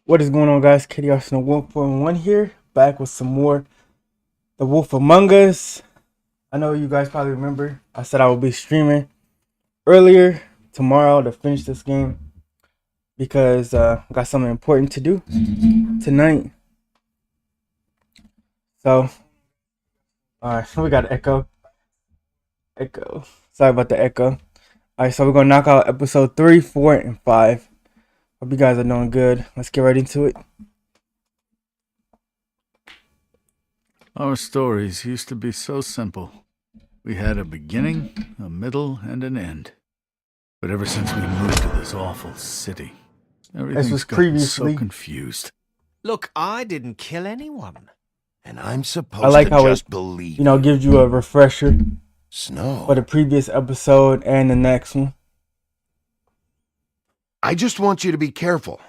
What is going on, guys? Kitty Arsenal 141 here, back with some more The Wolf Among Us. I know you guys probably remember I said I would be streaming earlier tomorrow to finish this game because I got something important to do tonight. So, alright, we got echo. Sorry about the echo. Alright, so we're gonna knock out episode 3, 4, and 5. Hope you guys are doing good. Let's get right into it. Our stories used to be so simple. We had a beginning, a middle, and an end. But ever since we moved to this awful city, everything's gotten so confused. Look, I didn't kill anyone. And I'm supposed to just believe gives you a refresher Snow. for the previous episode and the next one. I just want you to be careful.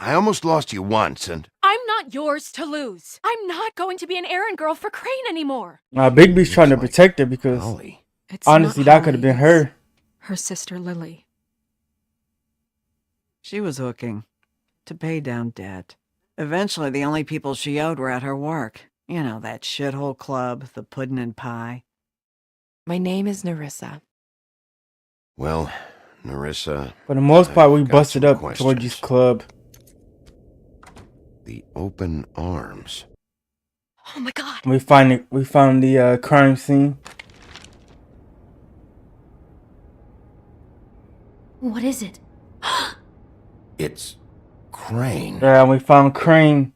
I almost lost you once, and... I'm not yours to lose. I'm not going to be an errand girl for Crane anymore. Bigby's trying to protect her because honestly, that could have been her. Her sister Lily. She was hooking to pay down debt. Eventually, the only people she owed were at her work. You know, that shithole club, the Puddin' and Pie. My name is Nerissa. Well, Nerissa... For the most part, we busted up Georgie's club. The open arms. Oh my god. We found the crime scene. What is it? It's Crane. Yeah, we found Crane.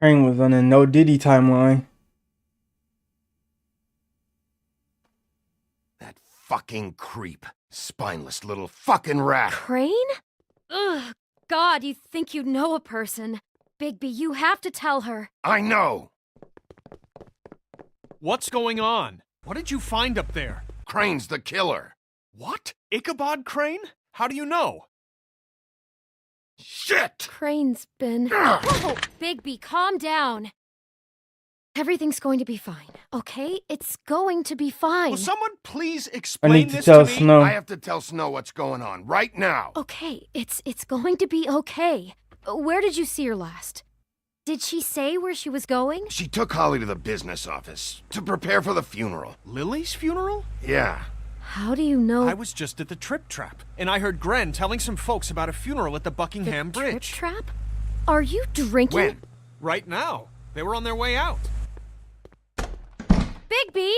Crane was on the No Diddy timeline. That fucking creep. Spineless little fucking rat. Crane? Ugh, God, you think you know a person. Bigby, you have to tell her. I know. What's going on? What did you find up there? Crane's the killer. What? Ichabod Crane? How do you know? Shit! Crane's been... Whoa, Bigby, calm down. Everything's going to be fine, okay? It's going to be fine. Will someone please I explain need to this tell to me? Snow. I have to tell Snow what's going on right now. Okay, it's going to be okay. Where did you see her last? Did she say where she was going? She took Holly to the business office to prepare for the funeral. Lily's funeral? Yeah. How do you know? I was just at the Trip Trap, and I heard Gren telling some folks about a funeral at the Buckingham the Bridge. Trip Trap? Are you drinking? When? Right now. They were on their way out. Bigby!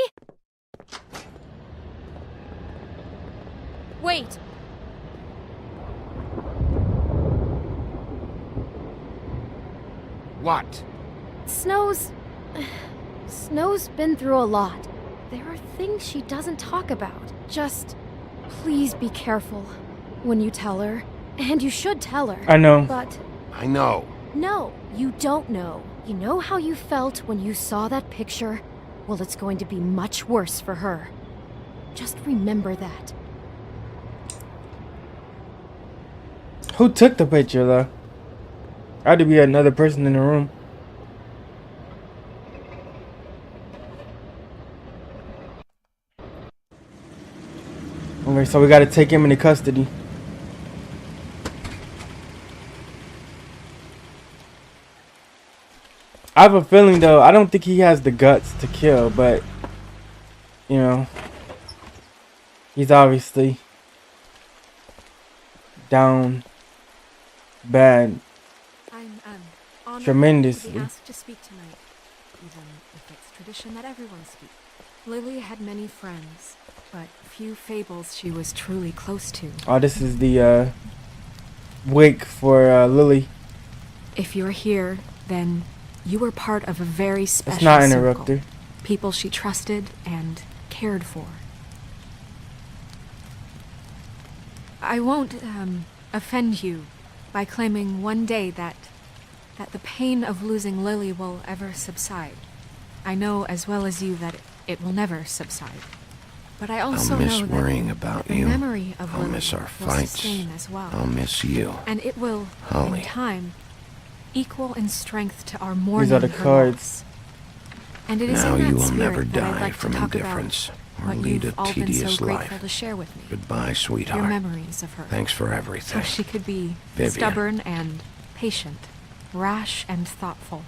Wait. What? Snow's been through a lot. There are things she doesn't talk about. Just please be careful when you tell her. And you should tell her. I know. But I know. no, you don't know. You know how you felt when you saw that picture? Well, it's going to be much worse for her. Just remember that. Who took the picture, though? Had to be another person in the room. Okay, so we gotta take him into custody. I have a feeling, though, I don't think he has the guts to kill, but, you know, he's obviously down bad. I'm honored Tremendously. to be asked to speak tonight, even if it's tradition that everyone speak. Lily had many friends, but few fables she was truly close to. Oh, this is the wake for Lily. If you're here, then you were part of a very special Let's not circle. interrupt her. People she trusted and cared for. I won't offend you by claiming one day that the pain of losing Lily will ever subside. I know as well as you that it will never subside. But I also miss know that worrying about the you. memory of I'll Lily miss our will fights. sustain as well. I'll miss you. And it will, Holly. in time, equal in strength to our mourning These are the her cards. loss. And it is Now in that you will spirit never that I'd die like from to talk indifference about or what lead you've a all been tedious so grateful life. to share with me. Goodbye, sweetheart. Your memories of her. Thanks for everything. How she could be Vivian. stubborn and patient, rash and thoughtful.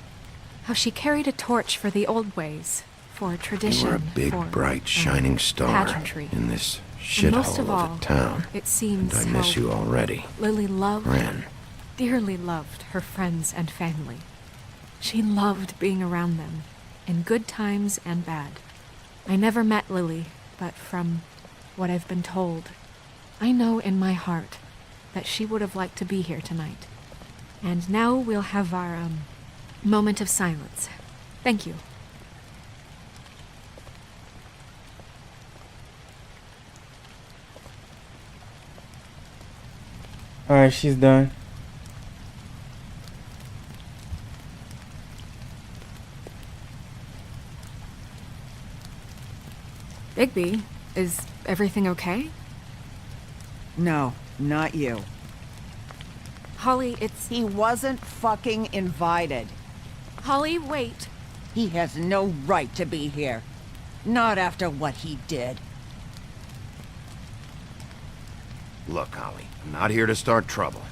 How she carried a torch for the old ways, for tradition, You were a big, for bright, shining star pageantry. in this And most shithole of of all, a town. it seems And I miss how you already. Lily loved, Ren. dearly loved her friends and family. She loved being around them, in good times and bad. I never met Lily, but from what I've been told, I know in my heart that she would have liked to be here tonight. And now we'll have our, moment of silence. Thank you. Alright, she's done. Bigby, is everything okay? No, not you. Holly, it's... He wasn't fucking invited. Holly, wait. He has no right to be here. Not after what he did. Look, Holly, I'm not here to start trouble.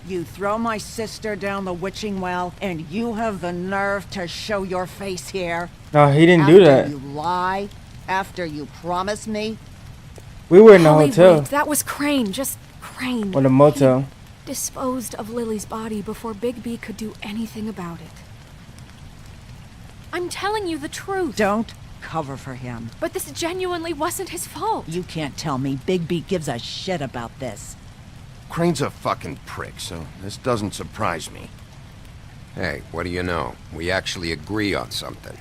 You throw my sister down the witching well, and you have the nerve to show your face here? No, he didn't do that. After you lie? After you promise me? We were in the Holly, hotel. wait, that was Crane, just Crane. Or the motel. He disposed of Lily's body before Bigby could do anything about it. I'm telling you the truth. Don't cover for him. But this genuinely wasn't his fault. You can't tell me Bigby gives a shit about this. Crane's a fucking prick, so this doesn't surprise me. Hey, what do you know? We actually agree on something.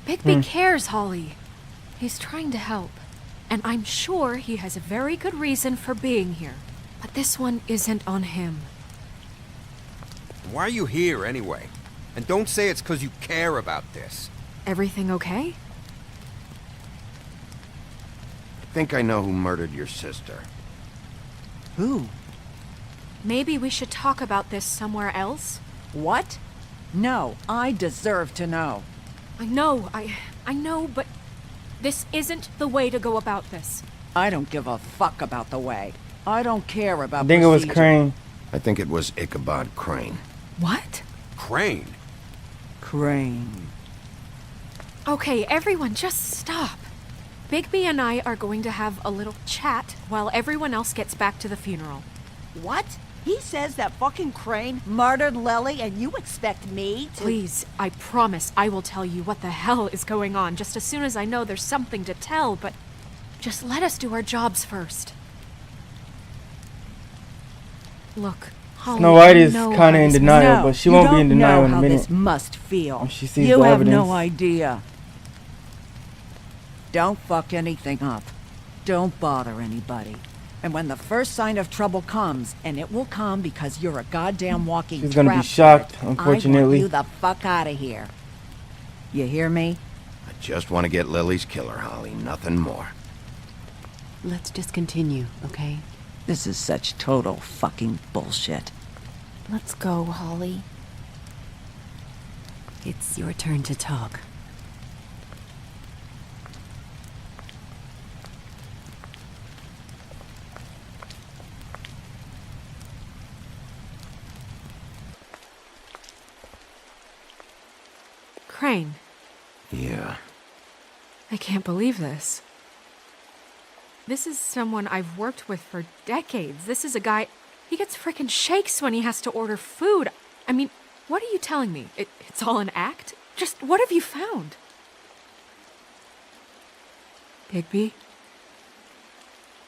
Bigby cares, Holly. He's trying to help. And I'm sure he has a very good reason for being here. But this one isn't on him. Why are you here, anyway? And don't say it's because you care about this. Everything okay? I think I know who murdered your sister. Who? Maybe we should talk about this somewhere else? What? No, I deserve to know. I know, but this isn't the way to go about this. I don't give a fuck about the way. I don't care about I think it was procedure. Crane. I think it was Ichabod Crane. What? Crane? Crane. Okay, everyone, just stop. Bigby and I are going to have a little chat while everyone else gets back to the funeral. What? He says that fucking Crane murdered Lily and you expect me to— Please, I promise I will tell you what the hell is going on just as soon as I know there's something to tell, but just let us do our jobs first. Look, Holly, Snow White I is know kind of how in this denial, No, but she you won't be don't in denial know in a how minute. this must feel. When she sees you the have no evidence. idea. Don't fuck anything up. Don't bother anybody. And when the first sign of trouble comes, and it will come because you're a goddamn walking She's gonna be trap shocked, for it, unfortunately. I want you the fuck out of here. You hear me? I just want to get Lily's killer, Holly, nothing more. Let's just continue, okay? This is such total fucking bullshit. Let's go, Holly. It's your turn to talk. Crane, Yeah. I can't believe this. This is someone I've worked with for decades. This is a guy... He gets frickin' shakes when he has to order food. I mean, what are you telling me? It's all an act? Just what have you found? Bigby?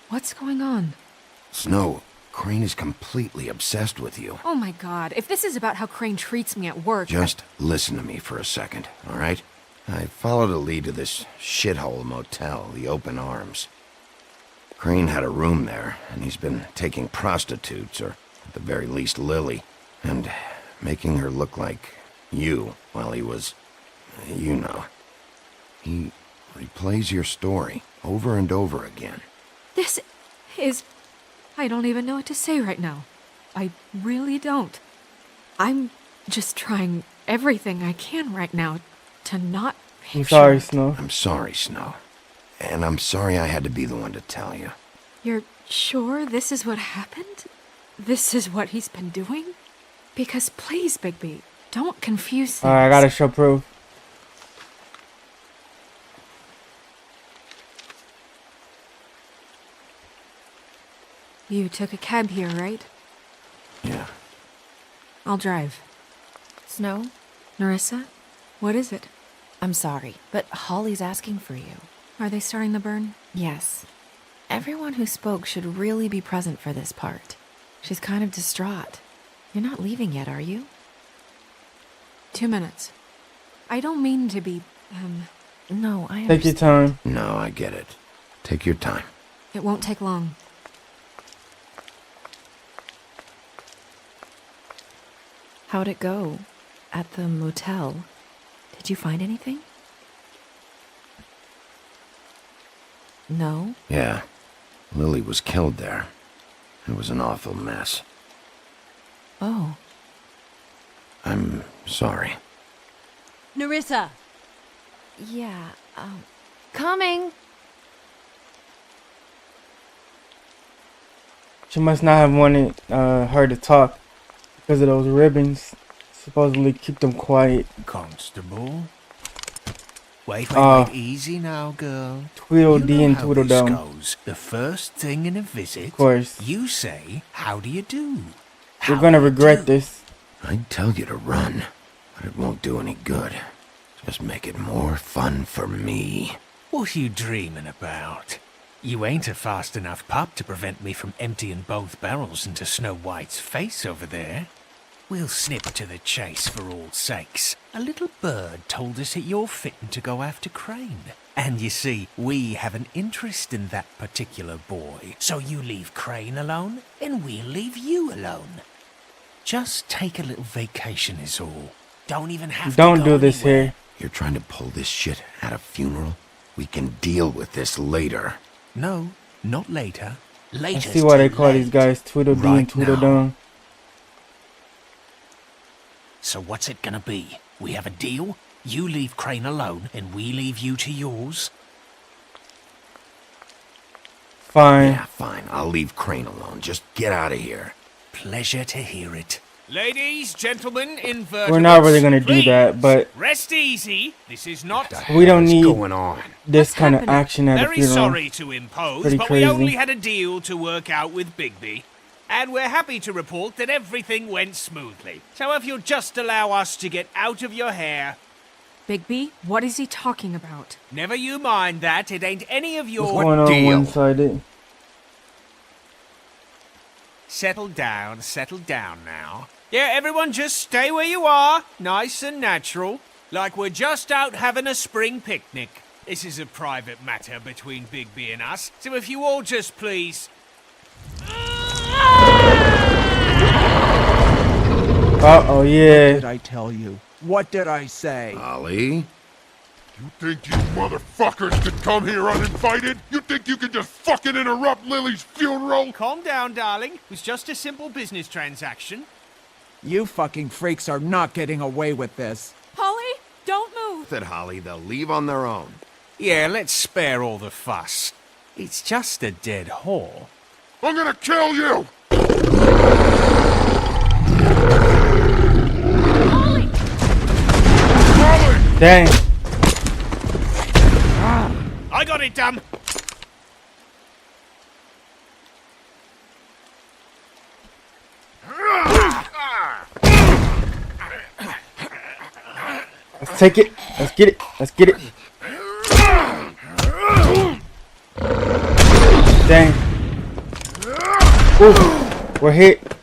What's going on? Snow, Crane is completely obsessed with you. Oh my god, if this is about how Crane treats me at work... Just listen to me for a second, all right? I followed a lead to this shithole motel, the Open Arms. Crane had a room there, and he's been taking prostitutes, or at the very least Lily, and making her look like you while he was... you know. He Replays your story over and over again. This is. I don't even know what to say right now. I really don't. I'm just trying everything I can right now to not I'm picture sorry, it. Snow. I'm sorry, Snow. And I'm sorry I had to be the one to tell you. You're sure this is what happened? This is what he's been doing? Because please, Bigby, don't confuse things. Alright, I gotta show proof. You took a cab here, right? Yeah. I'll drive. Snow, Narissa, what is it? I'm sorry, but Holly's asking for you. Are they starting the burn? Yes. Everyone who spoke should really be present for this part. She's kind of distraught. You're not leaving yet, are you? 2 minutes. I don't mean to be, No, I Take your understand. time. No, I get it. Take your time. It won't take long. How'd it go? At the motel? Did you find anything? No? Yeah. Lily was killed there. It was an awful mess. Oh. I'm sorry. Narissa! Yeah, coming! She must not have wanted her to talk because of those ribbons. Supposedly keep them quiet. Constable. Wait, Oh. easy now, girl. Tweedledee You know and how this Tweedledum. goes. The first thing in a visit, Of course. you say, how do you do? You're How gonna do you regret do? this. I'd tell you to run, but it won't do any good. Just make it more fun for me. What are you dreaming about? You ain't a fast enough pup to prevent me from emptying both barrels into Snow White's face over there. We'll snip to the chase for all sakes. A little bird told us that you're fitting to go after Crane. And you see, we have an interest in that particular boy. So you leave Crane alone, and we'll leave you alone. Just take a little vacation is all. Don't even have to Don't go do this anywhere. here. You're trying to pull this shit at a funeral? We can deal with this later. No, not later. I Later. see why they call these guys Tweedledee and Right now. Tweedledum. So what's it gonna be? We have a deal? You leave Crane alone, and we leave you to yours? Fine. Yeah, fine. I'll leave Crane alone. Just get out of here. Pleasure to hear it. Ladies, gentlemen, invertebrates, We're not really gonna do that, but rest easy. This is not we don't What's need going on? this What's kind of happening? action at a very funeral. sorry to impose, Pretty but crazy. we only had a deal to work out with Bigby. And we're happy to report that everything went smoothly. So if you'll just allow us to get out of your hair. Bigby, what is he talking about? Never you mind that, it ain't any of What's your... going on deal? one-sided? Settle down now. Yeah, everyone just stay where you are, nice and natural, like we're just out having a spring picnic. This is a private matter between Bigby and us, so if you all just please... Uh-oh, yeah. Did I tell you? What did I say? Ollie? You think you motherfuckers could come here uninvited? You think you can just fucking interrupt Lily's funeral? Calm down, darling. It was just a simple business transaction. You fucking freaks are not getting away with this. Holly, don't move! That Holly, they'll leave on their own. Yeah, let's spare all the fuss. It's just a dead whore. I'm gonna kill you! Holly! Dang. I got it, damn! Let's take it. Let's get it. Let's get it. Dang. Ooh, we're hit.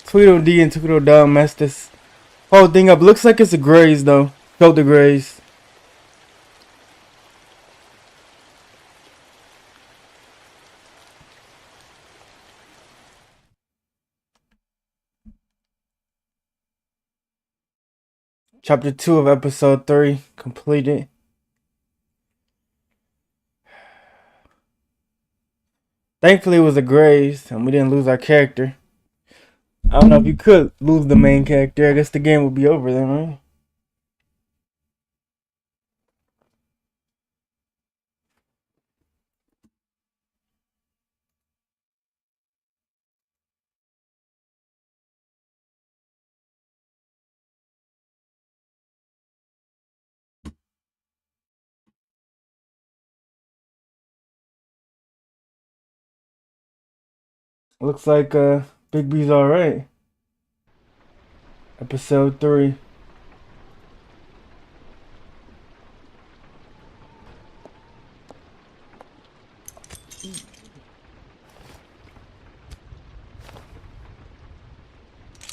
Tweedledee and Tweedledum messed this whole thing up. Looks like it's a graze though. Shoulder graze. Chapter 2 of episode 3 completed. Thankfully, it was a Graves, and we didn't lose our character. I don't know if you could lose the main character. I guess the game would be over then, right? Looks like Big B's alright. Episode 3.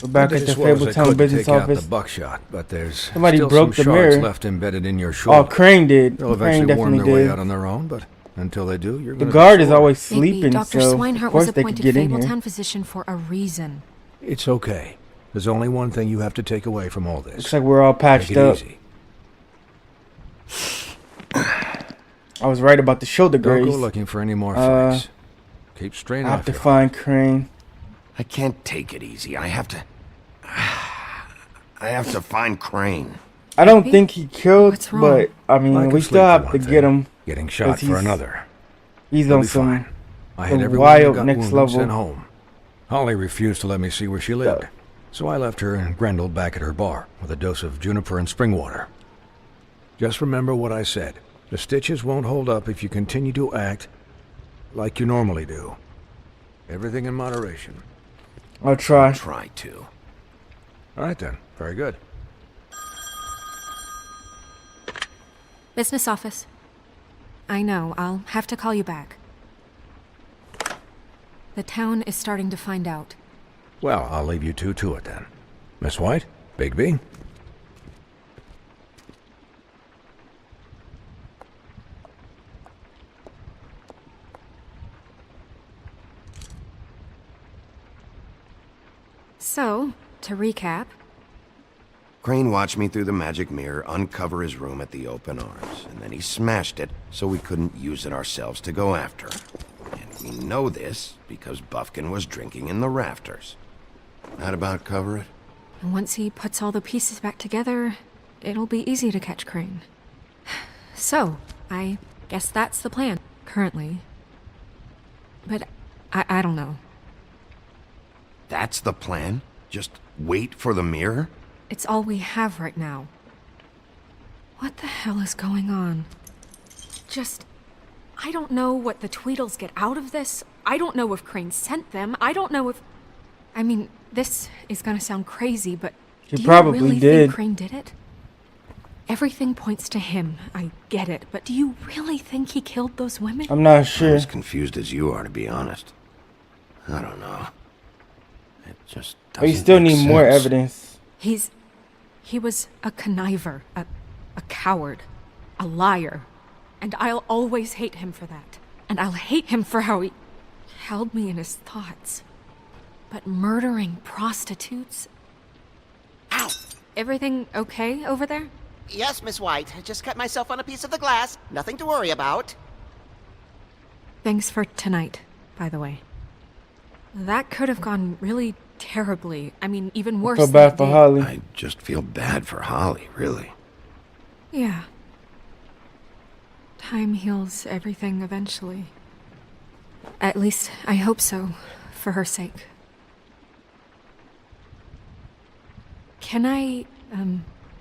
We're back at the Fabletown business office. The buckshot, but there's somebody still broke some the shards mirror. left embedded in your shoulder. Oh, Crane did. They'll Crane eventually worm definitely their way did. out on their own, but until they do, you're The gonna guard be is sore. always Maybe sleeping, Dr. so Swinehart of course was they could appointed get in here. Fabletown physician for a reason. It's okay. There's only one thing you have to take away from all this. Looks like we're all patched Take it up. easy. I was right about the shoulder Don't graze. go looking for any more fights. Keep strain I have off to your find Crane. I can't take it easy. I have to find Crane. I don't think he killed, What's wrong? but I mean, Lack we of still sleep, have for to one get thing. him. Getting shot for another. He's He'll on be some fine. I had some everyone who wild got next wounded level. sent home. Holly refused to let me see where she lived, so I left her and Grendel back at her bar with a dose of juniper and spring water. Just remember what I said. The stitches won't hold up if you continue to act like you normally do. Everything in moderation. I'll try. Try to. All right then. Very good. Business office. I know, I'll have to call you back. The town is starting to find out. Well, I'll leave you two to it then. Miss White? Bigby? So, to recap, Crane watched me through the magic mirror uncover his room at the open arms, and then he smashed it so we couldn't use it ourselves to go after him. And we know this because Buffkin was drinking in the rafters. That about cover it? once he puts all the pieces back together, it'll be easy to catch Crane. So, I guess that's the plan, currently. But I don't know. That's the plan? Just wait for the mirror? It's all we have right now. What the hell is going on? I don't know what the Tweedles get out of this. I don't know if Crane sent them. I don't know if... I mean, this is gonna sound crazy, but He do probably you really did. think Crane did it? Everything points to him. I get it, but do you really think he killed those women? I'm not I'm sure. as confused as you are, to be honest. I don't know. It just But you doesn't still make need more sense. evidence. He was a conniver, a coward, a liar. And I'll always hate him for that. And I'll hate him for how he held me in his thoughts. But murdering prostitutes? Ow! Everything okay over there? Yes, Miss White. I just cut myself on a piece of the glass. Nothing to worry about. Thanks for tonight, by the way. That could have gone really terribly. I mean, even worse Feel than bad it for did. Holly. I just feel bad for Holly, really. Yeah. Time heals everything eventually. At least, I hope so, for her sake. Can I,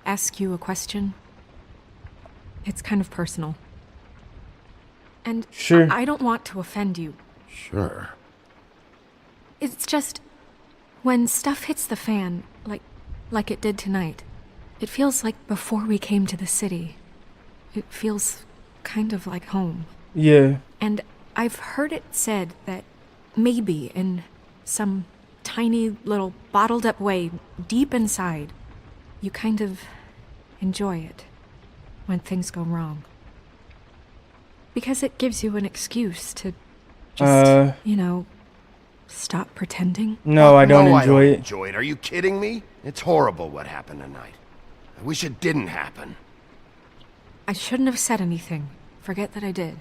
ask you a question? It's kind of personal. And Sure. I don't want to offend you. Sure. It's just, when stuff hits the fan, like it did tonight, it feels like before we came to the city. It feels kind of like home. Yeah. And I've heard it said that maybe in some tiny little bottled up way deep inside, you kind of enjoy it when things go wrong. Because it gives you an excuse to just, stop pretending. No, I don't No, enjoy it. Enjoy it. Are you kidding me? It's horrible what happened tonight. I wish it didn't happen. I shouldn't have said anything. Forget that I did.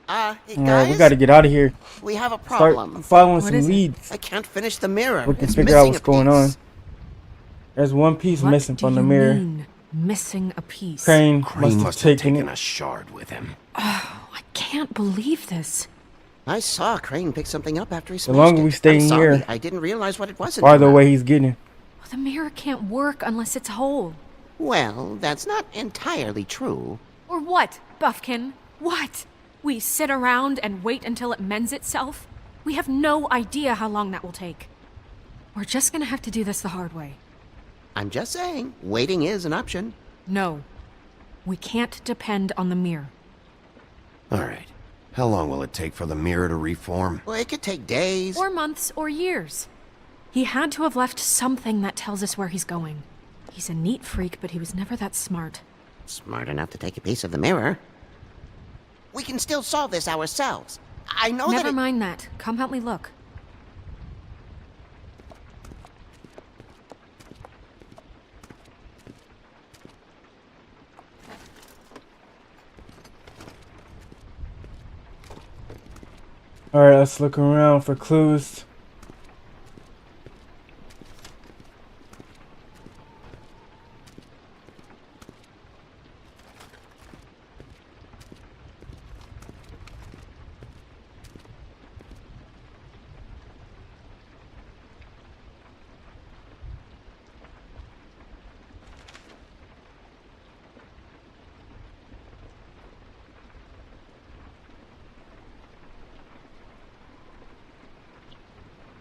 Hey, Alright, guys? we gotta get out of here. We have a Start problem. following What some is it? leads. I can't finish the mirror. We can It's figure out missing what's a going on. piece. There's one piece What missing do from the you mirror. mean, missing a piece? Crane Crane must have taken it. a shard with him. Oh, I can't believe this. I saw Crane pick something up after he The smashed longer it. we stay I'm in sorry, here, I didn't realize what it was. farther away he's getting. Well, the mirror can't work unless it's whole. Well, that's not entirely true. Or what, Buffkin? What? We sit around and wait until it mends itself? We have no idea how long that will take. We're just gonna have to do this the hard way. I'm just saying, waiting is an option. No. We can't depend on the mirror. All right. How long will it take for the mirror to reform? Well, it could take days. Or months or years. He had to have left something that tells us where he's going. He's a neat freak, but he was never that smart. Smart enough to take a piece of the mirror. We can still solve this ourselves. I know Never that mind that. Come help me look. Alright, let's look around for clues.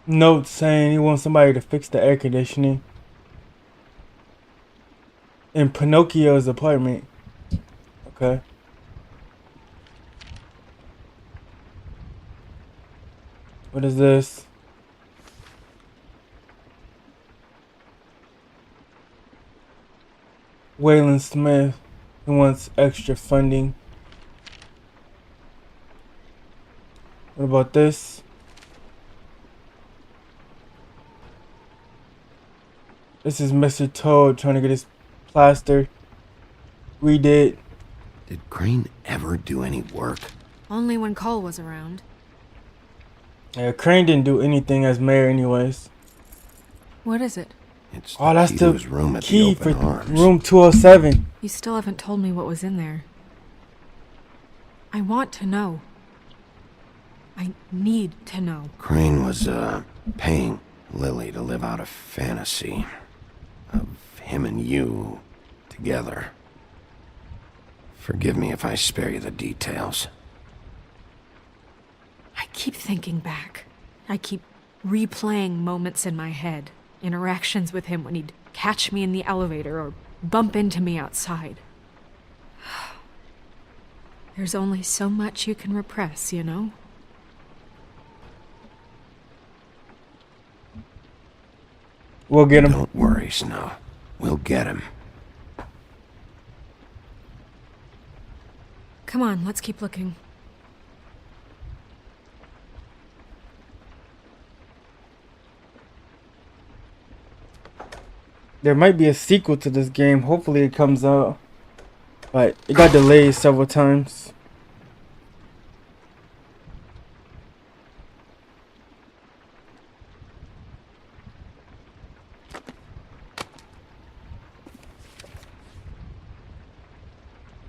Note saying he wants somebody to fix the air conditioning in Pinocchio's apartment. Okay. What is this? Waylon Smith. He wants extra funding. What about this? This is Mr. Toad trying to get his plaster redid. Did Crane ever do any work? Only when Cole was around. Yeah, Crane didn't do anything as mayor anyways. What is it? It's Oh, that's key to the his room at key the for open arms. room 207. You still haven't told me what was in there. I want to know. I need to know. Crane was, paying Lily to live out a fantasy of him and you together. Forgive me if I spare you the details. I keep thinking back. I keep replaying moments in my head. Interactions with him when he'd catch me in the elevator or bump into me outside. There's only so much you can repress, you know? We'll get him. Don't worry, Snow. We'll get him. Come on, let's keep looking. There might be a sequel to this game. Hopefully it comes out. But it got delayed several times.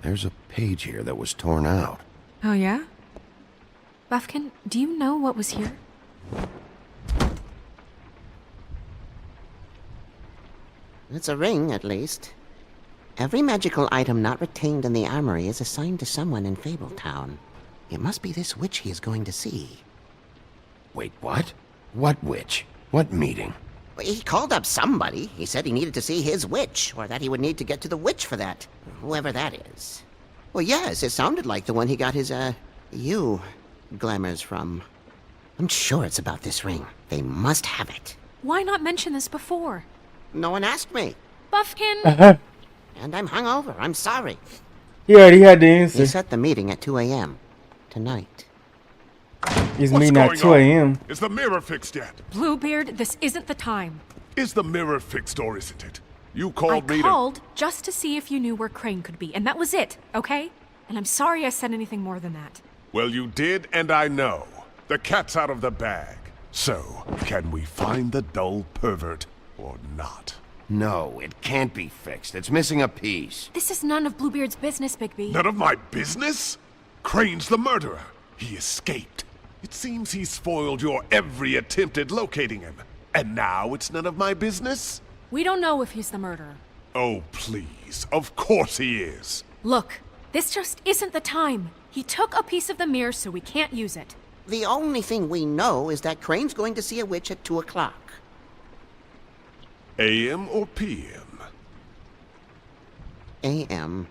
There's a page here that was torn out. Oh, yeah? Buffkin, do you know what was here? It's a ring, at least. Every magical item not retained in the armory is assigned to someone in Fabletown. It must be this witch he is going to see. Wait, what? What witch? What meeting? He called up somebody. He said he needed to see his witch, or that he would need to get to the witch for that. Whoever that is. Well, yes, it sounded like the one he got his, glamours from. I'm sure it's about this ring. They must have it. Why not mention this before? No one asked me. Buffkin! And I'm hungover. I'm sorry. He already had the answer. He set the meeting at 2 a.m. tonight. He's What's meeting at going 2 on? a.m. Is the mirror fixed yet? Bluebeard, this isn't the time. Is the mirror fixed or isn't it? You called me I called just to see if you knew where Crane could be, and that was it, okay? And I'm sorry I said anything more than that. Well, you did, and I know. The cat's out of the bag. So, can we find the dull pervert or not? No, it can't be fixed. It's missing a piece. This is none of Bluebeard's business, Bigby. None of my business? Crane's the murderer. He escaped. It seems he spoiled your every attempt at locating him. And now it's none of my business? We don't know if he's the murderer. Oh, please. Of course he is. Look, this just isn't the time. He took a piece of the mirror, so we can't use it. The only thing we know is that Crane's going to see a witch at 2 o'clock. AM or PM? AM.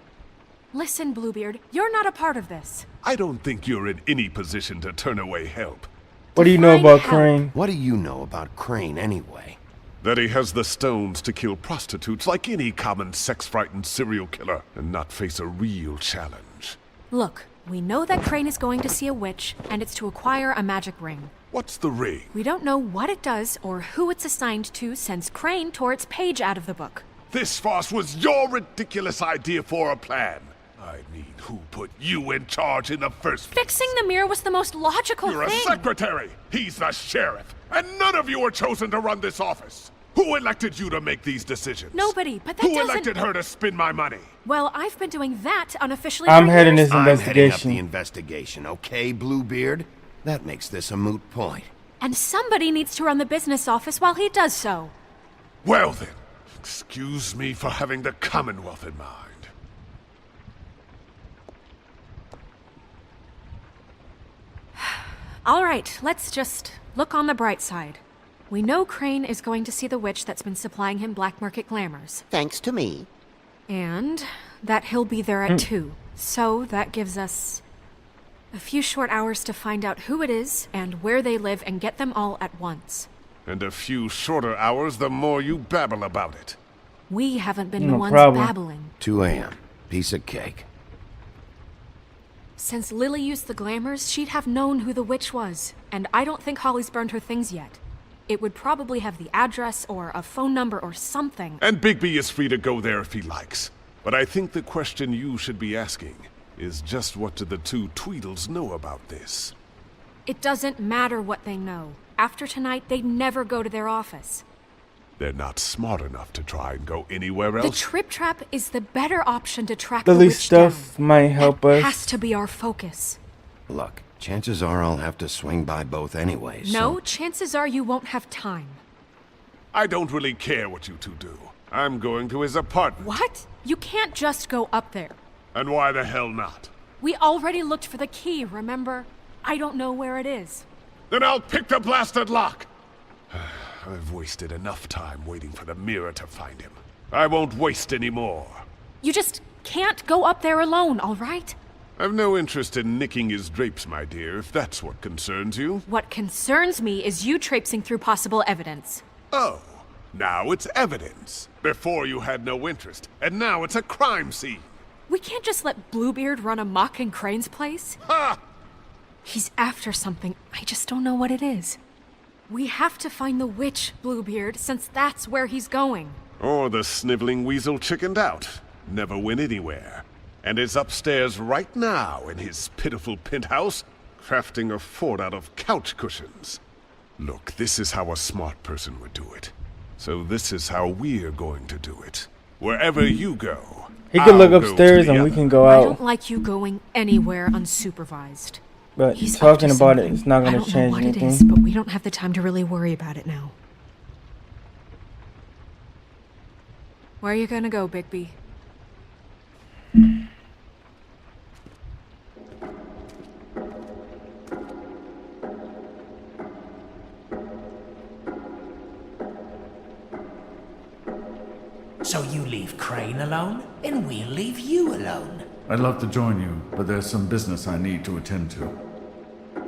Listen, Bluebeard, you're not a part of this. I don't think you're in any position to turn away help. What do you know about Crane? What do you know about Crane, anyway? That he has the stones to kill prostitutes like any common sex-frightened serial killer and not face a real challenge. Look, we know that Crane is going to see a witch, and it's to acquire a magic ring. What's the ring? We don't know what it does or who it's assigned to since Crane tore its page out of the book. This farce was your ridiculous idea for a plan. I mean, who put you in charge in the first place? Fixing the mirror was the most logical You're thing. a secretary! He's the sheriff! And none of you were chosen to run this office! Who elected you to make these decisions? Nobody, but that Who doesn't... elected her to spend my money? Well, I've been doing that unofficially I'm for heading years. this I'm heading up investigation. the investigation, okay, Bluebeard? That makes this a moot point. And somebody needs to run the business office while he does so. Well then, excuse me for having the Commonwealth in mind. All right, let's just look on the bright side. We know Crane is going to see the witch that's been supplying him black market glamours. Thanks to me. And that he'll be there at 2. So that gives us a few short hours to find out who it is and where they live and get them all at once. And a few shorter hours the more you babble about it. We haven't been No the ones problem. babbling. 2 a.m. Piece of cake. Since Lily used the glamours, she'd have known who the witch was. And I don't think Holly's burned her things yet. It would probably have the address or a phone number or something. And Bigby is free to go there if he likes. But I think the question you should be asking is just what do the two Tweedles know about this? It doesn't matter what they know. After tonight, they'd never go to their office. They're not smart enough to try and go anywhere The else. Trip Trap is the better option to track the Lily witch stuff down. might help That us. has to be our focus. Look, chances are I'll have to swing by both anyways. No, chances are you won't have time. I don't really care what you two do. I'm going to his apartment. What? You can't just go up there. And why the hell not? We already looked for the key, remember? I don't know where it is. Then I'll pick the blasted lock! I've wasted enough time waiting for the mirror to find him. I won't waste any more. You just can't go up there alone, all right? I've no interest in nicking his drapes, my dear, if that's what concerns you. What concerns me is you traipsing through possible evidence. Oh, now it's evidence. Before you had no interest, and now it's a crime scene. We can't just let Bluebeard run amok in Crane's place. Ha! He's after something. I just don't know what it is. We have to find the witch, Bluebeard, since that's where he's going. Or the sniveling weasel chickened out. Never went anywhere. And is upstairs right now in his pitiful penthouse, crafting a fort out of couch cushions. Look, this is how a smart person would do it. So this is how we're going to do it. Wherever you go, He could look I'll go to upstairs the and we other. can go I out. don't like you going anywhere unsupervised. But He's talking after about it, something. it's not I going don't to know change what anything. it is, but we don't have the time to really worry about it now. Where are you gonna go, Bigby? So you leave Crane alone, and we'll leave you alone. I'd love to join you, but there's some business I need to attend to.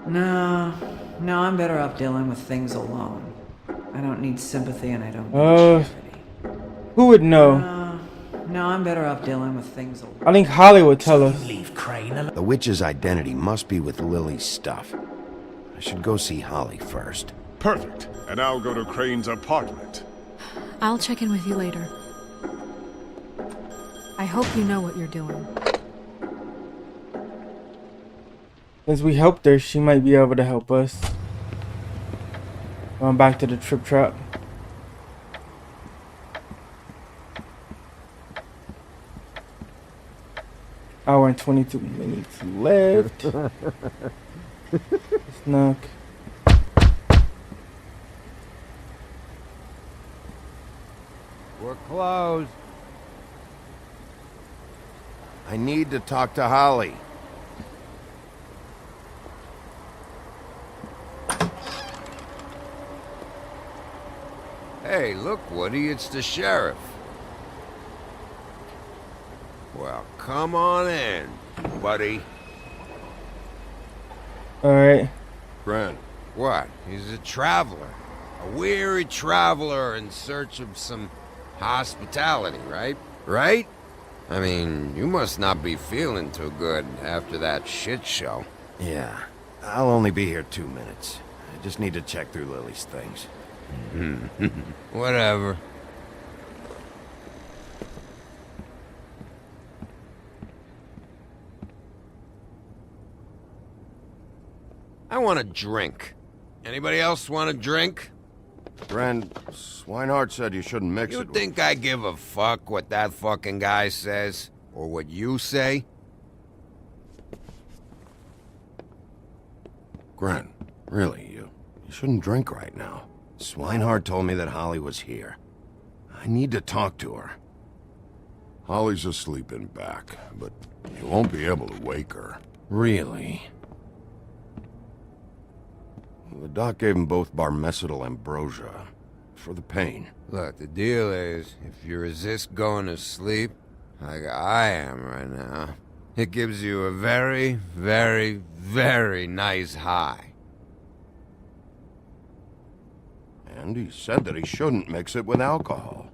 No, I'm better off dealing with things alone. I don't need sympathy and I don't need charity. Who would know? No, I'm better off dealing with things alone. I think Holly would tell us. Leave Crane alone. The witch's identity must be with Lily's stuff. I should go see Holly first. Perfect. And I'll go to Crane's apartment. I'll check in with you later. I hope you know what you're doing. As we helped her, she might be able to help us. Going back to the trip trap. Hour and 22 minutes left. Snuck. We're closed. I need to talk to Holly. Hey, look, Woody, it's the sheriff. Well, come on in, buddy. Alright. Grant. What? He's a traveler. A weary traveler in search of some hospitality, right? Right? I mean, you must not be feeling too good after that shit show. Yeah, I'll only be here 2 minutes. I just need to check through Lily's things. Whatever. I want a drink. Anybody else want a drink? Brand, Swinehart said you shouldn't mix You it think I give a fuck what that fucking guy says? Or what you say? Grant, really, you shouldn't drink right now. Swinehart told me that Holly was here. I need to talk to her. Holly's asleep in back, but you won't be able to wake her. Really? The doc gave them both barmecidal ambrosia for the pain. Look, the deal is, if you resist going to sleep, like I am right now, it gives you a very, very, very nice high. And he said that he shouldn't mix it with alcohol.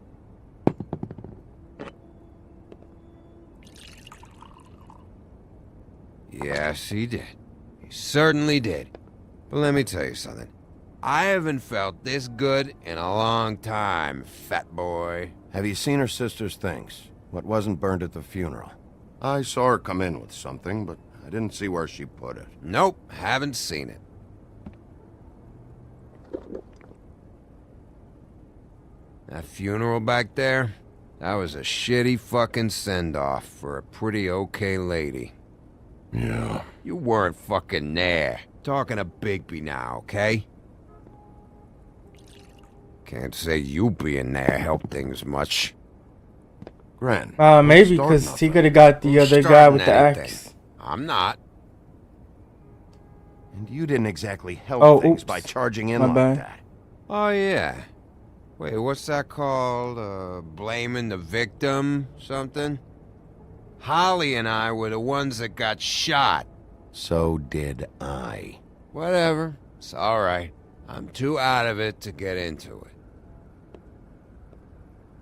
Yes, he did. He certainly did. But let me tell you something. I haven't felt this good in a long time, fat boy. Have you seen her sister's things? What wasn't burned at the funeral? I saw her come in with something, but I didn't see where she put it. Nope, haven't seen it. That funeral back there, that was a shitty fucking send-off for a pretty okay lady. Yeah. You weren't fucking there. Talking to Bigby now, okay? Can't say you being there helped things much. Grant. Maybe because he could have got the other guy with the axe. I'm not. And you didn't exactly help things by charging in like that. Oh, yeah. Wait, what's that called? Blaming the victim? Something? Holly and I were the ones that got shot. So did I. Whatever. It's alright. I'm too out of it to get into it.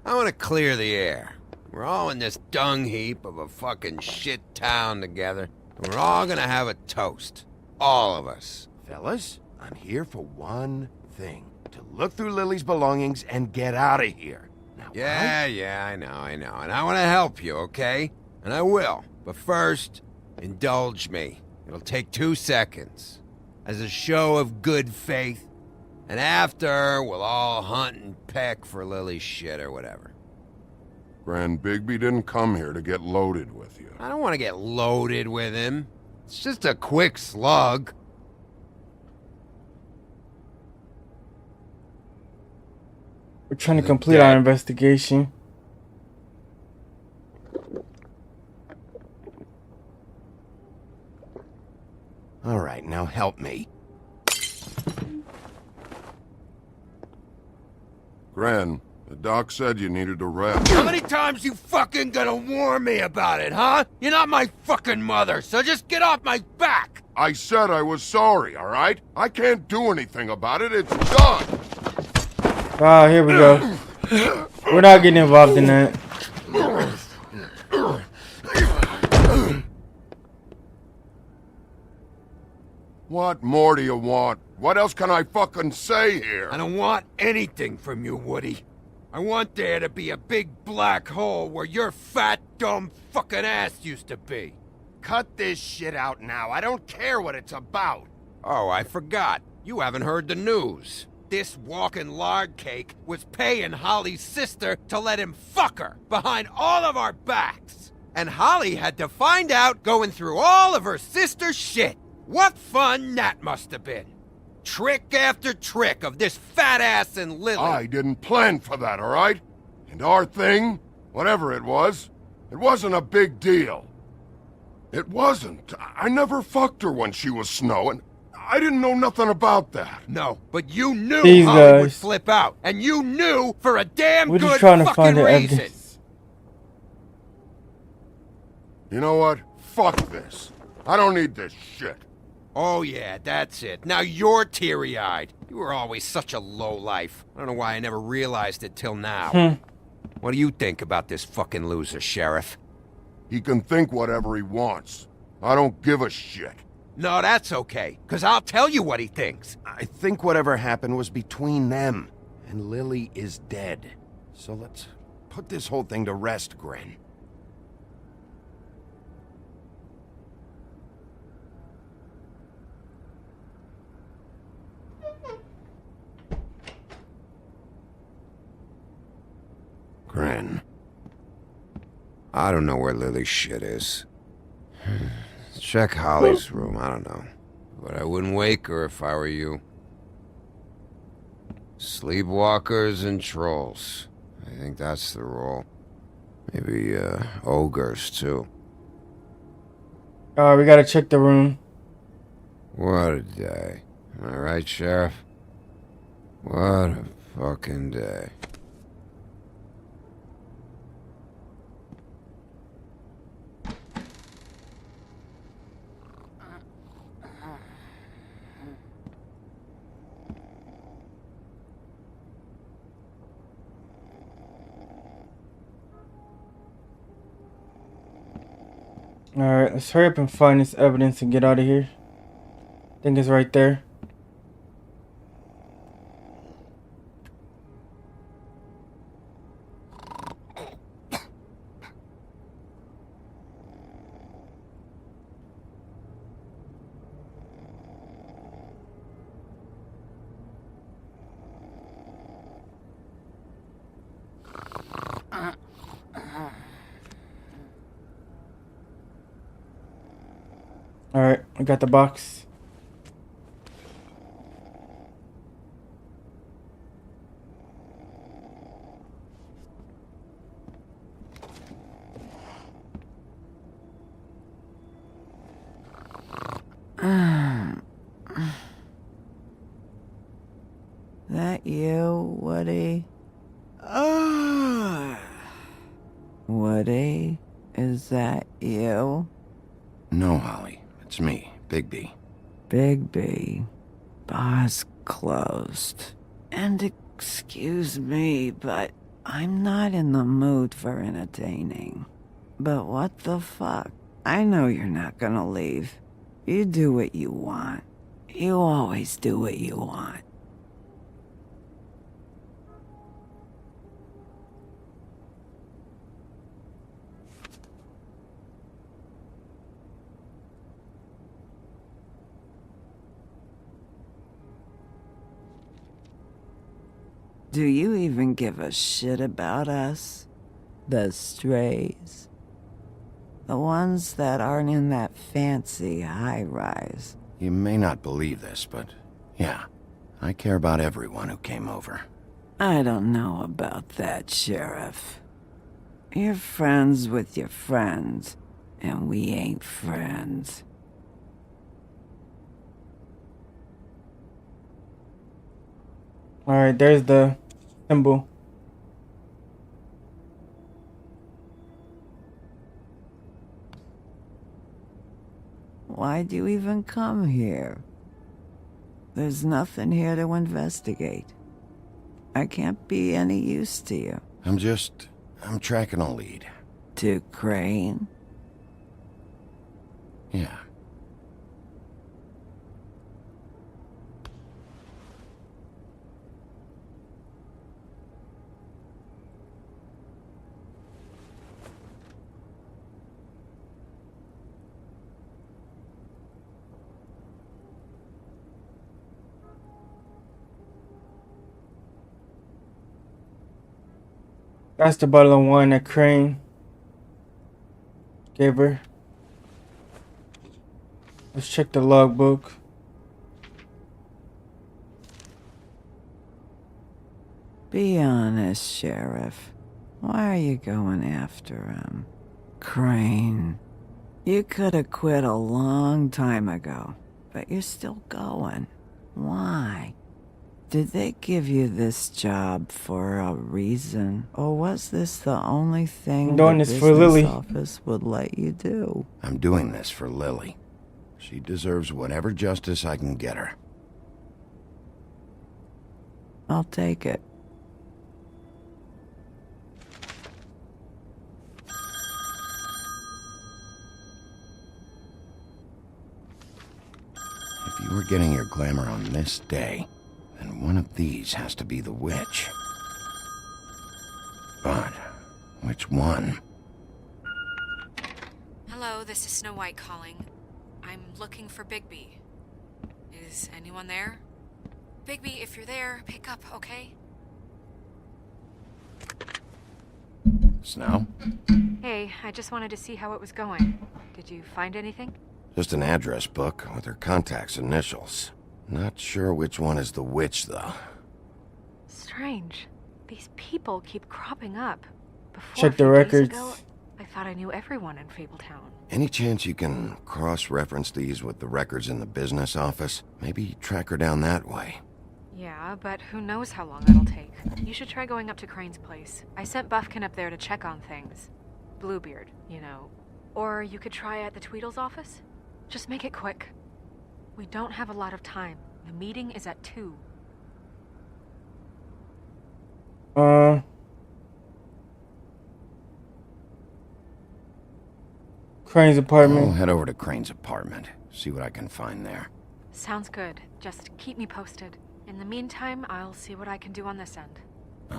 I want to clear the air. We're all in this dung heap of a fucking shit town together, and we're all gonna have a toast. All of us. Fellas, I'm here for one thing. To look through Lily's belongings and get out of here. Now, Yeah, I know. And I want to help you, okay? And I will. But first, indulge me. It'll take 2 seconds. As a show of good faith. And after, we'll all hunt and peck for Lily's shit or whatever. Grand Bigby didn't come here to get loaded with you. I don't want to get loaded with him. It's just a quick slug. We're trying to complete our investigation. All right, now help me. Gran, the doc said you needed a rest. How many times you fucking gonna warn me about it, huh? You're not my fucking mother, so just get off my back! I said I was sorry, all right? I can't do anything about it. It's done. Ah, here we go. We're not getting involved in that. What more do you want? What else can I fucking say here? I don't want anything from you, Woody. I want there to be a big black hole where your fat, dumb fucking ass used to be. Cut this shit out now. I don't care what it's about. Oh, I forgot. You haven't heard the news. This walking lard cake was paying Holly's sister to let him fuck her behind all of our backs. And Holly had to find out going through all of her sister's shit. What fun that must have been. Trick after trick of this fat ass and Lily. I didn't plan for that, all right? And our thing, whatever it wasn't a big deal. It wasn't. I never fucked her when she was snowing. I didn't know nothing about that. No, but you knew These Holly would guys. flip out. And you knew for a damn We're good just trying to fucking find the reason. evidence. You know what? Fuck this. I don't need this shit. Oh yeah, that's it. Now you're teary-eyed. You were always such a lowlife. I don't know why I never realized it till now. What do you think about this fucking loser, Sheriff? He can think whatever he wants. I don't give a shit. No, that's okay, because I'll tell you what he thinks. I think whatever happened was between them, and Lily is dead. So let's put this whole thing to rest, Gren. Gren. I don't know where Lily's shit is. Check Holly's room, I don't know. But I wouldn't wake her if I were you. Sleepwalkers and trolls. I think that's the rule. Maybe, ogres, too. Alright, we gotta check the room. What a day. Am I right, Sheriff? What a fucking day. Alright, let's hurry up and find this evidence and get out of here. I think it's right there. Alright, I got the box. That you, Woody? Woody? Is that you? No, Holly. It's me, Bigby. Bigby. Bar's closed. And excuse me, but I'm not in the mood for entertaining. But what the fuck? I know you're not gonna leave. You do what you want. You always do what you want. Do you even give a shit about us? The strays? The ones that aren't in that fancy high-rise. You may not believe this, but yeah, I care about everyone who came over. I don't know about that, Sheriff. You're friends with your friends, and we ain't friends. Alright, there's the symbol. Why'd you even come here? There's nothing here to investigate. I can't be any use to you. I'm tracking a lead. To Crane? Yeah. That's the bottle of wine that Crane gave her. Let's check the logbook. Be honest, Sheriff. Why are you going after him? Crane, you could have quit a long time ago, but you're still going. Why? Did they give you this job for a reason? Or was this the only thing I'm doing the this for business Lily. office would let you do? I'm doing this for Lily. She deserves whatever justice I can get her. I'll take it. If you were getting your glamour on this day, then one of these has to be the witch. But which one? Hello, this is Snow White calling. I'm looking for Bigby. Is anyone there? Bigby, if you're there, pick up, okay? Snow? Hey, I just wanted to see how it was going. Did you find anything? Just an address book with her contact's initials. Not sure which one is the witch, though. Strange. These people keep cropping up. Before, Check a the few days records. ago, I thought I knew everyone in Fabletown. Any chance you can cross-reference these with the records in the business office? Maybe track her down that way. Yeah, but who knows how long that'll take. You should try going up to Crane's place. I sent Buffkin up there to check on things. Bluebeard, you know. Or you could try at the Tweedle's office. Just make it quick. We don't have a lot of time. The meeting is at 2. Crane's apartment. I'll head over to Crane's apartment. See what I can find there. Sounds good. Just keep me posted. In the meantime, I'll see what I can do on this end.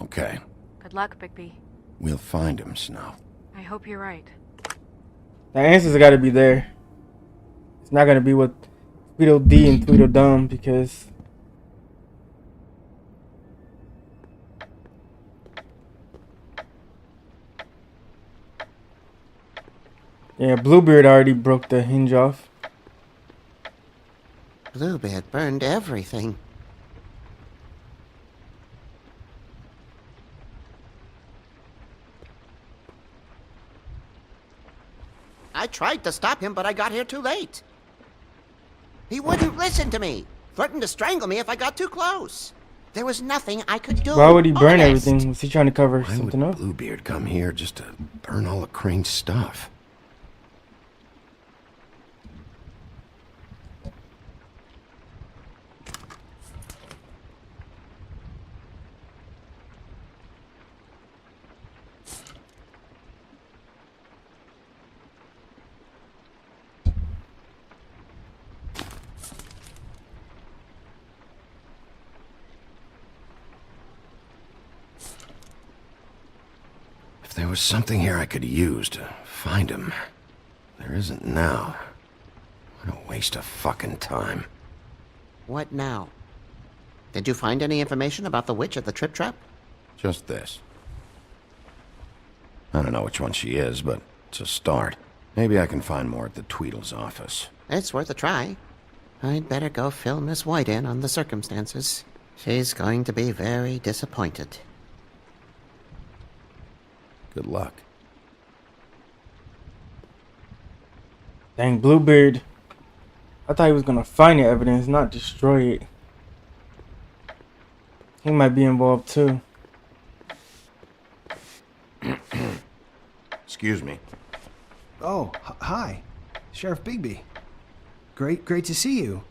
Okay. Good luck, Bigby. We'll find him, Snow. I hope you're right. The answers gotta be there. It's not gonna be with Tweedledee and Tweedledum because yeah, Bluebeard already broke the hinge off. Bluebeard burned everything. I tried to stop him, but I got here too late. He wouldn't listen to me. Threatened to strangle me if I got too close. There was nothing I could do. Why would he burn Honest. everything? Was he trying to cover Why something would up? Bluebeard come here just to burn all of Crane's stuff? If there was something here I could use to find him, there isn't now. What a waste of fucking time. What now? Did you find any information about the witch at the Trip Trap? Just this. I don't know which one she is, but it's a start. Maybe I can find more at the Tweedle's office. It's worth a try. I'd better go fill Miss White in on the circumstances. She's going to be very disappointed. Good luck. Dang, Bluebeard. I thought he was gonna find the evidence, not destroy it. He might be involved too. Excuse me. Oh, hi. Sheriff Bigby. Great to see you.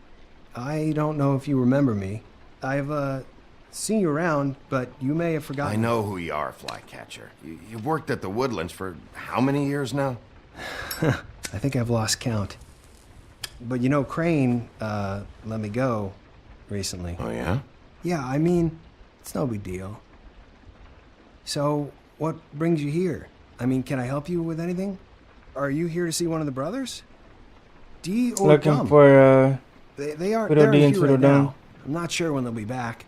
I don't know if you remember me. I've, seen you around, but you may have forgotten. I know who you are, Flycatcher. You've worked at the Woodlands for how many years now? I think I've lost count. But you know, Crane, let me go recently. Oh, yeah? Yeah, I mean, it's no big deal. So, what brings you here? I mean, can I help you with anything? Are you here to see one of the brothers? D or Looking Dum? for They are Tweedledee they're in and here right Tweedledum. now. I'm not sure when they'll be back.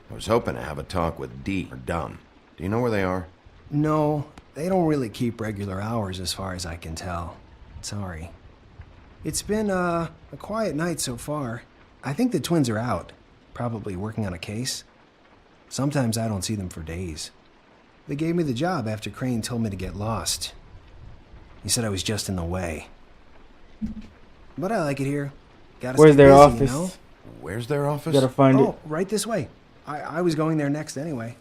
I was hoping to have a talk with D or Dum. Do you know where they are? No, they don't really keep regular hours as far as I can tell. Sorry. It's been, a quiet night so far. I think the twins are out, probably working on a case. Sometimes I don't see them for days. They gave me the job after Crane told me to get lost. He said I was just in the way. But I like it here. Gotta Where's stay their busy, office? you know? Where's their office? Gotta find Oh, right this way. I was going there next anyway.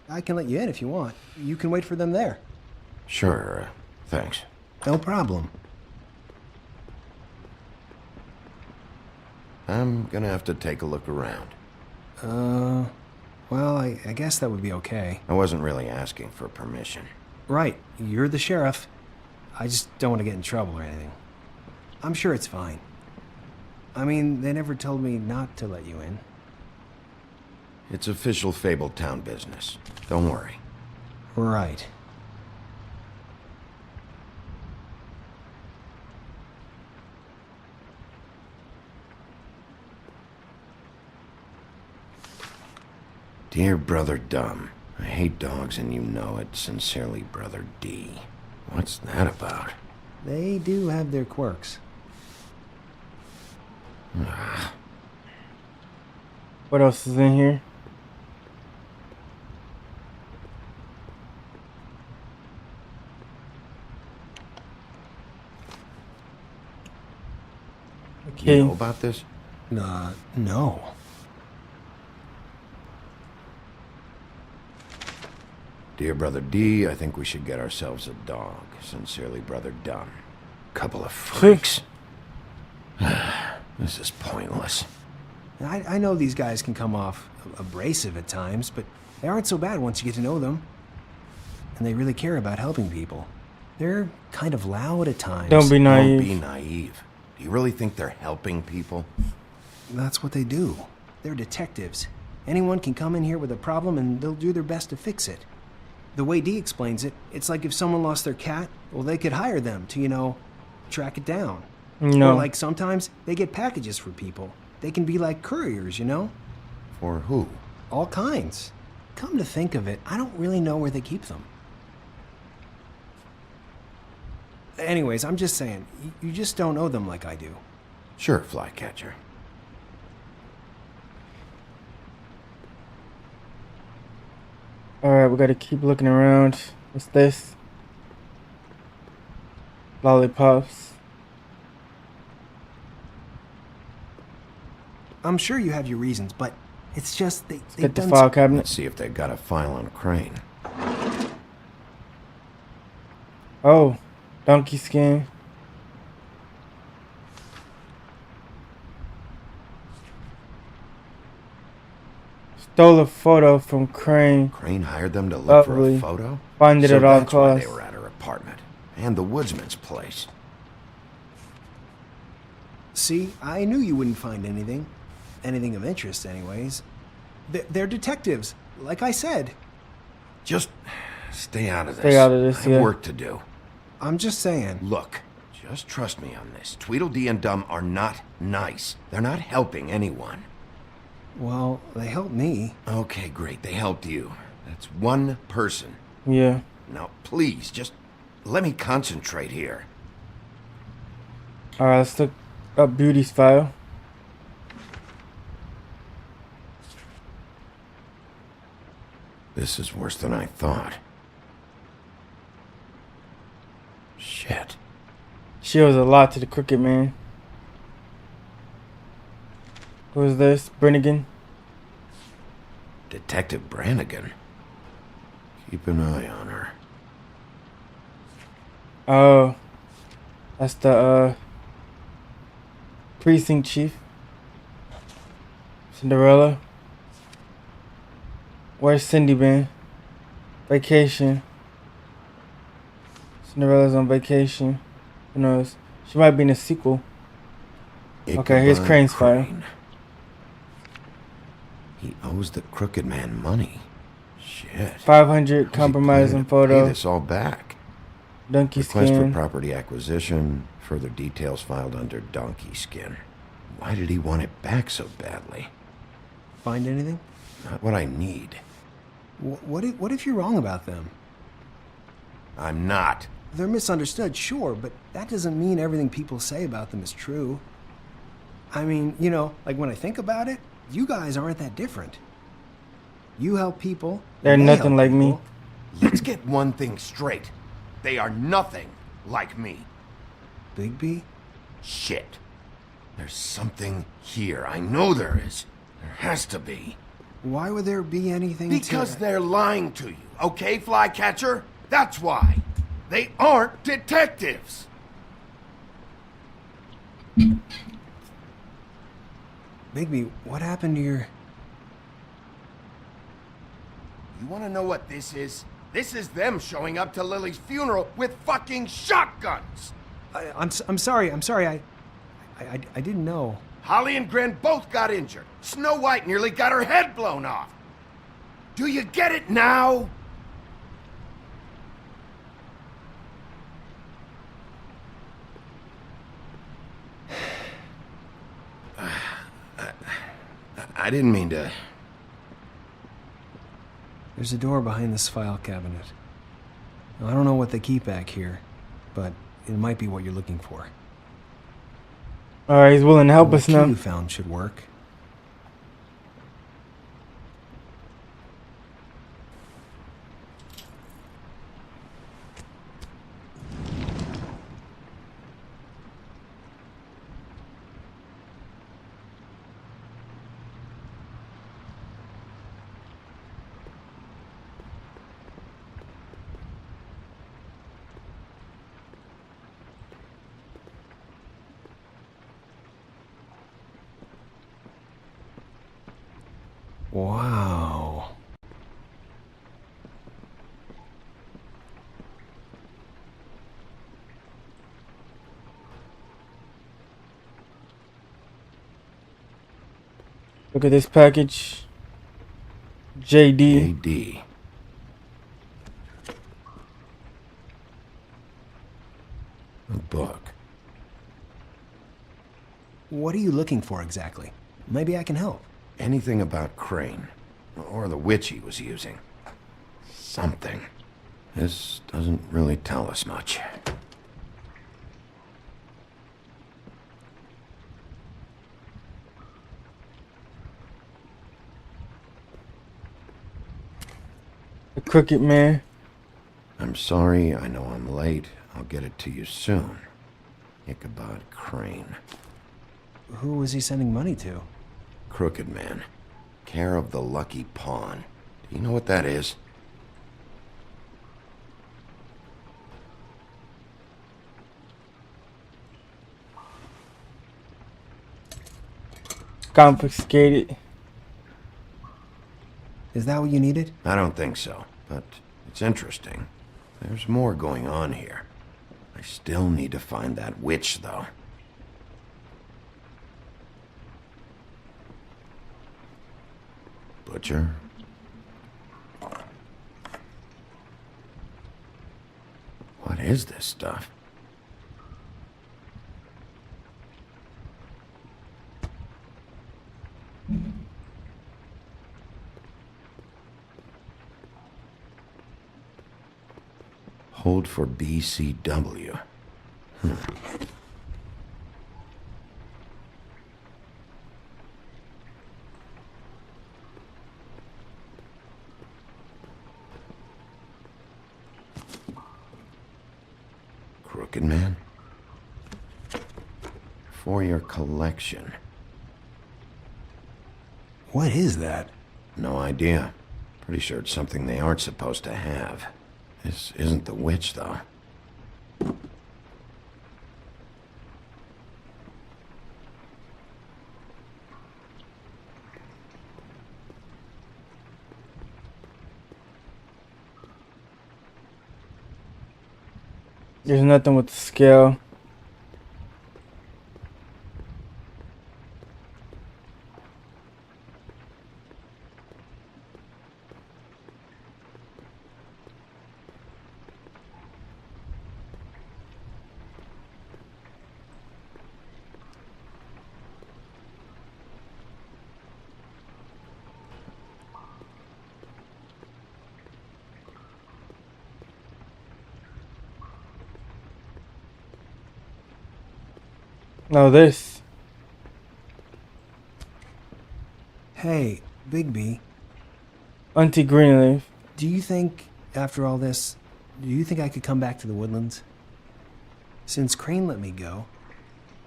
I can let you in if you want. You can wait for them there. Sure, thanks. No problem. I'm gonna have to take a look around. Well, I guess that would be okay. I wasn't really asking for permission. Right, you're the sheriff. I just don't want to get in trouble or anything. I'm sure it's fine. I mean, they never told me not to let you in. It's official Fabletown business. Don't worry. Right. Dear Brother Dumb, I hate dogs and you know it. Sincerely, Brother D. What's that about? They do have their quirks. What else is in here? Okay. You know about this? No. Dear Brother D, I think we should get ourselves a dog. Sincerely, Brother Dumb. Couple of freaks. This is pointless. I know these guys can come off abrasive at times, but they aren't so bad once you get to know them. And they really care about helping people. They're kind of loud at times. Don't be naive. Don't be naive. Do you really think they're helping people? That's what they do. They're detectives. Anyone can come in here with a problem and they'll do their best to fix it. The way Dee explains it, it's like if someone lost their cat, well, they could hire them to, you know, track it down. No. Or like sometimes they get packages for people. They can be like couriers, you know? For who? All kinds. Come to think of it, I don't really know where they keep them. Anyways, I'm just saying, you just don't know them like I do. Sure, Flycatcher. Alright, we gotta keep looking around. What's this? Lollipops. I'm sure you have your reasons, but it's just they've Get the done file cabinet. Let's see if they got a file on Crane. Oh, donkey skin. Stole a photo from Crane. Crane hired them to look for a Lovely. photo? Find it So at all that's why costs. they were at her apartment. And the woodsman's place. See, I knew you wouldn't find anything. Anything of interest, anyways. They're detectives, like I said. Just stay out of this. Stay out of this, I have yeah. work to do. I'm just saying. Look, just trust me on this. Tweedledee and Dumb are not nice. They're not helping anyone. Well, they helped me. Okay, great. They helped you. That's one person. Yeah. Now, please, just let me concentrate here. Alright, let's look up Beauty's file. This is worse than I thought. Shit. She owes a lot to the Crooked Man. Who's this? Brennigan? Detective Brannigan. Keep an eye on her. Oh. That's the, precinct chief. Cinderella. Where's Cindy been? Vacation. Cinderella's on vacation. Who knows? She might be in a sequel. Okay, here's Ichabod Crane's file. Crane. He owes the Crooked Man money. Shit. 500 How's he compromising planning to pay photo. this all back. Donkey Request for skin. property acquisition. Further details filed under donkey skin. Why did he want it back so badly? Find anything? Not what I need. What if you're wrong about them? I'm not. They're misunderstood, sure, but that doesn't mean everything people say about them is true. I mean, you know, like when I think about it, you guys aren't that different. You help people. They're they nothing help like me. people. Let's get one thing straight. They are nothing like me. Bigby? Shit. There's something here. I know there is. There has to be. Why would there be anything Because to... they're lying to you, okay, Flycatcher? That's why. They aren't detectives. Bigby, what happened to your... You want to know what this is? This is them showing up to Lily's funeral with fucking shotguns. I'm sorry. I didn't know. Holly and Gren both got injured. Snow White nearly got her head blown off. Do you get it now? I didn't mean to... There's a door behind this file cabinet. Now, I don't know what they keep back here, but it might be what you're looking for. Alright, he's willing to help us The now. key you found should work. Wow. Look at this package. JD. JD. A book. What are you looking for exactly? Maybe I can help. Anything about Crane. Or the witch he was using. Something. This doesn't really tell us much. The Crooked Man. I'm sorry, I know I'm late. I'll get it to you soon. Ichabod Crane. Who was he sending money to? Crooked Man. Care of the Lucky Pawn. Do you know what that is? Confiscated. Is that what you needed? I don't think so, but it's interesting. There's more going on here. I still need to find that witch, though. Butcher. What is this stuff? Hold for BCW. Crooked Man? For your collection. What is that? No idea. Pretty sure it's something they aren't supposed to have. This isn't the witch, though. There's nothing with the scale. No, this. Hey, Bigby. Auntie Greenleaf. Do you think, after all this, do you think I could come back to the Woodlands? Since Crane let me go,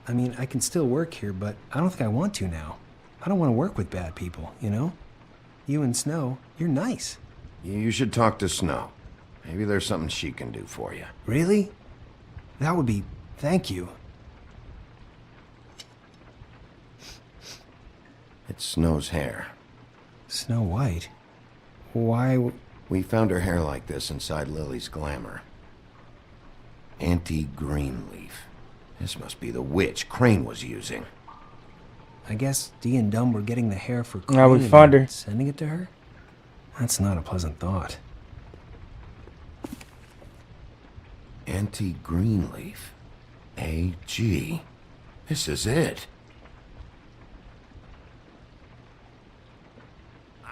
I mean, I can still work here, but I don't think I want to now. I don't want to work with bad people, you know? You and Snow, you're nice. You should talk to Snow. Maybe there's something she can do for you. Really? That would be... Thank you. It's Snow's hair. Snow White? Why... We found her hair like this inside Lily's glamour. Auntie Greenleaf. This must be the witch Crane was using. I guess Dee and Dumb were getting the hair for Crane Now we and found her. sending it to her? That's not a pleasant thought. Auntie Greenleaf. A.G. This is it.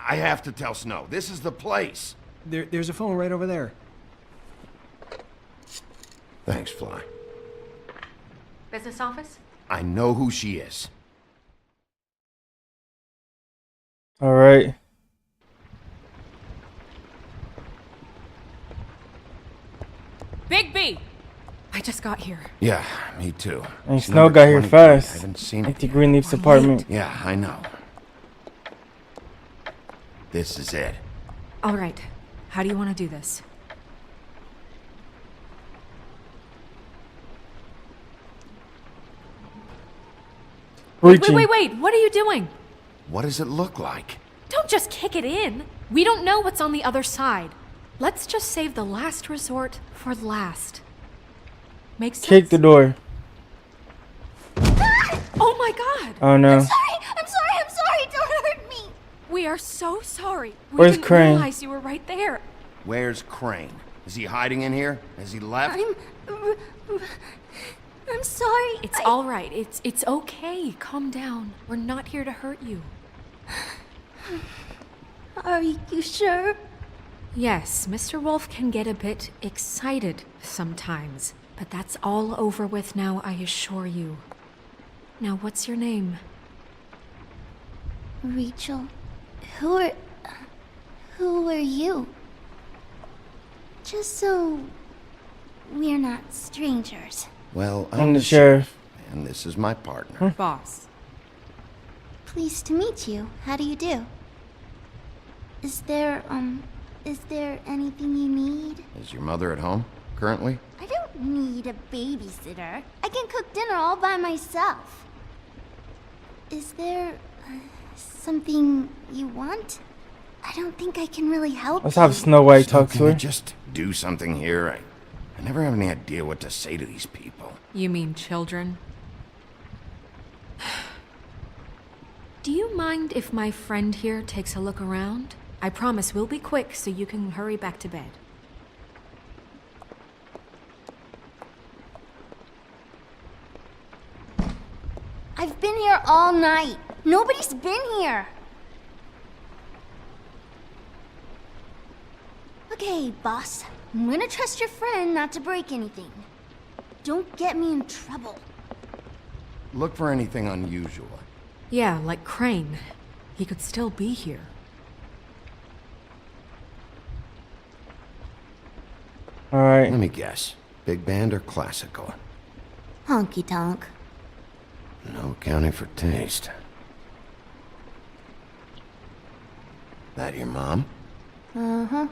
I have to tell Snow. This is the place. There's a phone right over there. Thanks, Fly. Business office? I know who she is. All right. Bigby! I just got here. Yeah, me too. And It's Snow number got here 23. fast. I haven't seen it Auntie yet. Greenleaf's apartment. Yeah, I know. This is it. All right. How do you want to do this? Reaching. Wait. What are you doing? What does it look like? Don't just kick it in. We don't know what's on the other side. Let's just save the last resort for last. Makes sense? Kick the door. Oh my god! Oh no. I'm sorry! Don't hurt me! We are so sorry. We Where's didn't Crane? realize you were right there. Where's Crane? Is he hiding in here? Has he left? I'm sorry. It's all right. It's okay. Calm down. We're not here to hurt you. Are you sure? Yes, Mr. Wolf can get a bit excited sometimes, but that's all over with now, I assure you. Now, what's your name? Rachel, who are you? Just so we're not strangers. Well, I'm the sheriff. And this is my partner. Boss. Pleased to meet you. How do you do? Is there anything you need? Is your mother at home currently? I don't need a babysitter. I can cook dinner all by myself. Is there something you want? I don't think I can really help. Let's have Snow White talk Can to we her. just do something here? I never have any idea what to say to these people. You mean children? Do you mind if my friend here takes a look around? I promise we'll be quick so you can hurry back to bed. I've been here all night. Nobody's been here. Okay, boss. I'm gonna trust your friend not to break anything. Don't get me in trouble. Look for anything unusual. Yeah, like Crane. He could still be here. Alright. Let me guess. Big band or classical? Honky tonk. No accounting for taste. That your mom? Uh-huh.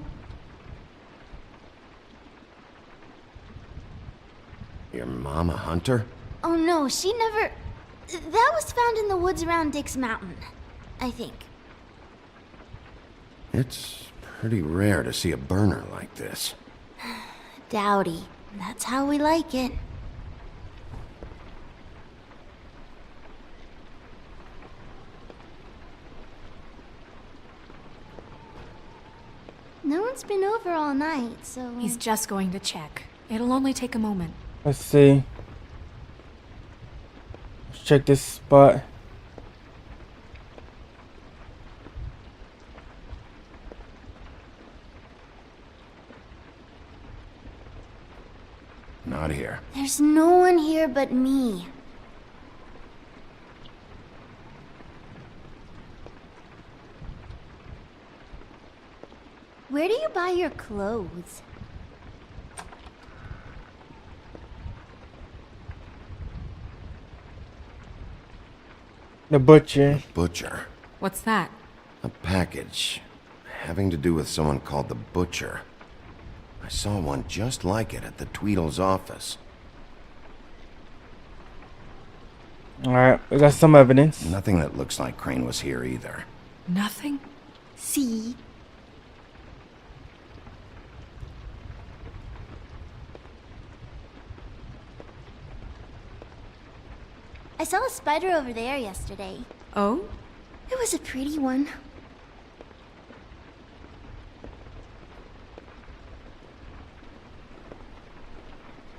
Your mom a hunter? Oh no, she never... That was found in the woods around Dick's Mountain, I think. It's pretty rare to see a burner like this. Dowdy. That's how we like it. No one's been over all night, so... He's just going to check. It'll only take a moment. Let's see. Let's check this spot. Not here. There's no one here but me. buy your clothes. The butcher. Butcher. What's that? A package. Having to do with someone called the Butcher. I saw one just like it at the Tweedle's office. Alright, we got some evidence. Nothing that looks like Crane was here either. Nothing? See? I saw a spider over there yesterday. Oh? It was a pretty one.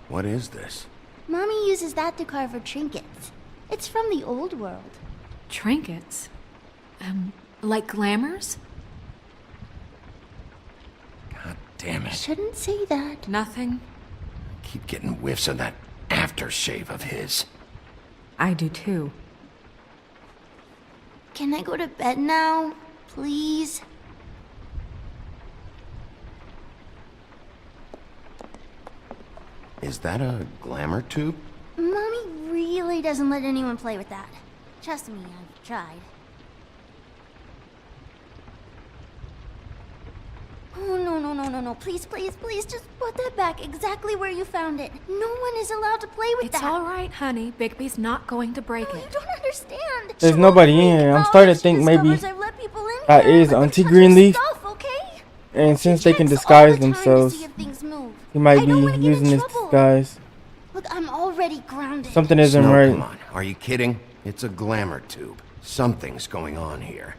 What is this? Mommy uses that to carve her trinkets. It's from the old world. Trinkets? Like glamours? God damn it. Shouldn't say that. Nothing? Keep getting whiffs of that aftershave of his. I do too. Can I go to bed now? Please? Is that a glamour tube? Mommy really doesn't let anyone play with that. Trust me, I've tried. Oh, no. Please, just put that back exactly where you found it. No one is allowed to play with that. It's alright, honey. Bigby's not going to break it. You don't understand. There's nobody in here. I'm starting to think maybe that is Auntie Greenleaf. And since they can disguise themselves, he might be using this disguise. Look, I'm already grounded. Something isn't Snow, right. Come on. Are you kidding? It's a glamour tube. Something's going on here.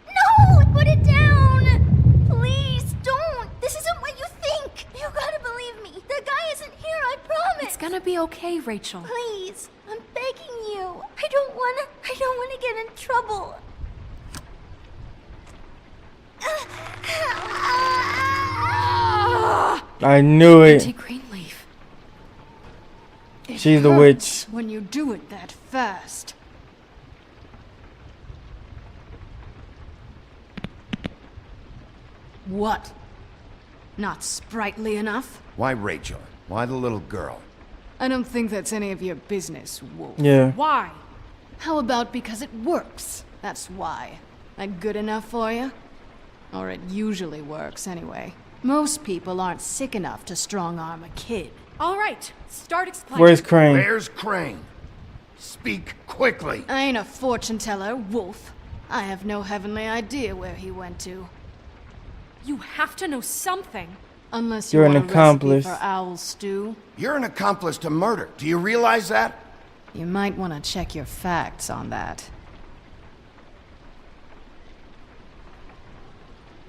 No! Put it down! Please, don't! This isn't what you think! You gotta believe me. The guy isn't here, I promise! It's gonna be okay, Rachel. Please, I'm begging you. I don't wanna get in trouble. I knew it. Auntie Greenleaf. She's the witch. When you do it that fast. What? Not sprightly enough? Why Rachel? Why the little girl? I don't think that's any of your business, Wolf. Yeah. Why? How about because it works? That's why. That good enough for you? Or it usually works, anyway. Most people aren't sick enough to strong-arm a kid. Alright, start explaining. Where's Crane? Where's Crane? Speak quickly. I ain't a fortune teller, Wolf. I have no heavenly idea where he went to. You have to know something. Unless you You're an want a accomplice. recipe for owl stew. You're an accomplice to murder. Do you realize that? You might want to check your facts on that.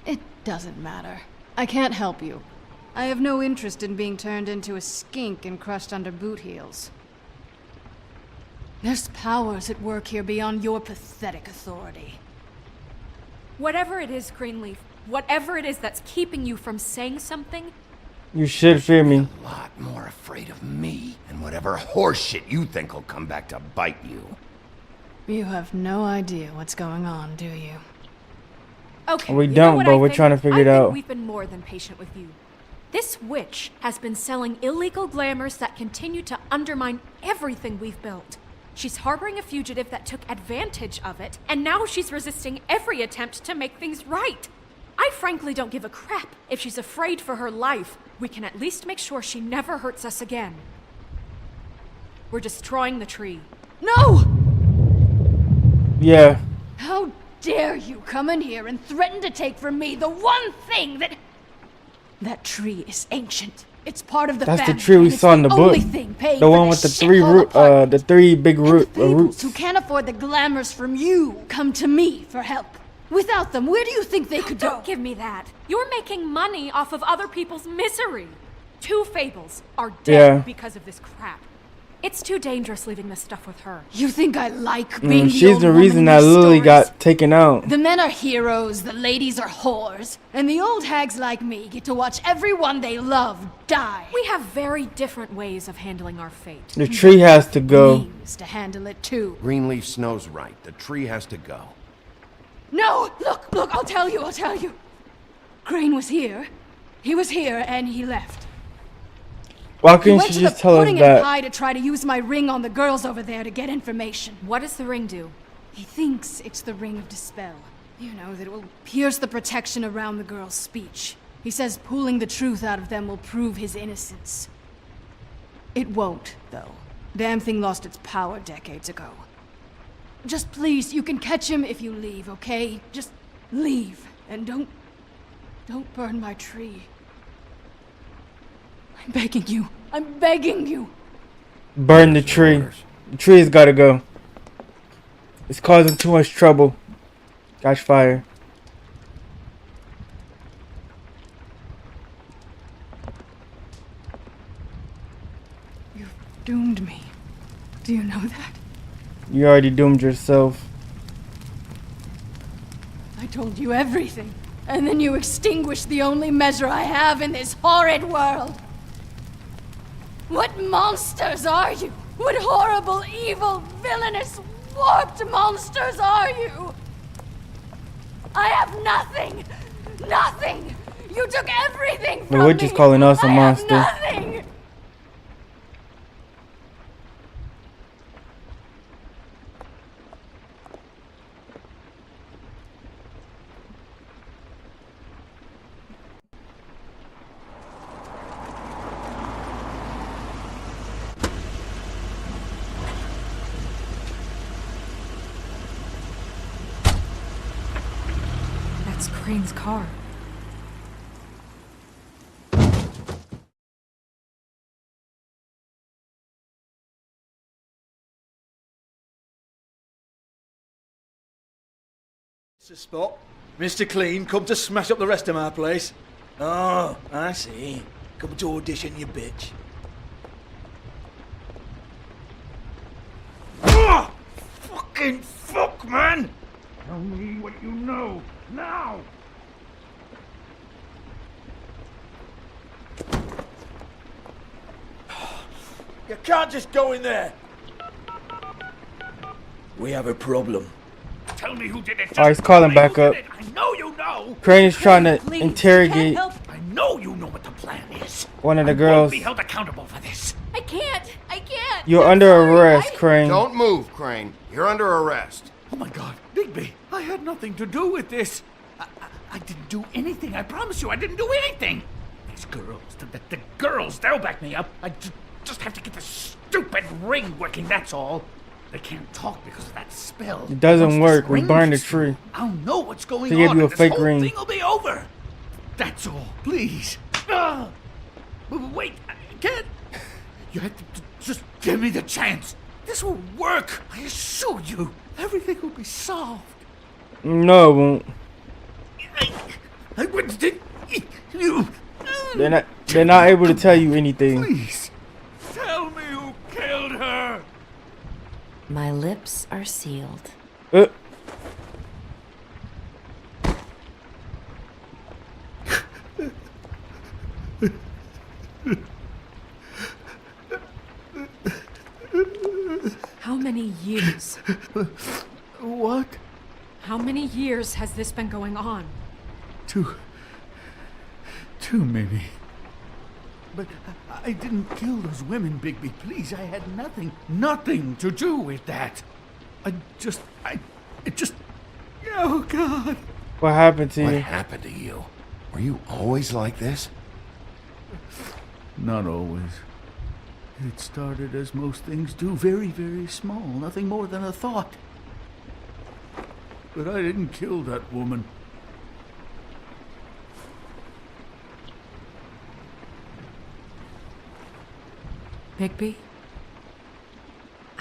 It doesn't matter. I can't help you. I have no interest in being turned into a skink and crushed under boot heels. There's powers at work here beyond your pathetic authority. Whatever it is, Greenleaf, whatever it is that's keeping you from saying something, You should fear me. A lot more afraid of me and whatever horseshit you think will come back to bite you. You have no idea what's going on, do you? okay. We you know don't, what but I we're think? trying to figure I it think out. We've been more than patient with you. This witch has been selling illegal glamours that continue to undermine everything we've built. She's harboring a fugitive that took advantage of it, and now she's resisting every attempt to make things right. I frankly don't give a crap if she's afraid for her life. We can at least make sure she never hurts us again. We're destroying the tree. No! Yeah. How dare you come in here and threaten to take from me the one thing that... That tree is ancient. It's part of the That's family. the tree we and it's saw in the book. only thing paying The for one this with the three shithole root, apartment. the three big root, And the peoples roots. who can't afford the glamours from you come to me for help. Without them, where do you think they could go? Don't give me that. You're making money off of other people's misery. 2 fables are dead Yeah. because of this crap. It's too dangerous leaving this stuff with her. You think I like being the She's old the woman reason in that these Lily stories? got taken out. The men are heroes, the ladies are whores, and the old hags like me get to watch everyone they love die. We have very different ways of handling our fate. The tree has to go. Means to handle it too. Greenleaf Snow's right. The tree has to go. No! Look, I'll tell you. Crane was here. He was here and he left. Why He couldn't went she to just the tell us pudding and that? pie to try to use my ring on the girls over there to get information. What does the ring do? He thinks it's the ring of dispel. You know, that it will pierce the protection around the girls' speech. He says pulling the truth out of them will prove his innocence. It won't, though. Damn thing lost its power decades ago. Just please, you can catch him if you leave, okay? Just leave, and don't burn my tree. I'm begging you. I'm begging you. Burn the tree. The tree's gotta go. It's causing too much trouble. Catch fire. You've doomed me. Do you know that? You already doomed yourself. I told you everything, and then you extinguished the only measure I have in this horrid world. What monsters are you? What horrible, evil, villainous, warped monsters are you? I have nothing! Nothing! You took everything from The witch is calling us a monster. I have nothing! That's Crane's car. It's a spot. Mr. Clean, come to smash up the rest of my place. Oh, I see. Come to audition, you bitch. Ah! Fucking fuck, man! Tell me what you know, now! You can't just go in there! We have a problem. Tell me who did it. Oh, he's calling back up. I know you know. Crane is trying to interrogate I know you know what the plan is. one of the Won't girls. be held accountable for this. I can't. You're under arrest, Crane. Don't move, Crane. You're under arrest. Oh my God, Bigby, I had nothing to do with this. I didn't do anything. I promise you, I didn't do anything. These girls, the girls, they'll back me up. I just have to get the stupid ring working. That's all. They can't talk because of that spell. It doesn't Once work. this We ring burn the gets through, tree. I'll know what's going They gave on. you a and this fake whole ring. thing will be over. That's all. Please. Wait, I can't. You have to just give me the chance. This will work. I assure you. Everything will be solved. No, it won't. I wouldn't. You. They're not able to tell you anything. Please. Tell me who killed her. My lips are sealed. How many years? What? How many years has this been going on? Too many. But I didn't kill those women, Bigby. Please, I had nothing to do with that. It just, oh God. What happened to What you? happened to you? Were you always like this? Not always. It started as most things do, very, very small, nothing more than a thought. But I didn't kill that woman. Bigby?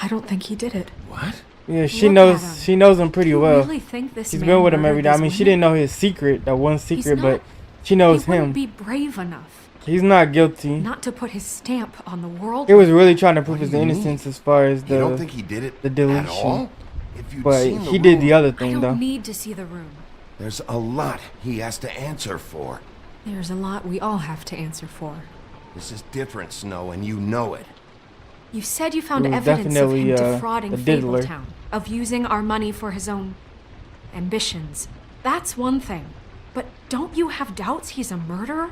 I don't think he did it. What? Yeah, she Look knows. at him. She knows him pretty You well. really think this She's man been with him murdered every day. I these mean, she women? didn't know his secret, that one secret, not- but she knows he wouldn't him. be brave enough He's not guilty. not to put his stamp on the world. He was really trying to prove his do you mean? innocence as far as the You don't think he did it the deletion. at all? If you'd But seen the he did the room, other I thing don't though. need to see the room. There's a lot he has to answer for. There's a lot we all have to answer for. This is different, Snow, and you know it. You said you found It was evidence of definitely, him a defrauding diddler. Fabletown, of using our money for his own ambitions. That's one thing. But Don't you have doubts he's a murderer?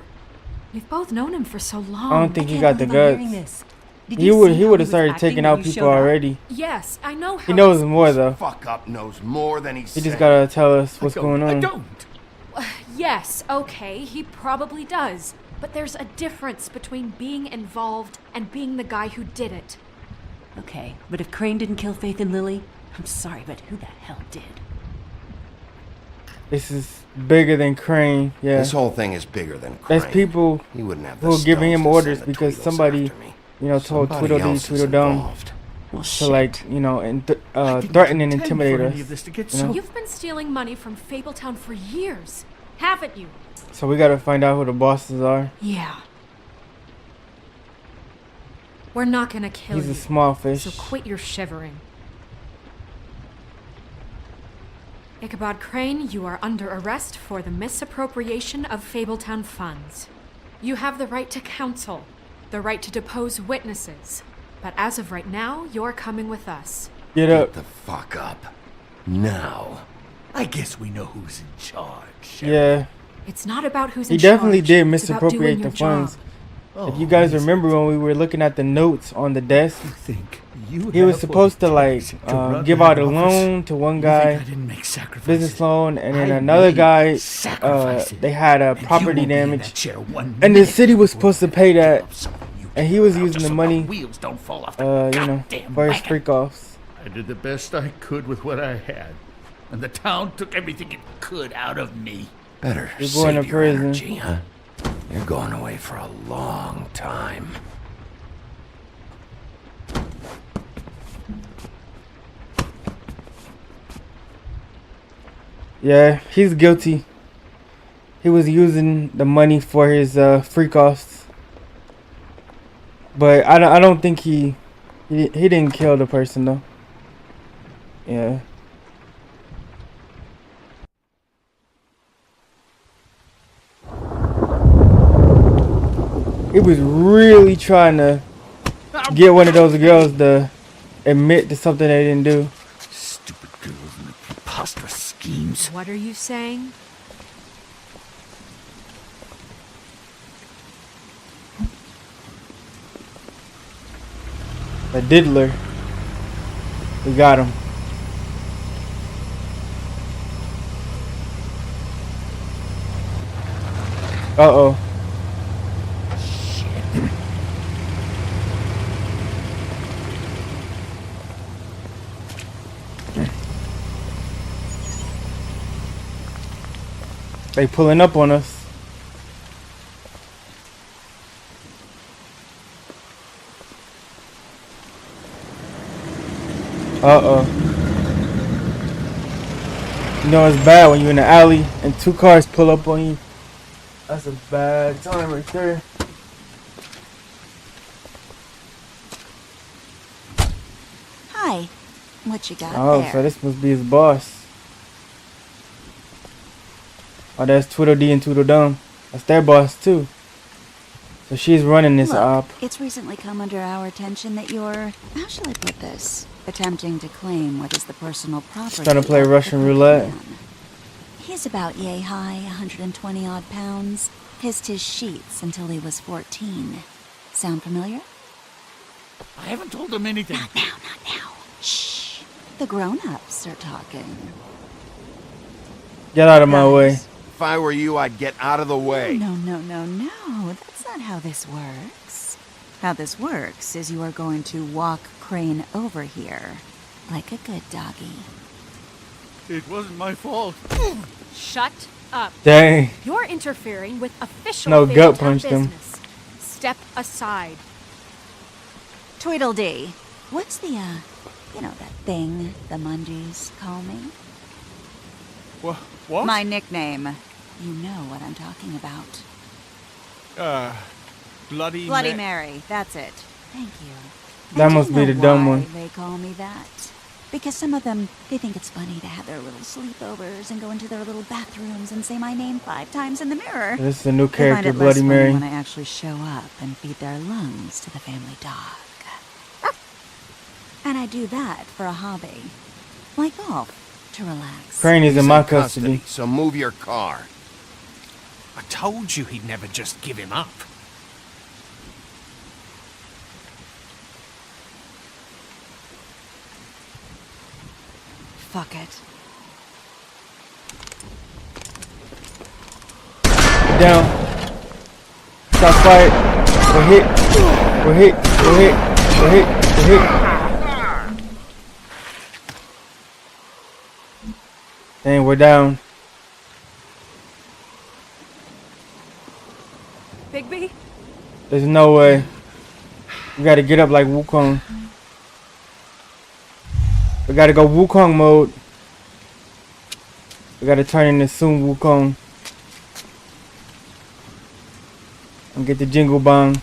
We've both known him for so long. I don't think he got the guts. He would have started taking out people already. Yes, I know how He knows more though. Fuck up knows more than he says. He just gotta tell us what's going on. I don't. Yes, okay, he probably does. But there's a difference between being involved and being the guy who did it. Okay, but if Crane didn't kill Faith and Lily, I'm sorry, but who the hell did? This is bigger than Crane. Yeah. This whole thing is bigger than Crane. There's people He wouldn't have who the are giving him stones to orders send the because Tweedles somebody, after me. told Somebody Tweedledee, else is Tweedledum involved. to like, threaten and intimidate us. You've been stealing money from Fabletown for years, haven't you? So we gotta find out who the bosses are. Yeah. We're not gonna kill you. He's a small fish. So quit your shivering. Ichabod Crane, you are under arrest for the misappropriation of Fabletown funds. You have the right to counsel, the right to depose witnesses. But as of right now, you're coming with us. Get up. Get the fuck up. Now. I guess we know who's in charge. Yeah. It's not about who's He in definitely charge. did It's about doing misappropriate your the funds. job. If you guys remember when we were looking at the notes on the desk, he was supposed to like give out a loan to one guy, business loan, and then another guy, they had a property damage, and the city was supposed to pay that, and he was using the money, for his freak offs. I did the best I could with what I had, and the town took everything it could out of me. Better You're going to save your prison. energy, huh? You're going away for a long time. Yeah, he's guilty. He was using the money for his freak offs, but I don't think he didn't kill the person though. Yeah. He was really trying to get one of those girls to admit to something they didn't do. Stupid girls and their preposterous schemes. What are you saying? A diddler. We got him. Uh-oh. They pulling up on us. Uh-oh. You know it's bad when you're in the alley and two cars pull up on you. That's a bad time right there. Hi. What you got Oh, there? so this must be his boss. Oh, that's Tweedledee and Tweedledum. That's their boss too. So she's running this Look, op. it's recently come under our attention that you're, how shall I put this, attempting to claim what is the personal property. Trying to play of the Russian roulette. man. He's about yay high, 120 odd pounds. Pissed his sheets until he was 14. Sound familiar? I haven't told them anything. Not now. Shh. The grown-ups are talking. Get out of my way. If I were you, I'd get out of the way. No. That's not how this works. How this works is you are going to walk Crane over here. Like a good doggy. It wasn't my fault. Shut up. Dang. You're interfering with official No, gut Fabletown punched him. business. Step aside. Tweedledee. What's the, that thing the Mundies call me? What? My nickname. You know what I'm talking about. Bloody Mary. That's it. Thank you. That And must do be you the know dumb why one. They call me that. Because some of them, they think it's funny to have their little sleepovers and go into their little bathrooms and say my name 5 times in the mirror. This is a new They find character, it less Bloody funny Mary. when I actually show up and feed their lungs to the family dog. And I do that for a hobby. Like golf, to relax. Crane is in He's my in custody. So move your car. I told you he'd never just give him up. Fuck it. Down. Shots fired. We're hit. We're hit. We're hit. We're hit. We're hit. Dang, we're down. Bigby? There's no way. We gotta get up like Wukong. We gotta go Wukong mode. We gotta turn into Sun Wukong. And get the Jingle Bong.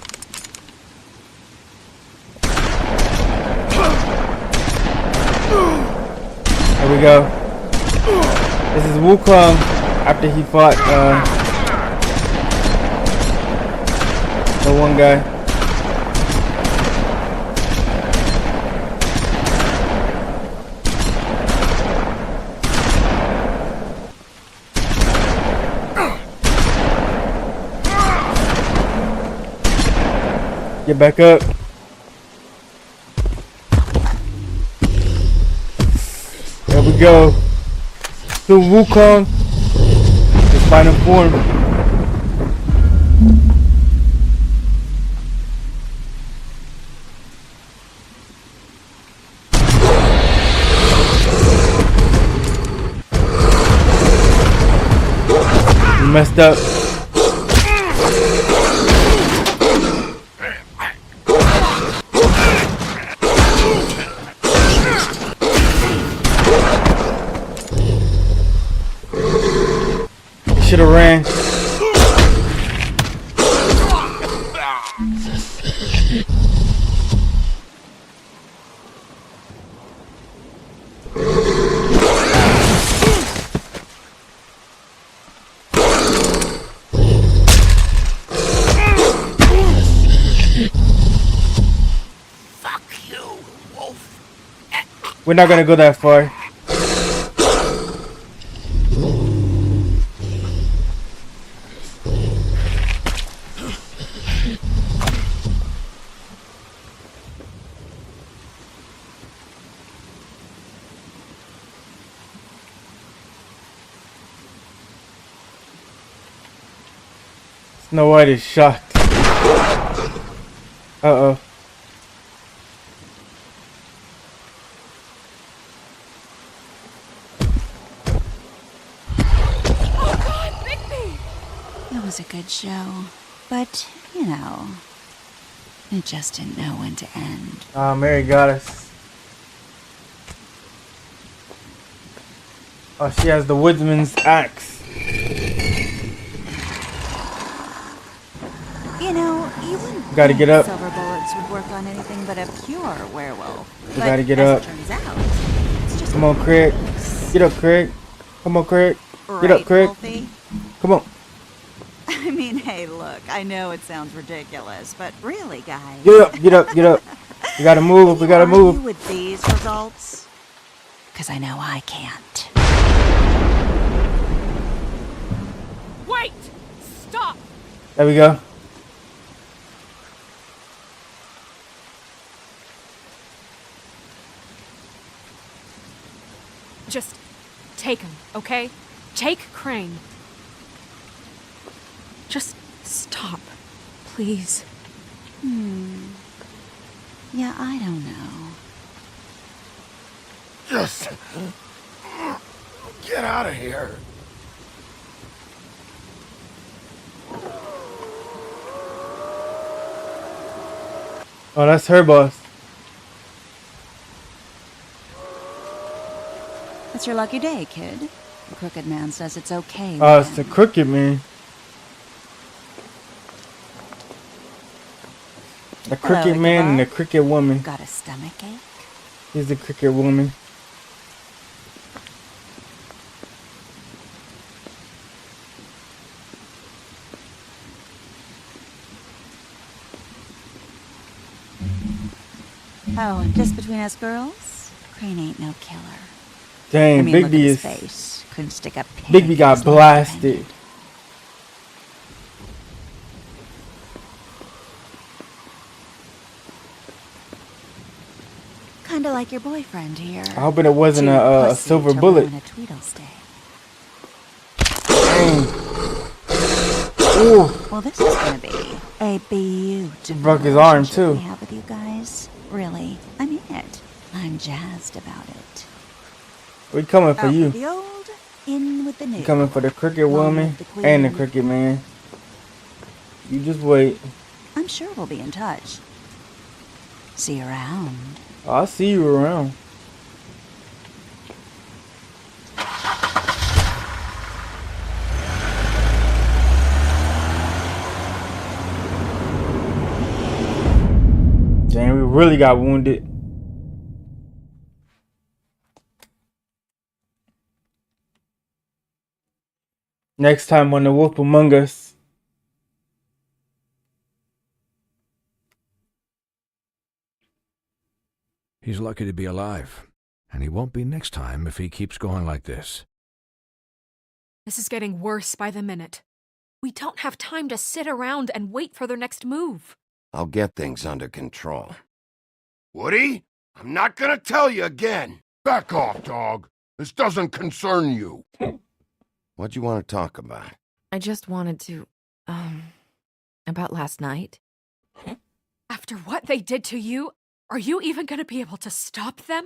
There we go. This is Wukong after he fought the one guy. Get back up. There we go. To Wukong. His final form. You messed up. Should've ran. Fuck you, wolf. We're not gonna go that far. Snow White is shocked. Uh-oh. It was a good show, but, you know, it just didn't know when to end. Mary got us. Oh, she has the woodsman's axe. You know, you wouldn't Gotta think get up. silver bullets would work on anything but a pure werewolf. We But gotta get as up. it turns out, it's just Come on, Craig. Get up, Craig. Come on, Craig. Get up, right, Craig. Wolfie? Come on. I mean, hey, look, I know it sounds ridiculous, but really, guys. Get up, get up, get up. We gotta move, we gotta Argue move. with these results? Because I know I can't. Wait! Stop! There we go. Just take him, okay? Take Crane. Just stop, please. Yeah, I don't know. Just get out of here. Oh, that's her boss. It's your lucky day, kid. The Crooked Man says it's okay. Oh, it's the Crooked Man. The Hello, Crooked Man and the Ichabod. Crooked Woman. Got a stomachache? He's the Crooked Woman. Oh, and just between us girls, Crane ain't no killer. Dang, I mean, look Bigby at his is. face. Couldn't stick a pin Bigby in got his left blasted. Kinda like your boyfriend here. I hope it wasn't Too a pussy silver to bullet. ruin a Tweedle stay. Ooh. Well, this is gonna be a beautiful Broke his arm, relationship too. we have with you guys. Really, I mean it. I'm jazzed about it. We coming for Out you. with the old, in with the new. We coming for the cricket Long woman live the queen. and the cricket man. You just wait. I'm sure we'll be in touch. See you around. I'll see you around. Damn, we really got wounded. Next time on The Wolf Among Us. He's lucky to be alive, and he won't be next time if he keeps going like this. This is getting worse by the minute. We don't have time to sit around and wait for their next move. I'll get things under control. Woody, I'm not gonna tell you again. Back off, dog. This doesn't concern you. What do you want to talk about? I just wanted to, about last night. After what they did to you, are you even going to be able to stop them?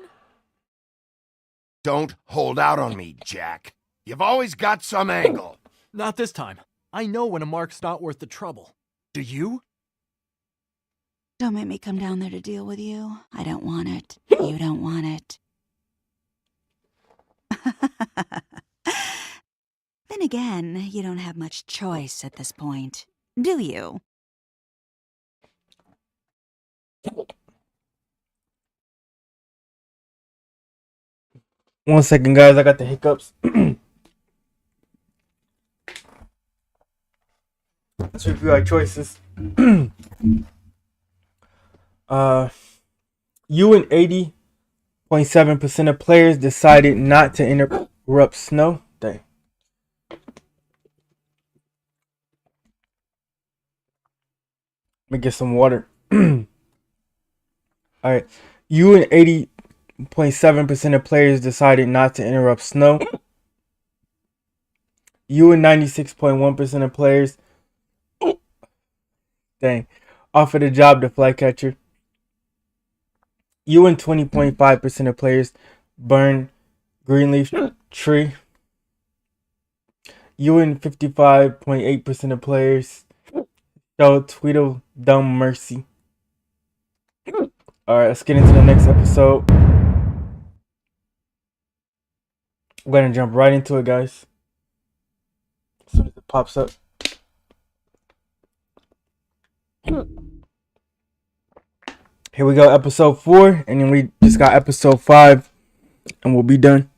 Don't hold out on me, Jack. You've always got some angle. Not this time. I know when a mark's not worth the trouble. Do you? Don't make me come down there to deal with you. I don't want it. You don't want it. Then again, you don't have much choice at this point, do you? One second, guys. I got the hiccups. Let's review our choices. You and 80.7% of players decided not to interrupt Snow. Dang. Let me get some water. Alright. You and 80.7% of players decided not to interrupt Snow. You and 96.1% of players offered a job to Flycatcher. You and 20.5% of players burn Greenleaf Tree. You and 55.8% of players show Tweedledum mercy. Alright, let's get into the next episode. We're gonna jump right into it, guys. As soon as it pops up. Here we go, episode 4, and then we just got episode 5, and we'll be done.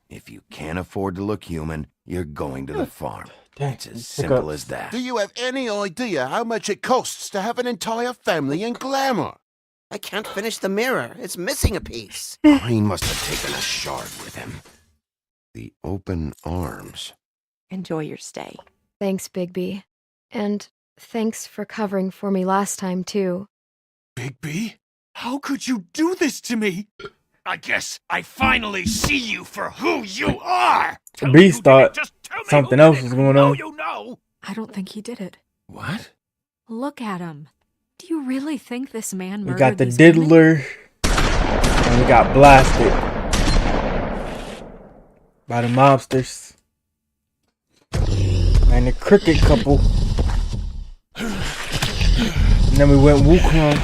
If you can't afford to look human, you're going to the farm. Dang, it's as simple as that. Do you have any idea how much it costs to have an entire family in Glamour? I can't finish the mirror. It's missing a piece. Crane must have taken a shard with him. The open arms. Enjoy your stay. Thanks, Bigby. And thanks for covering for me last time, too. Bigby? How could you do this to me? I guess I finally see you for who you are! Beast thought something else was going on. You know. I don't think he did it. What? Look at him. Do you really think this man We murdered got the these women? diddler, and we got blasted by the mobsters. And the cricket couple. And then we went Wukong.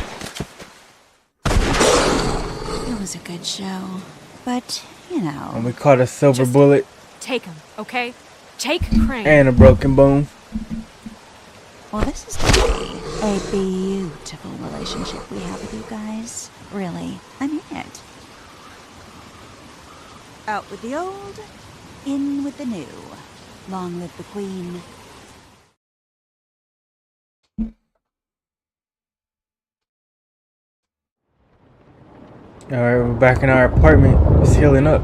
It was a good show, but, you know... And we caught a silver bullet. Take him, okay? Take Crane. And a broken bone. Well, this is going to be a beautiful relationship we have with you guys. Really, I mean it. Out with the old, in with the new. Long live the Queen. Alright, we're back in our apartment. It's healing up.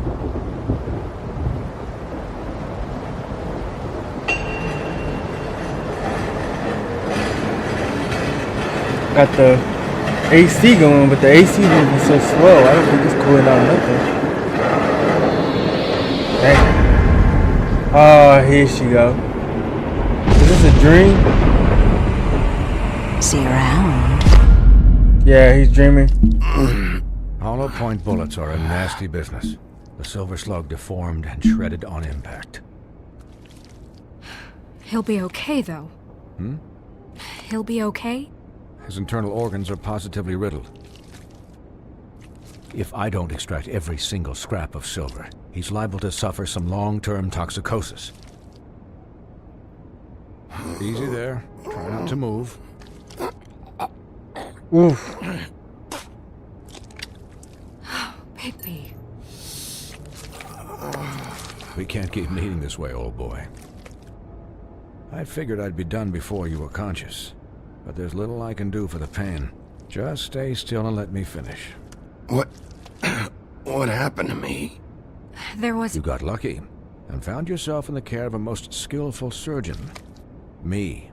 Got the AC going, but the AC moving so slow. I don't think it's cooling down nothing. Dang. Oh, here she go. Is this a dream? See you around. Yeah, he's dreaming. Hollow point bullets are a nasty business. The silver slug deformed and shredded on impact. He'll be okay, though. Hmm? He'll be okay? His internal organs are positively riddled. If I don't extract every single scrap of silver, he's liable to suffer some long-term toxicosis. Easy there. Try not to move. Oof. Bigby. We can't keep meeting this way, old boy. I figured I'd be done before you were conscious, but there's little I can do for the pain. Just stay still and let me finish. What happened to me? There was... You got lucky and found yourself in the care of a most skillful surgeon. Me.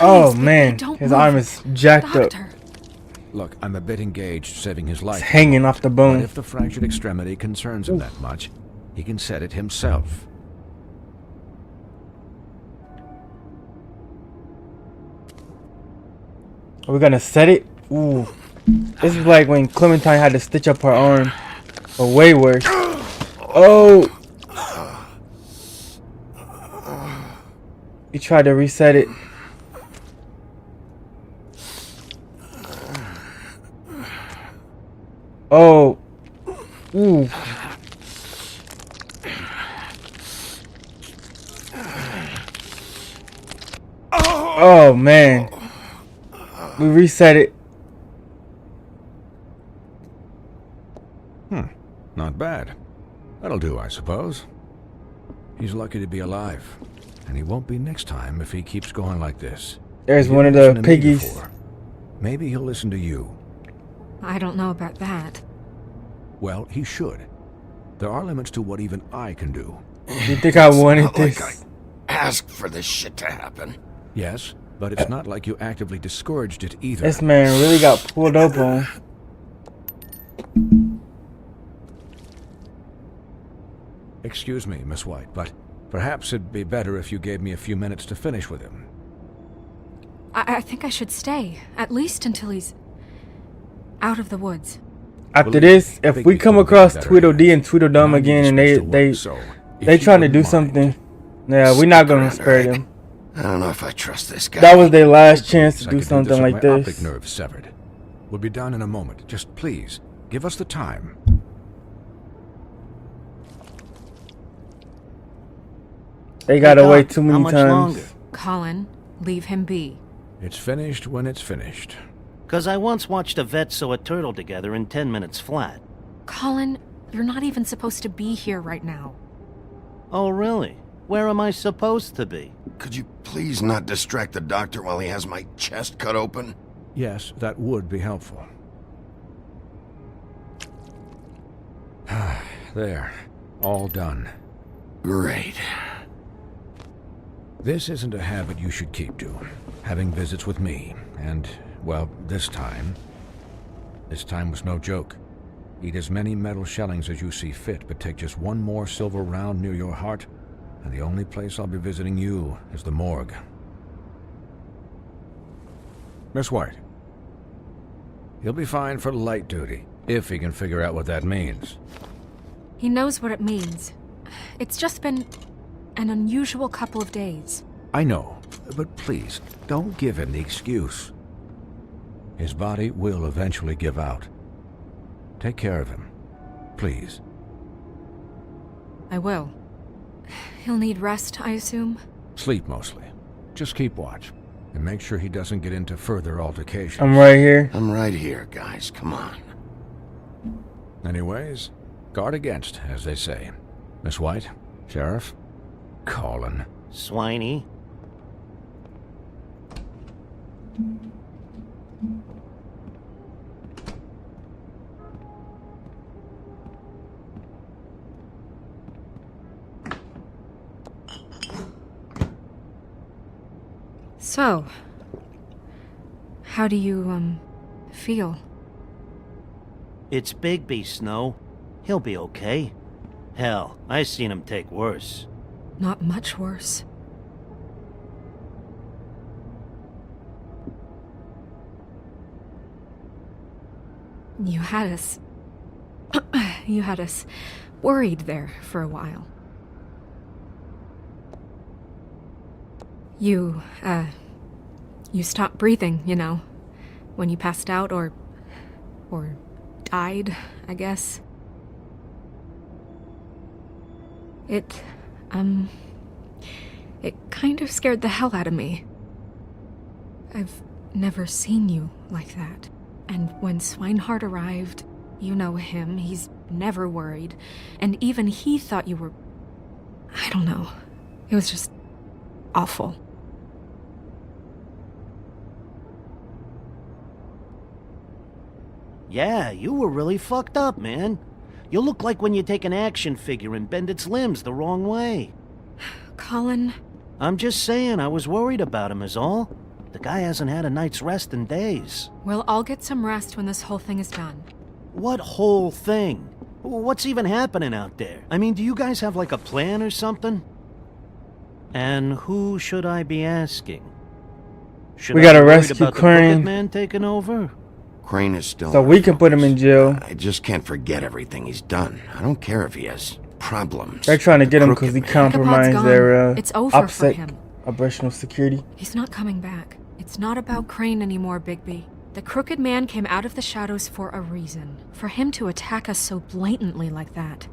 Oh man, his arm is jacked up. Look, I'm a bit engaged saving his life. It's hanging off the bone. But if the fractured extremity concerns him that much, he can set it himself. Are we gonna set it? Ooh. This is like when Clementine had to stitch up her arm. But way worse. Oh! He tried to reset it. Oh. Ooh. Oh man. We reset it. Not bad. That'll do, I suppose. He's lucky to be alive. And he won't be next time if he keeps going like this. There's He one of didn't the listen to me piggies. before. Maybe he'll listen to you. I don't know about that. Well, he should. There are limits to what even I can do. You think I wanted Not like this? I asked for this shit to happen. Yes, but it's not like you actively discouraged it either. This man really got pulled up on. Excuse me, Miss White, but perhaps it'd be better if you gave me a few minutes to finish with him. I think I should stay, at least until he's out of the woods. After this, if we come across Tweedledee and Tweedledum again and they trying to do something, yeah, we're not gonna spare them. I don't know if I trust this guy. That was their last chance to I do could something with like my this. optic nerve severed. We'll be done in a moment. Just please, give us the time. They gotta wait too many times. Colin, leave him be. It's finished when it's finished. 'Cause I once watched a vet sew a turtle together in 10 minutes flat. Colin, you're not even supposed to be here right now. Oh, really? Where am I supposed to be? Could you please not distract the doctor while he has my chest cut open? Yes, that would be helpful. There. All done. Great. This isn't a habit you should keep to. Having visits with me, and, well, this time was no joke. Eat as many metal shellings as you see fit, but take just one more silver round near your heart, and the only place I'll be visiting you is the morgue. Miss White. He'll be fine for light duty, if he can figure out what that means. He knows what it means. It's just been an unusual couple of days. I know, but please, don't give him the excuse. His body will eventually give out. Take care of him, please. I will. He'll need rest, I assume? Sleep mostly. Just keep watch, and make sure he doesn't get into further altercations. I'm right here. I'm right here, guys. Come on. Anyways, guard against, as they say. Miss White, Sheriff, Colin. Swiney. So, How do you, feel? It's Bigby, Snow. He'll be okay. Hell, I seen him take worse. Not much worse. You had us... you had us worried there for a while. You stopped breathing, you know, when you passed out or died, I guess. It kind of scared the hell out of me. I've never seen you like that. And when Swinehart arrived, you know him, he's never worried. And even he thought you were... I don't know. It was just awful. Yeah, you were really fucked up, man. You look like when you take an action figure and bend its limbs the wrong way. Colin... I'm just saying, I was worried about him is all. The guy hasn't had a night's rest in days. Well, I'll get some rest when this whole thing is done. What whole thing? What's even happening out there? I mean, do you guys have like a plan or something? And who should I be asking? Should We gotta I be worried rescue about the Crane. Crooked Man taking over? Crane is still... So we can put him in jail. I just can't forget everything he's done. I don't care if he has problems. They're trying to get him Crooked because he Man. compromised Ichabod's their gone. It's over for opposite him. operational security. He's not coming back. It's not about Crane anymore, Bigby. The Crooked Man came out of the shadows for a reason. For him to attack us so blatantly like that.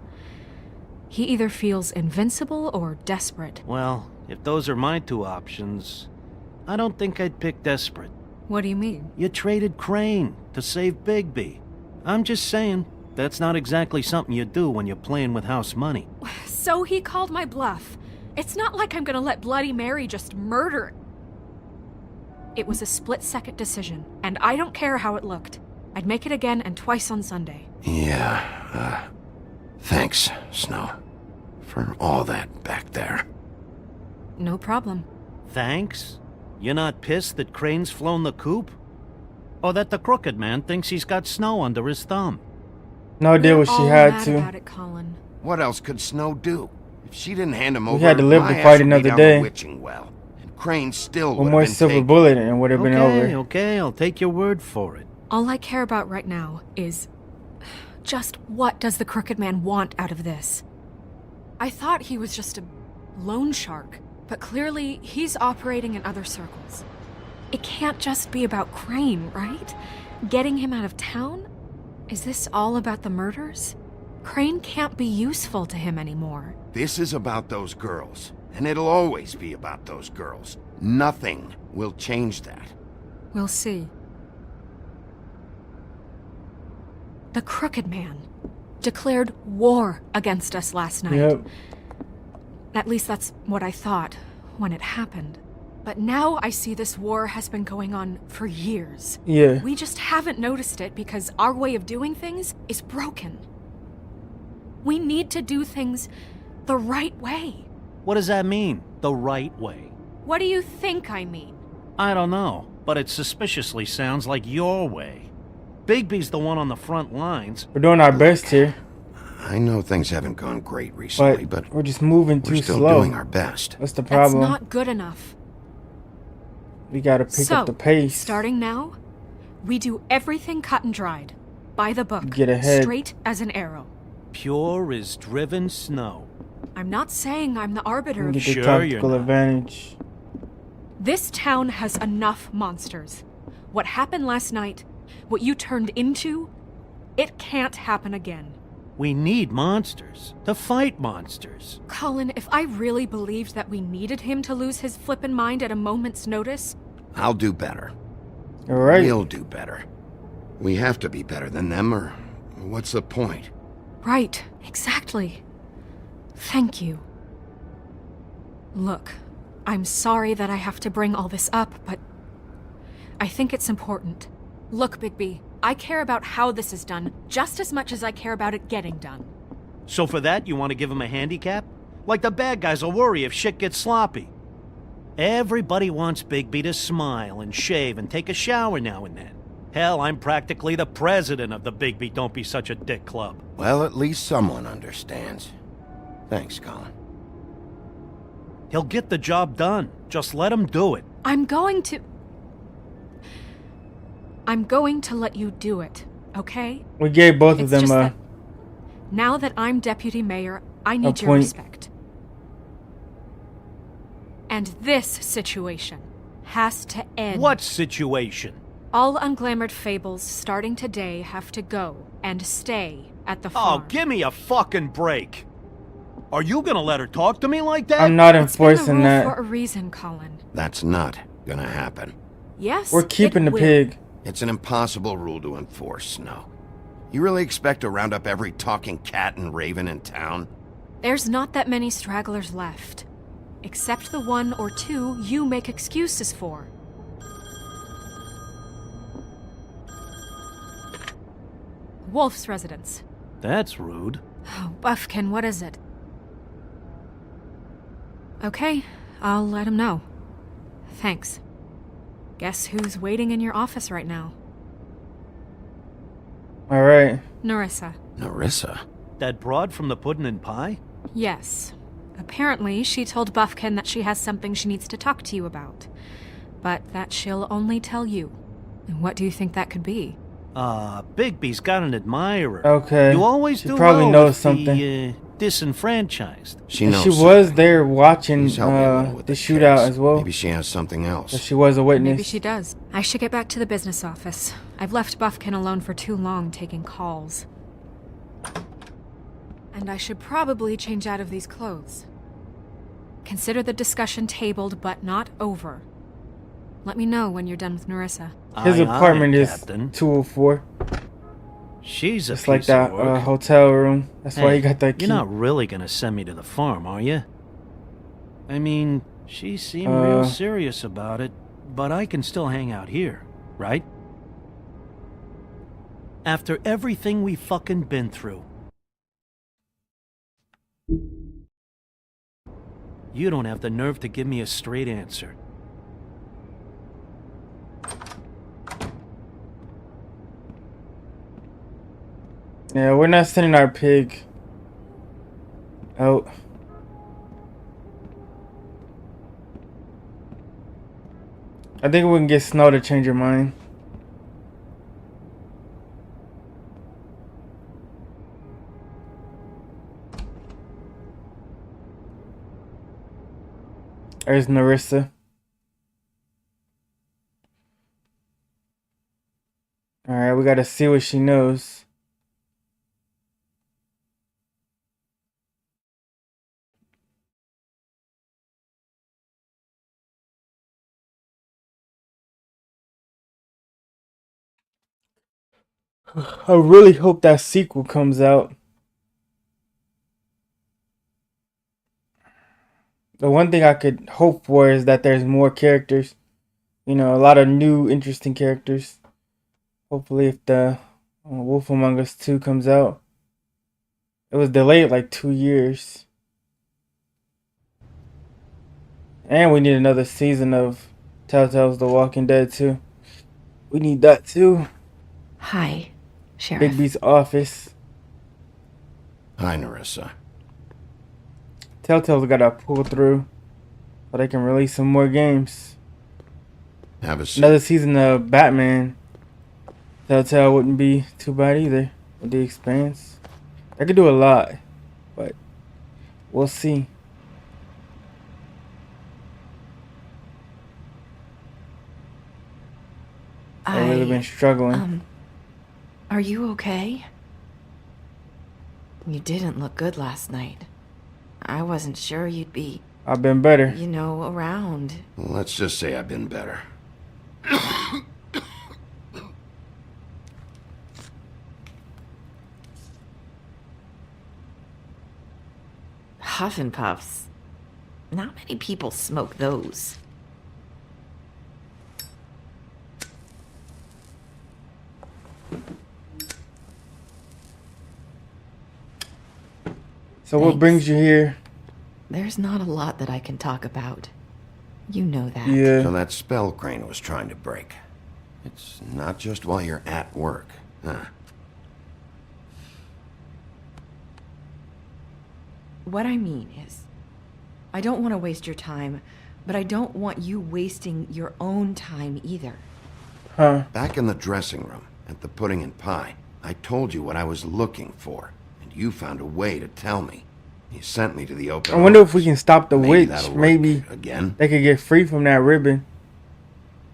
He either feels invincible or desperate. Well, if those are my two options, I don't think I'd pick desperate. What do you mean? You traded Crane to save Bigby. I'm just saying, that's not exactly something you do when you're playing with house money. So he called my bluff. It's not like I'm gonna let Bloody Mary just murder... It was a split-second decision, and I don't care how it looked. I'd make it again and twice on Sunday. Yeah, thanks, Snow. For all that back there. No problem. Thanks? You're not pissed that Crane's flown the coop? Or that the Crooked Man thinks he's got Snow under his thumb? No idea what she all had mad to. about it, Colin. What else could Snow do? If she didn't hand him We over, had to live my to ass fight would be another down day. the witching well. And Crane still One would more have been silver taken. bullet and it would have been over. Okay, I'll take your word for it. All I care about right now is... just what does the Crooked Man want out of this? I thought he was just a loan shark, but clearly he's operating in other circles. It can't just be about Crane, right? Getting him out of town? Is this all about the murders? Crane can't be useful to him anymore. This is about those girls. And it'll always be about those girls. Nothing will change that. We'll see. The Crooked Man declared war against us last night. Yep. At least that's what I thought when it happened. But now I see this war has been going on for years. Yeah. We just haven't noticed it because our way of doing things is broken. We need to do things the right way. What does that mean, the right way? What do you think I mean? I don't know, but it suspiciously sounds like your way. Bigby's the one on the front lines. We're doing our best here. I know things haven't gone great recently, but we're just moving we're too still slow. doing our best. That's the That's problem. not good enough. We gotta pick up the pace. Starting now, we do everything cut and dried. By the book. Get ahead. Straight as an arrow. Pure as driven snow. I'm not saying I'm the arbiter of... Get the tactical advantage. This town has enough monsters. What happened last night, what you turned into, it can't happen again. We need monsters. To fight monsters. Colin, if I really believed that we needed him to lose his flippin' mind at a moment's notice... I'll do better. All right. We'll do better. We have to be better than them, or what's the point? Right, exactly. Thank you. Look, I'm sorry that I have to bring all this up, but I think it's important. Look, Bigby, I care about how this is done just as much as I care about it getting done. So for that, you want to give him a handicap? Like the bad guys will worry if shit gets sloppy. Everybody wants Bigby to smile and shave and take a shower now and then. Hell, I'm practically the president of the Bigby Don't Be Such a Dick Club. Well, at least someone understands. Thanks, Colin. He'll get the job done. Just let him do it. I'm going to let you do it, okay? We gave both of It's just them that now that I'm deputy mayor, I need your point. respect. And this situation has to end. What situation? All unglamored fables starting today have to go and stay at the farm. Oh, give me a fucking break. Are you gonna let her talk to me like that? I'm not It's been a enforcing rule that. for a reason, Colin. That's not gonna happen. Yes, We're keeping it the will. pig. It's an impossible rule to enforce, Snow. You really expect to round up every talking cat and raven in town? There's not that many stragglers left. Except the one or two you make excuses for. Wolf's residence. That's rude. Oh, Buffkin, what is it? Okay, I'll let him know. Thanks. Guess who's waiting in your office right now? Alright. Narissa. Narissa? That broad from the puddin' and pie? Yes. Apparently, she told Buffkin that she has something she needs to talk to you about. But that she'll only tell you. And what do you think that could be? Bigby's got an admirer. Okay. You always She do probably well knows with something. the disenfranchised. She knows She something. was there watching Please help me a little with the the shootout case. as well. Maybe she has something else. So she was a witness. Maybe she does. I should get back to the business office. I've left Buffkin alone for too long taking calls. And I should probably change out of these clothes. Consider the discussion tabled but not over. Let me know when you're done with Narissa. His apartment is Captain. 204. She's a It's like piece that of work. hotel room. That's why Hey, he got that key. You're not really gonna send me to the farm, are you? I mean, she seemed real serious about it, but I can still hang out here, right? After everything we fucking been through. You don't have the nerve to give me a straight answer. Yeah, we're not sending our pig out. I think we can get Snow to change her mind. There's Narissa. Alright, we gotta see what she knows. I really hope that sequel comes out. The one thing I could hope for is that there's more characters. You know, a lot of new, interesting characters. Hopefully, if the Wolf Among Us 2 comes out. It was delayed like 2 years. And we need another season of Telltale's The Walking Dead too. We need that too. Hi, Sheriff. Bigby's office. Hi, Narissa. Telltale's gotta pull through so they can release some more games. Have a seat. Another season of Batman. Telltale wouldn't be too bad either with the Expanse. I could do a lot, but we'll see. I've really been struggling. Are you okay? You didn't look good last night. I wasn't sure you'd be, I've been better. you know, around. Let's just say I've been better. Huff and puffs. Not many people smoke those. So what brings you here? There's not a lot that I can talk about. You know that. Yeah. So that spell Crane was trying to break. It's not just while you're at work, huh? What I mean is, I don't want to waste your time, but I don't want you wasting your own time either. Huh. Back in the dressing room, at the pudding and pie, I told you what I was looking for, and you found a way to tell me. You sent me to the open I wonder if we arms. can stop the Maybe witch. that'll work Maybe again. they could get free from that ribbon.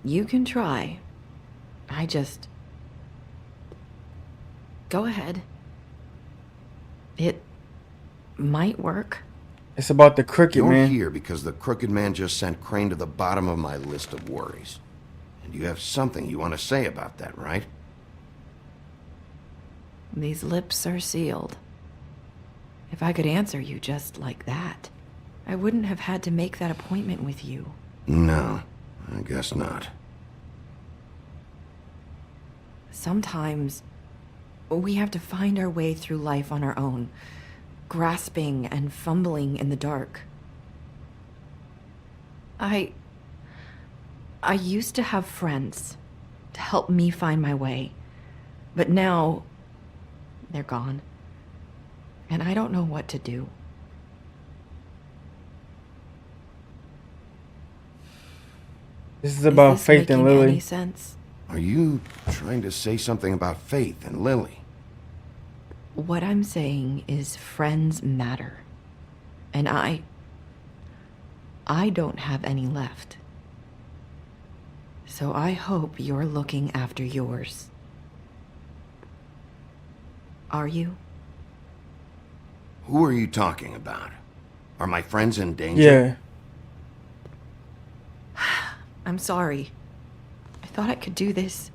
You can try. I just... Go ahead. It might work. It's about the crooked You're man. here because the crooked man just sent Crane to the bottom of my list of worries. And you have something you want to say about that, right? These lips are sealed. If I could answer you just like that, I wouldn't have had to make that appointment with you. No, I guess not. Sometimes we have to find our way through life on our own, grasping and fumbling in the dark. I used to have friends to help me find my way, but now they're gone, and I don't know what to do. This is about this Faith and making Lily. any sense? Are you trying to say something about Faith and Lily? What I'm saying is friends matter. And I don't have any left. So I hope you're looking after yours. Are you? Who are you talking about? Are my friends in danger? Yeah. I'm sorry. I thought I could do this.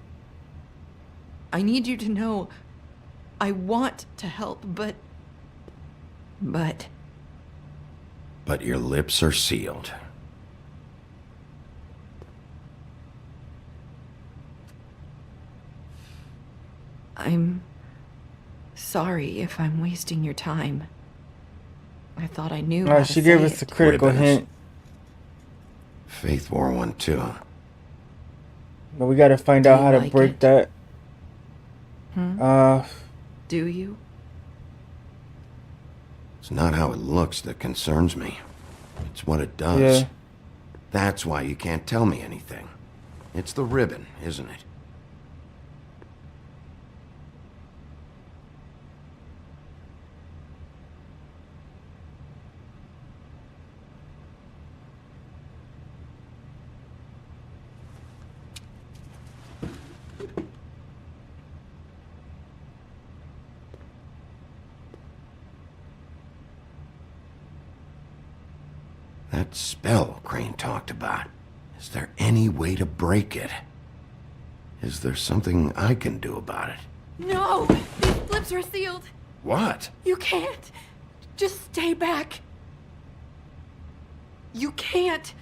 I need you to know I want to help, but... But your lips are sealed. I'm sorry if I'm wasting your time. I thought I knew. How to She gave say us a it. critical Ribbons. hint. Faith wore one too. But we gotta find Do out you how to like break it? that. Do you? It's not how it looks that concerns me. It's what it does. Yeah. That's why you can't tell me anything. It's the ribbon, isn't it? That spell Crane talked about. Is there any way to break it? Is there something I can do about it? No! These lips are sealed. What? You can't. Just stay back. You can't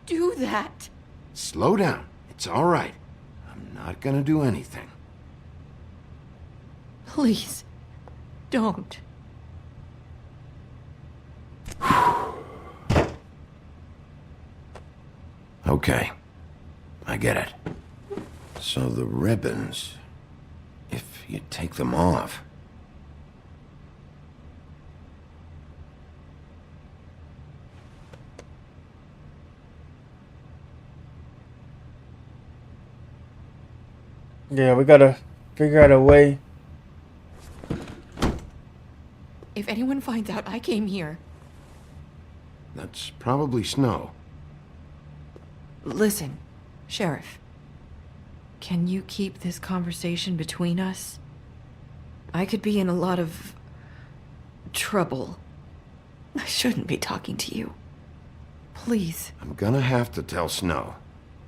do that. Slow down. It's all right. I'm not gonna do anything. Please, don't. Okay. I get it. So the ribbons, if you take them off... Yeah, we gotta figure out a way. If anyone finds out I came here, That's probably Snow. Listen, Sheriff. Can you keep this conversation between us? I could be in a lot of trouble. I shouldn't be talking to you. Please, I'm gonna have to tell Snow.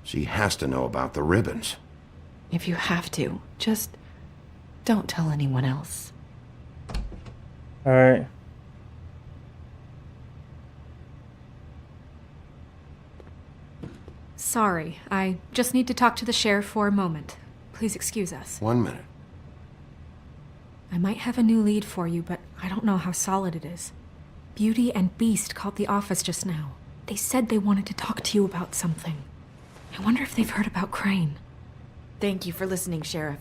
She has to know about the ribbons. if you have to, just don't tell anyone else. Alright. sorry. I just need to talk to the sheriff for a moment. Please excuse us. 1 minute. I might have a new lead for you, but I don't know how solid it is. Beauty and Beast called the office just now. They said they wanted to talk to you about something. I wonder if they've heard about Crane. Thank you for listening, Sheriff.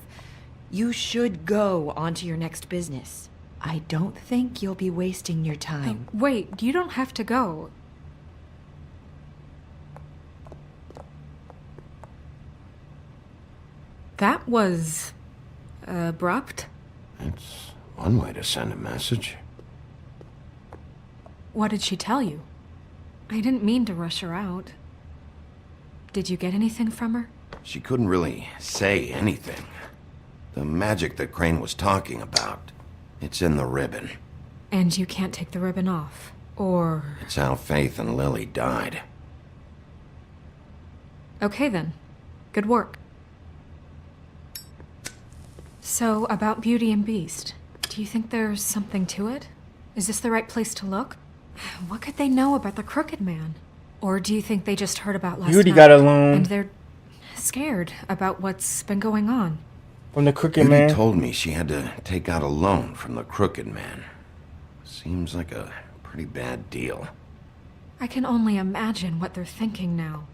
You should go on to your next business. I don't think you'll be wasting your time. Wait, you don't have to go. That was abrupt. It's one way to send a message. What did she tell you? I didn't mean to rush her out. Did you get anything from her? She couldn't really say anything. The magic that Crane was talking about, it's in the ribbon. And you can't take the ribbon off, or... It's how Faith and Lily died. Okay then. Good work. So, about Beauty and Beast, do you think there's something to it? Is this the right place to look? What could they know about the Crooked Man? Or do you think they just heard about last Beauty night, got a loan and they're scared about what's been going on? from the Crooked Beauty Man. told me she had to take out a loan from the Crooked Man. Seems like a pretty bad deal. I can only imagine what they're thinking now.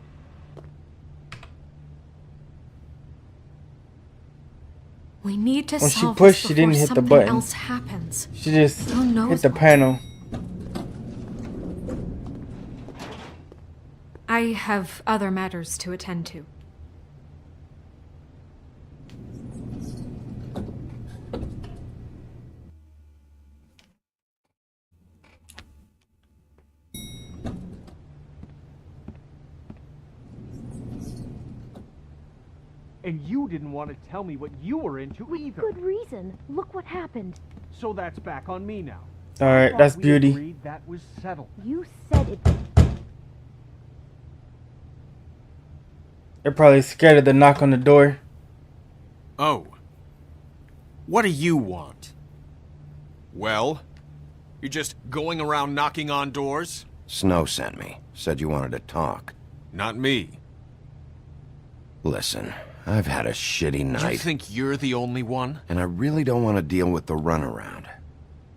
We need to When she solve pushed, this she didn't before hit the something button. else happens. She just Who knows hit the what? panel. I have other matters to attend to. And you didn't want to tell me what you were into either. Good reason. Look what happened. So that's back on me now. Alright, I that's thought we Beauty. agreed that was settled. You said it. They're probably scared of the knock on the door. Oh. What do you want? Well? You're just going around knocking on doors? Snow sent me. Said you wanted to talk. Not me. Listen, I've had a shitty night. You think you're the only one? And I really don't want to deal with the runaround.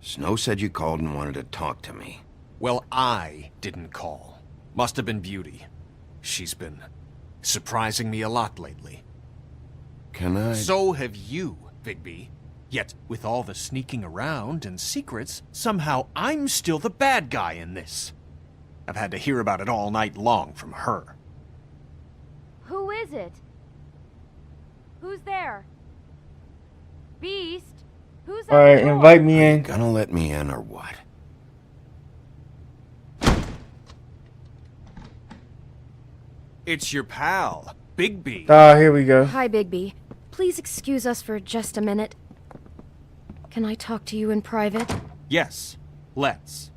Snow said you called and wanted to talk to me. Well, I didn't call. Must have been Beauty. She's been surprising me a lot lately. Can I... So have you, Bigby. Yet, with all the sneaking around and secrets, somehow I'm still the bad guy in this. I've had to hear about it all night long from her. Who is it? Who's there? Beast? Who's at Alright, the door? invite me in. Gonna let me in or what? It's your pal, Bigby. Ah, here we go. Hi, Bigby. Please excuse us for just a minute. Can I talk to you in private? Yes, let's.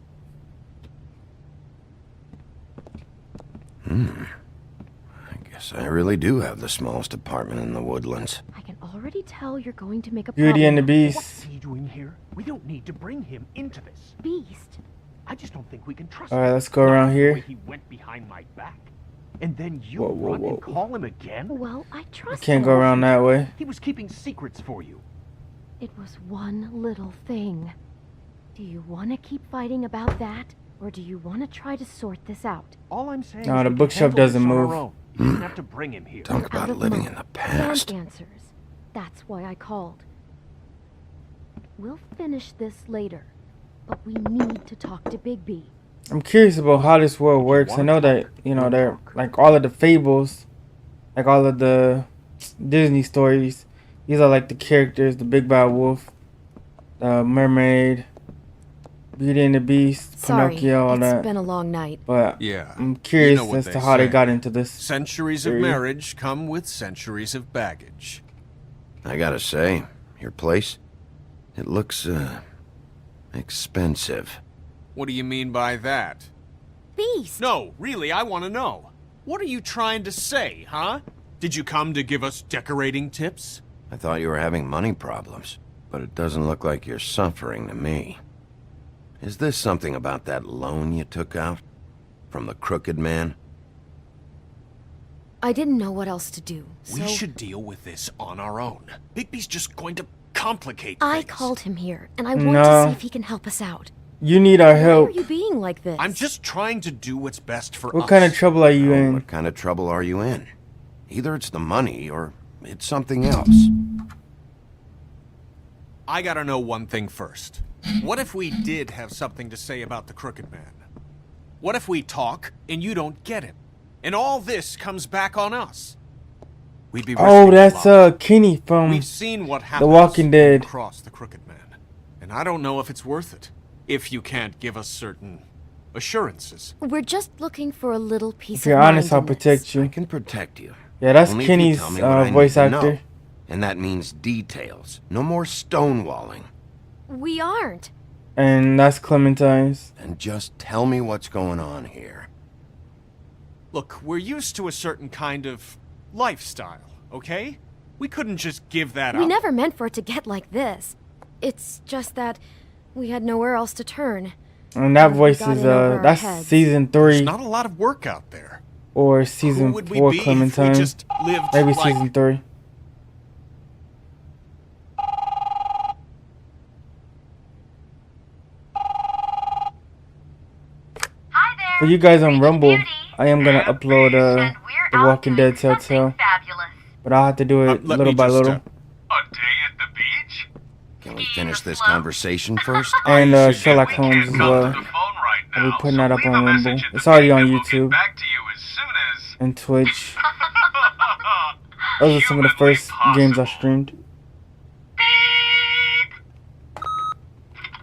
I guess I really do have the smallest apartment in the Woodlands. I can already tell you're going to make a Beauty and the problem. Beast. What's he doing here? We don't need to bring him into this. Beast. I just don't think we can trust Alright, him. let's go Not around the here. way he went behind my back. And then you Whoa, whoa, run and whoa. call him again? Well, I I trust can't him. go around that way. He was keeping secrets for you. It was one little thing. Do you want to keep fighting about that? Or do you want to try to sort this out? All I'm saying No, is the we can bookshelf handle this doesn't on our move. own. You didn't have to bring him here. Talk Out about of living mode. in the past. Want answers. That's why I called. We'll finish this later, but we need to talk to Bigby. I'm curious about how this world works. I know that, you know, they're like all of the fables, like all of the Disney stories. These are like the characters, the Big Bad Wolf, the Mermaid, Beauty and the Beast, Sorry, Pinocchio, all it's that. been a long night. But Yeah, I'm curious you know what as they to how they say. got into this. Centuries of series. marriage come with centuries of baggage. I gotta say, your place, it looks, expensive. What do you mean by that? Beast! No, really, I want to know. What are you trying to say, huh? Did you come to give us decorating tips? I thought you were having money problems, but it doesn't look like you're suffering to me. Is this something about that loan you took out? From the Crooked Man? I didn't know what else to do, so... We should deal with this on our own. Bigby's just going to complicate I things. called him here, and I want to No. see if he can help us out. You need our Why help. are you being like this? I'm just trying to do what's best for us. What kind of trouble are you in? What kind of trouble are you in? Either it's the money or it's something else. I gotta know one thing first. What if we did have something to say about the Crooked Man? What if we talk and you don't get him? And all this comes back on us? We'd be Oh, risking a that's lot. Kenny from We've seen what The happens Walking Dead. across the Crooked Man. And I don't know if it's worth it. If you can't give us certain assurances. We're just looking for a little piece If you're of honest, I'll mind in this. protect you. I can protect you. Yeah, that's Only if you Kenny's tell me what I need voice to know. actor. And that means details. No more stonewalling. We aren't. And that's Clementine's. And just tell me what's going on here. Look, we're used to a certain kind of lifestyle, okay? We couldn't just give that We up. never meant for it to get like this. It's just that we had nowhere else to turn. And that We voice got is in over our that's heads. season There's 3 not a lot of work out there. or season Who would we 4 be if we Clementine. just lived Maybe like- season 3. For you guys on Rumble, I am gonna upload The Walking Dead Telltale, but I'll have to do it let little me by just, little. Can we finish this conversation first? And Sherlock Holmes as well. I'll be putting that up on Rumble. It's already on YouTube and Twitch. Those are some of the first games I streamed.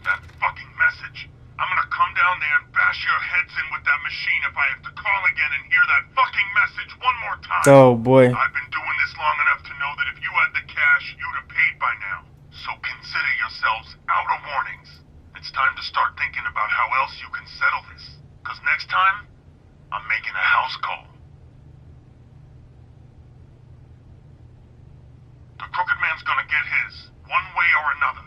That fucking message. I'm gonna come down there and bash your heads in with that machine if I have to call again and hear that fucking message one more time. Oh boy. I've been doing this long enough to know that if you had the cash, you'd have paid by now. So consider yourselves out of warnings. It's time to start thinking about how else you can settle this. Cause next time, I'm making a house call. The Crooked Man's gonna get his, one way or another.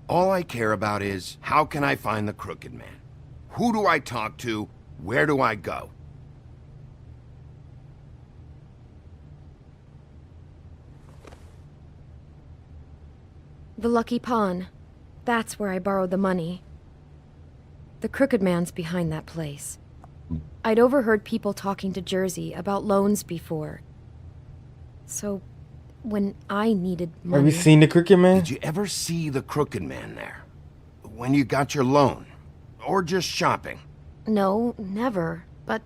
All I care about is, how can I find the Crooked Man? Who do I talk to? Where do I go? The Lucky Pawn. That's where I borrowed the money. The Crooked Man's behind that place. I'd overheard people talking to Jersey about loans before. So, when I needed money... Have you seen the Crooked Man? Did you ever see the Crooked Man there? When you got your loan? Or just shopping? No, never. But,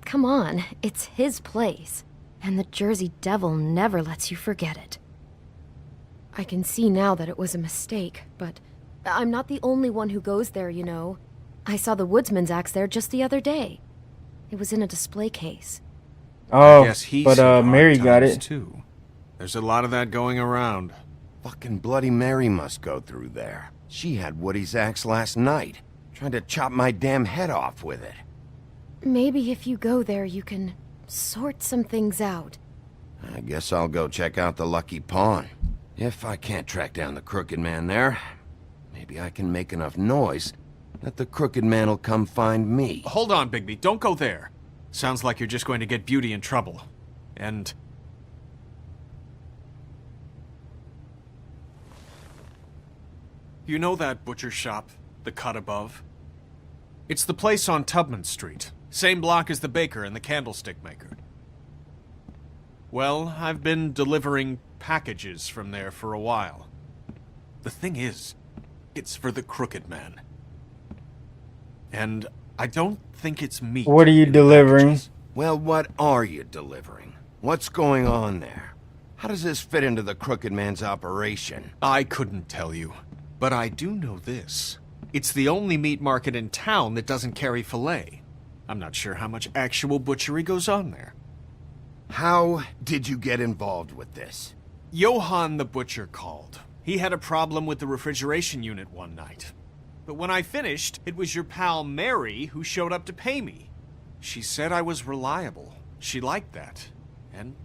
come on, it's his place. And the Jersey Devil never lets you forget it. I can see now that it was a mistake, but I'm not the only one who goes there, you know. I saw the woodsman's axe there just the other day. It was in a display case. Oh, I guess he's but seen hard Mary got times, it. too. There's a lot of that going around. Fucking Bloody Mary must go through there. She had Woody's axe last night. Tried to chop my damn head off with it. Maybe if you go there, you can sort some things out. I guess I'll go check out the Lucky Pawn. If I can't track down the Crooked Man there, maybe I can make enough noise that the Crooked Man'll come find me. Hold on, Bigby. Don't go there. Sounds like you're just going to get Beauty in trouble. And... You know that butcher shop, the cut above? It's the place on Tubman Street. Same block as the baker and the candlestick maker. Well, I've been delivering packages from there for a while. The thing is, it's for the Crooked Man. And I don't think it's meat. What are you delivering? Well, what are you delivering? What's going on there? How does this fit into the Crooked Man's operation? I couldn't tell you, but I do know this. It's the only meat market in town that doesn't carry filet. I'm not sure how much actual butchery goes on there. How did you get involved with this? Johann the butcher called. He had a problem with the refrigeration unit one night. But when I finished, it was your pal Mary who showed up to pay me. She said I was reliable. She liked that. And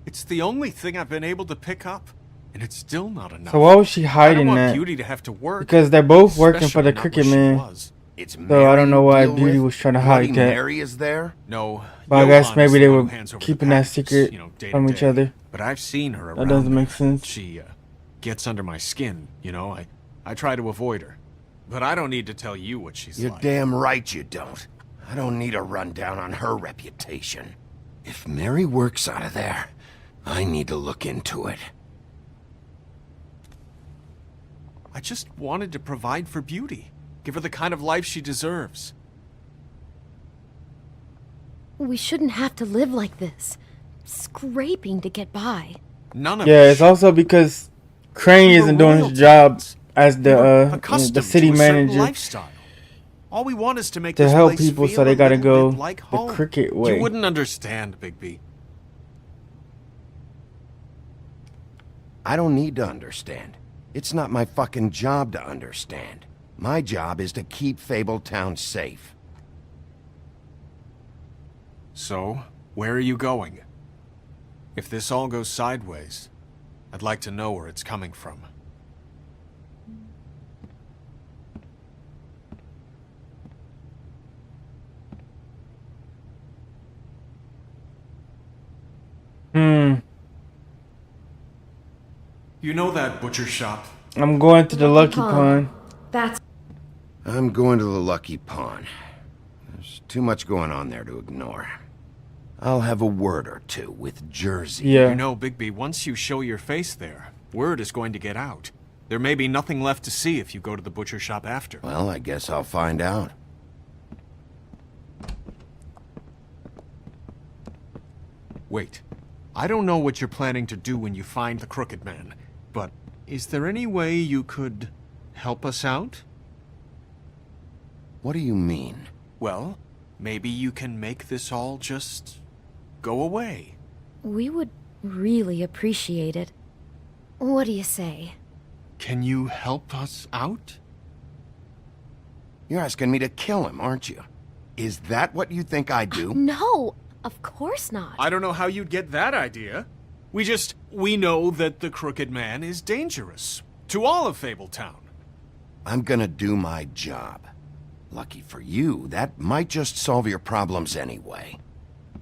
it's the only thing I've been able to pick up. And it's still not enough. So why was she I don't hiding want that? Beauty to have to work. Because they're both working for especially the not Crooked where she Man. was. It's So Mary I don't know you why deal Beauty with? was trying to Bloody hide that. Mary is there? No. But I guess Johann is maybe the they one who were hands over the keeping that packages, secret day to from each day. other. But I've seen her That around. doesn't make sense. She gets under my skin, you know. I try to avoid her. But I don't need to tell you what she's You're like. damn right you don't. I don't need a rundown on her reputation. If Mary works out of there, I need to look into it. I just wanted to provide for Beauty. Give her the kind of life she deserves. We shouldn't have to live like this, scraping to get by. None of Yeah, us it's also because Crane We were isn't doing his job as the accustomed city to a certain manager lifestyle. All we want is to make to this help place people, feel so they a gotta little go bit like the home. cricket way. You wouldn't understand, Bigby. I don't need to understand. It's not my fucking job to understand. My job is to keep Fabletown safe. So, where are you going? If this all goes sideways, I'd like to know where it's coming from. You know that butcher shop? I'm going to the Lucky Pond. That's... I'm going to the Lucky Pond. There's too much going on there to ignore. I'll have a word or two with Jersey. Yeah. You know, Bigby, once you show your face there, word is going to get out. There may be nothing left to see if you go to the butcher shop after. Well, I guess I'll find out. Wait. I don't know what you're planning to do when you find the Crooked Man, but is there any way you could help us out? What do you mean? Well, maybe you can make this all just go away. We would really appreciate it. What do you say? Can you help us out? You're asking me to kill him, aren't you? Is that what you think I do? No, of course not. I don't know how you'd get that idea. We know that the Crooked Man is dangerous. To all of Fabletown. I'm gonna do my job. Lucky for you, that might just solve your problems anyway.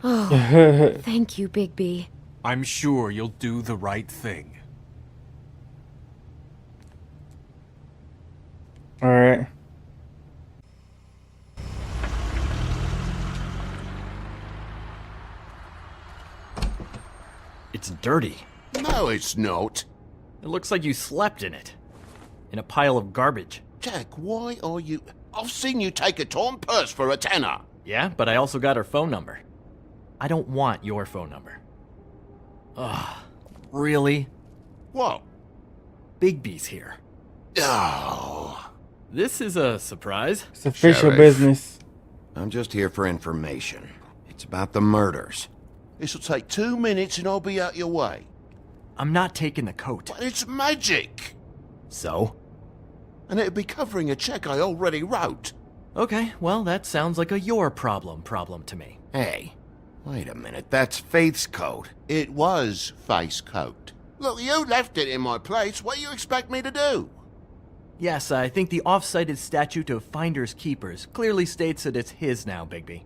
Oh, thank you, Bigby. I'm sure you'll do the right thing. Alright. It's dirty. No, it's not. It looks like you slept in it. In a pile of garbage. Jack, why are you... I've seen you take a torn purse for a tenner. Yeah, but I also got her phone number. I don't want your phone number. Ugh. Really? What? Bigby's here. Oh. This is a surprise. It's official Sheriff, business. I'm just here for information. It's about the murders. This'll take 2 minutes and I'll be out your way. I'm not taking the coat. But it's magic. So? And it'll be covering a check I already wrote. Okay, well, that sounds like a your problem to me. Hey, wait a minute. That's Faith's coat. It was Faith's coat. Look, you left it in my place. What do you expect me to do? Yes, I think the off-cited statute of Finders Keepers clearly states that it's his now, Bigby.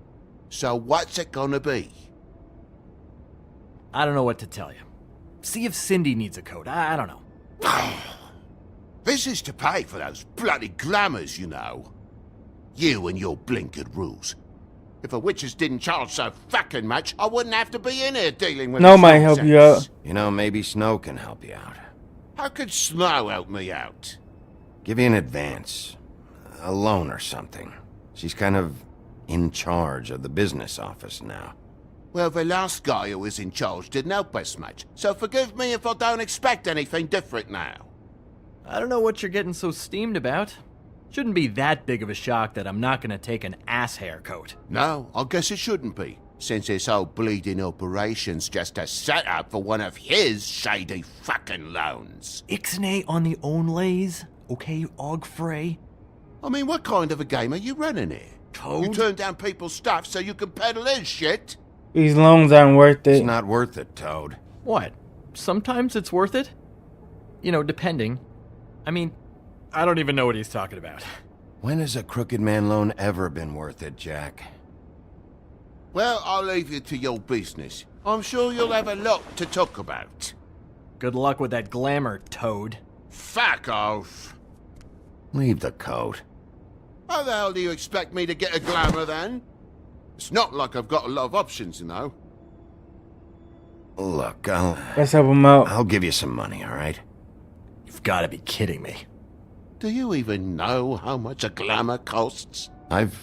So what's it gonna be? I don't know what to tell you. See if Cindy needs a coat. I don't know. This is to pay for those bloody glamours, you know. You and your blinkered rules. If the witches didn't charge so fucking much, I wouldn't have to be in here dealing with Snow this might help you nonsense. out. You know, maybe Snow can help you out. How could Snow help me out? Give you an advance. A loan or something. She's kind of in charge of the business office now. Well, the last guy who was in charge didn't help us much, so forgive me if I don't expect anything different now. I don't know what you're getting so steamed about. Shouldn't be that big of a shock that I'm not gonna take an ass haircoat. No, I guess it shouldn't be, since this whole bleeding operation's just a setup for one of his shady fucking loans. Ixnay on the own lays, okay, Og Frey? I mean, what kind of a game are you running here? Toad? You turn down people's stuff so you can peddle his shit? These loans aren't worth it. It's not worth it, Toad. What? Sometimes it's worth it? You know, depending. I mean, I don't even know what he's talking about. When has a crooked man loan ever been worth it, Jack? Well, I'll leave you to your business. I'm sure you'll have a lot to talk about. Good luck with that glamour, Toad. Fuck off. Leave the coat. How the hell do you expect me to get a glamour then? It's not like I've got a lot of options, you know. Look, Let's help him out. I'll give you some money, all right? You've got to be kidding me. Do you even know how much a glamour costs? I've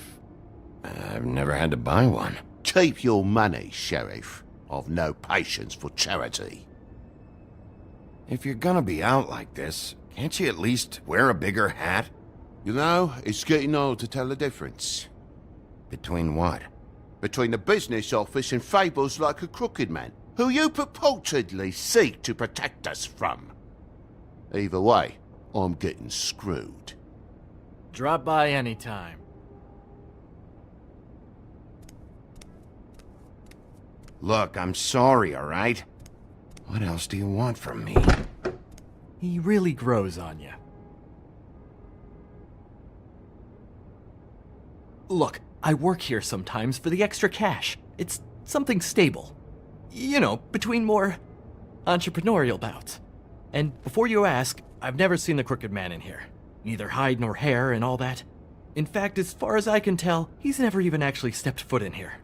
never had to buy one. Keep your money, Sheriff. I've no patience for charity. If you're gonna be out like this, can't you at least wear a bigger hat? You know, it's getting old to tell the difference. Between what? Between the business office and fables like a crooked man, who you purportedly seek to protect us from. Either way, I'm getting screwed. Drop by anytime. Look, I'm sorry, all right? What else do you want from me? He really grows on you. Look, I work here sometimes for the extra cash. It's something stable. You know, between more entrepreneurial bouts. And before you ask, I've never seen the crooked man in here. Neither hide nor hair and all that. In fact, as far as I can tell, he's never even actually stepped foot in here.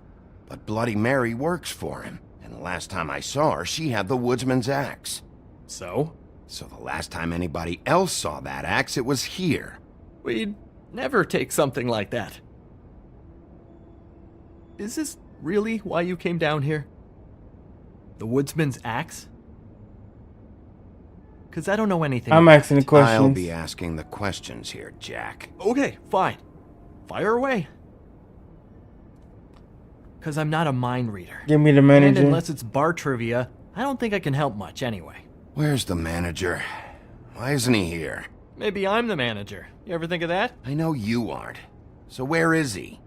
But Bloody Mary works for him. And the last time I saw her, she had the woodsman's axe. So? So the last time anybody else saw that axe, it was here. We'd never take something like that. Is this really why you came down here? The woodsman's axe? Because I don't know anything. I'm asking the questions. I'll be asking the questions here, Jack. Okay, fine. Fire away. Because I'm not a mind reader. Give me the manager. And unless it's bar trivia, I don't think I can help much anyway. Where's the manager? Why isn't he here? Maybe I'm the manager. You ever think of that? I know you aren't. So where is he?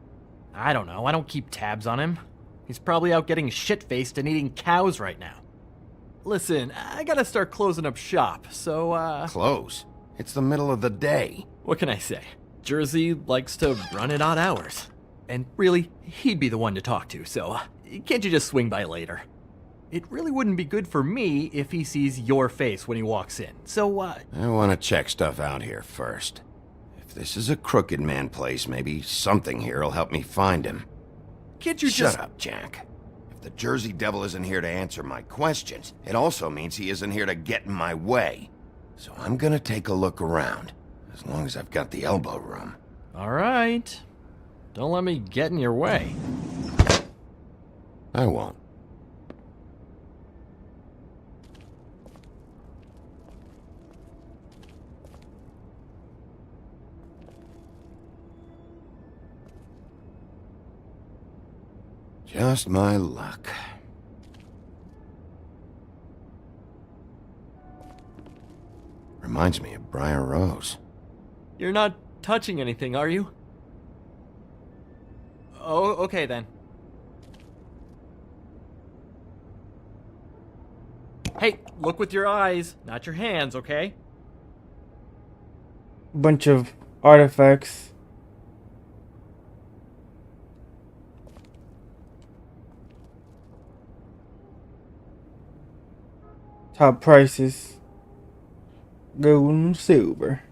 I don't know. I don't keep tabs on him. He's probably out getting shit-faced and eating cows right now. Listen, I gotta start closing up shop, so, Close? It's the middle of the day. What can I say? Jersey likes to run at odd hours. And really, he'd be the one to talk to, so can't you just swing by later? It really wouldn't be good for me if he sees your face when he walks in, so, I want to check stuff out here first. If this is a crooked man place, maybe something here will help me find him. Can't you Shut up, Jack. If the Jersey Devil isn't here to answer my questions, it also means he isn't here to get in my way. So I'm gonna take a look around, as long as I've got the elbow room. All right. Don't let me get in your way. I won't. Just my luck. Reminds me of Briar Rose. You're not touching anything, are you? Oh, okay then. Hey, look with your eyes, not your hands, okay? Bunch of artifacts. Top prices. Gold and silver.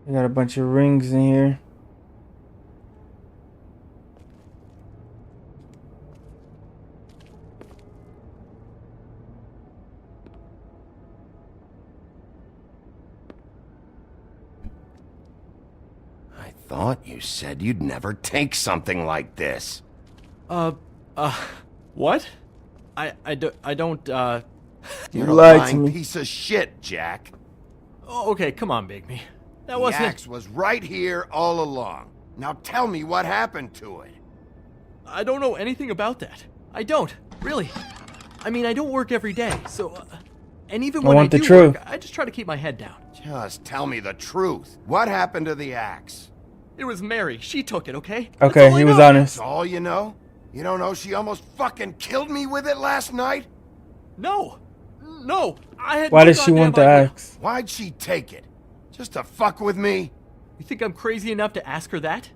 We got a bunch of rings in here. I thought you said you'd never take something like this. What? I don't, You're You a lied to lying me. piece of shit, Jack. Oh, okay, come on, Bigby. That The wasn't... axe was right here all along. Now tell me what happened to it. I don't know anything about that. I don't, really. I mean, I don't work every day, so... and even when I want the do truth. work, I just try to keep my head down. Just tell me the truth. What happened to the axe? It was Mary. She took it, okay? Okay, he was honest. That's all you know? You don't know she almost fucking killed me with it last night? No! No! I had Why no does she want the goddamn idea. axe? Why'd she take it? Just to fuck with me? You think I'm crazy enough to ask her that?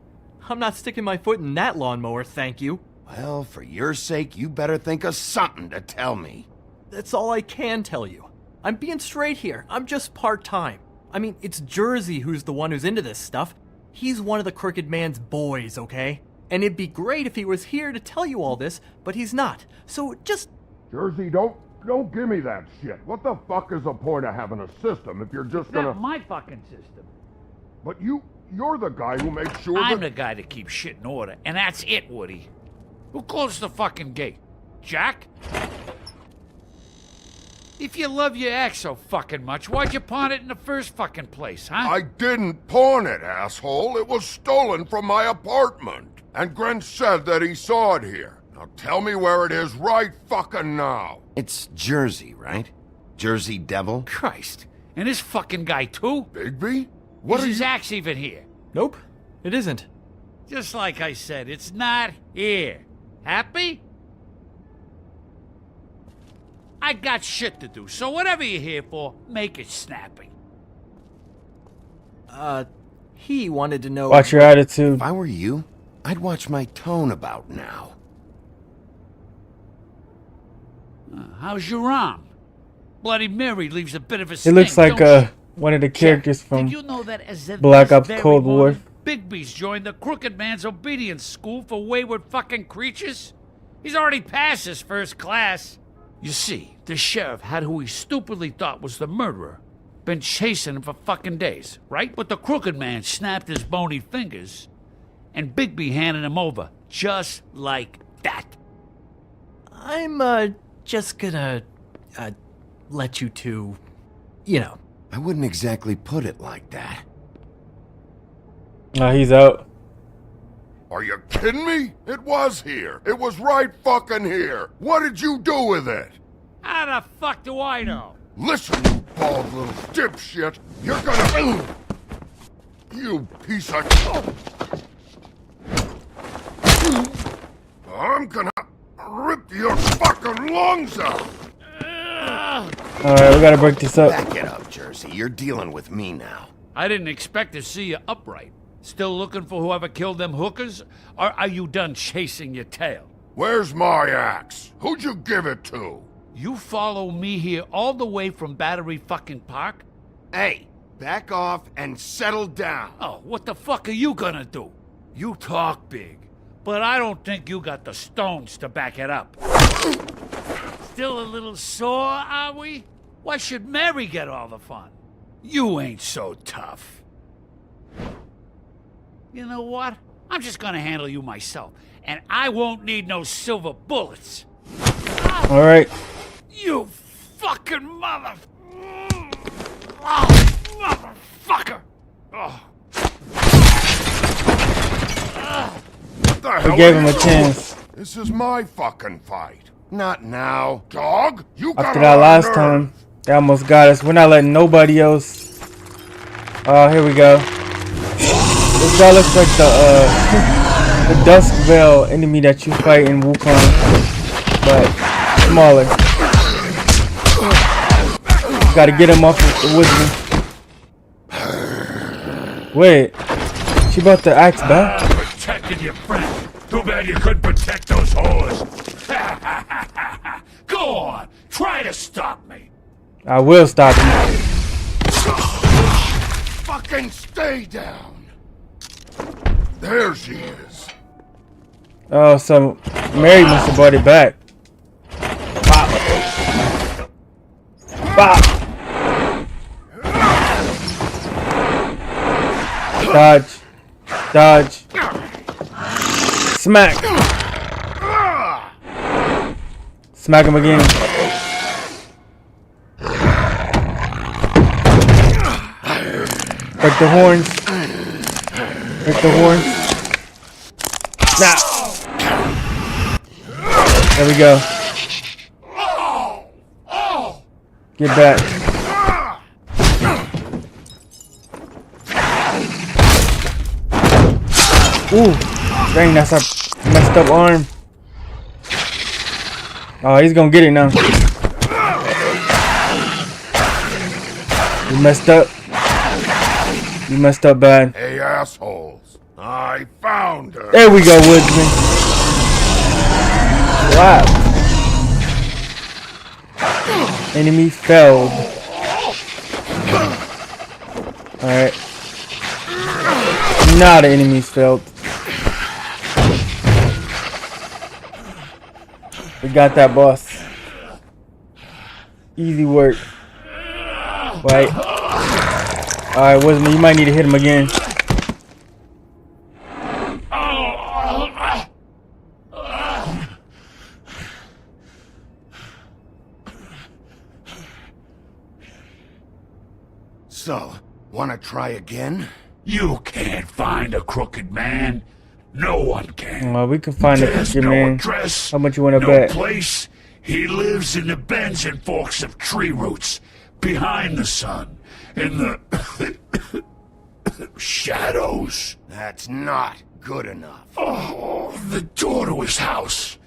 I'm not sticking my foot in that lawnmower, thank you. Well, for your sake, you better think of something to tell me. That's all I can tell you. I'm being straight here. I'm just part-time. I mean, it's Jersey who's the one who's into this stuff. He's one of the Crooked Man's boys, okay? And it'd be great if he was here to tell you all this, but he's not. So just... Jersey, don't give me that shit. What the fuck is the point of having a system if you're just gonna... Not my fucking system. But you're the guy who makes sure I'm that... the guy that keeps shit in order, and that's it, Woody. Who closed the fucking gate? Jack? If you love your ex so fucking much, why'd you pawn it in the first fucking place, huh? I didn't pawn it, asshole. It was stolen from my apartment. And Gren said that he saw it here. Now tell me where it is right fucking now. It's Jersey, right? Jersey Devil? Christ. And this fucking guy, too? Bigby? Is his axe even here? Nope, it isn't. Just like I said, it's not here. Happy? I got shit to do, so whatever you're here for, make it snappy. He wanted to know... Watch your attitude. If I were you, I'd watch my tone about now. How's your arm? Bloody Mary leaves a bit of a He stink, looks like don't she? one of the characters from Did you know that as of Black this Ops very Cold War. morning, Bigby's joined the Crooked Man's obedience school for wayward fucking creatures? He's already passed his first class. You see, the sheriff had who he stupidly thought was the murderer. Been chasing him for fucking days, right? But the Crooked Man snapped his bony fingers, and Bigby handed him over, just like that. I'm, just gonna, let you two, you know. I wouldn't exactly put it like that. He's out. Are you kidding me? It was here. It was right fucking here. What did you do with it? How the fuck do I know? Listen, you bald little dipshit. You're gonna... You piece of... I'm gonna rip your fucking lungs out. Alright, we gotta break this up. Back it up, Jersey. You're dealing with me now. I didn't expect to see you upright. Still looking for whoever killed them hookers? Or are you done chasing your tail? Where's my axe? Who'd you give it to? You follow me here all the way from Battery fucking Park? Hey, back off and settle down. Oh, what the fuck are you gonna do? You talk big, but I don't think you got the stones to back it up. Still a little sore, are we? Why should Mary get all the fun? You ain't so tough. You know what? I'm just gonna handle you myself, and I won't need no silver bullets. All right. You fucking mother... Oh, motherfucker! Oh. What the hell We gave are him you a chance. doing? This is my fucking fight. Not now. Dog, you got After that last time, they almost got us. We're not letting nobody else. Oh, here we go. This guy looks like the Dusk Veil enemy that you fight in Wukong, but smaller. You gotta get him off the woodsman. Wait, she brought the axe back? Protected your friend. Too bad you couldn't protect those whores. Go on, try to stop me. I will stop you. Fucking stay down. There she is. Oh, so Mary must have brought it back. Bop. Bop. Dodge. Dodge. Smack. Smack him again. Break the horns. Break the horns. Now. There we go. Get back. Ooh. Dang, that's a messed up arm. Oh, he's gonna get it now. You messed up. You messed up bad. Hey, assholes. I found her. There we go, Woodsman. Wow. Enemy failed. Alright. Now the enemies failed. We got that, boss. Easy work. Right. Alright, Woodsman, you might need to hit him again. So, wanna try again? You can't find a crooked man. No one can. Well, we can find the There's crooked no man. address, How much you wanna no bet? place. He lives in the bends and forks of tree roots, behind the sun, in the shadows. That's not good enough. Oh, the door to his house.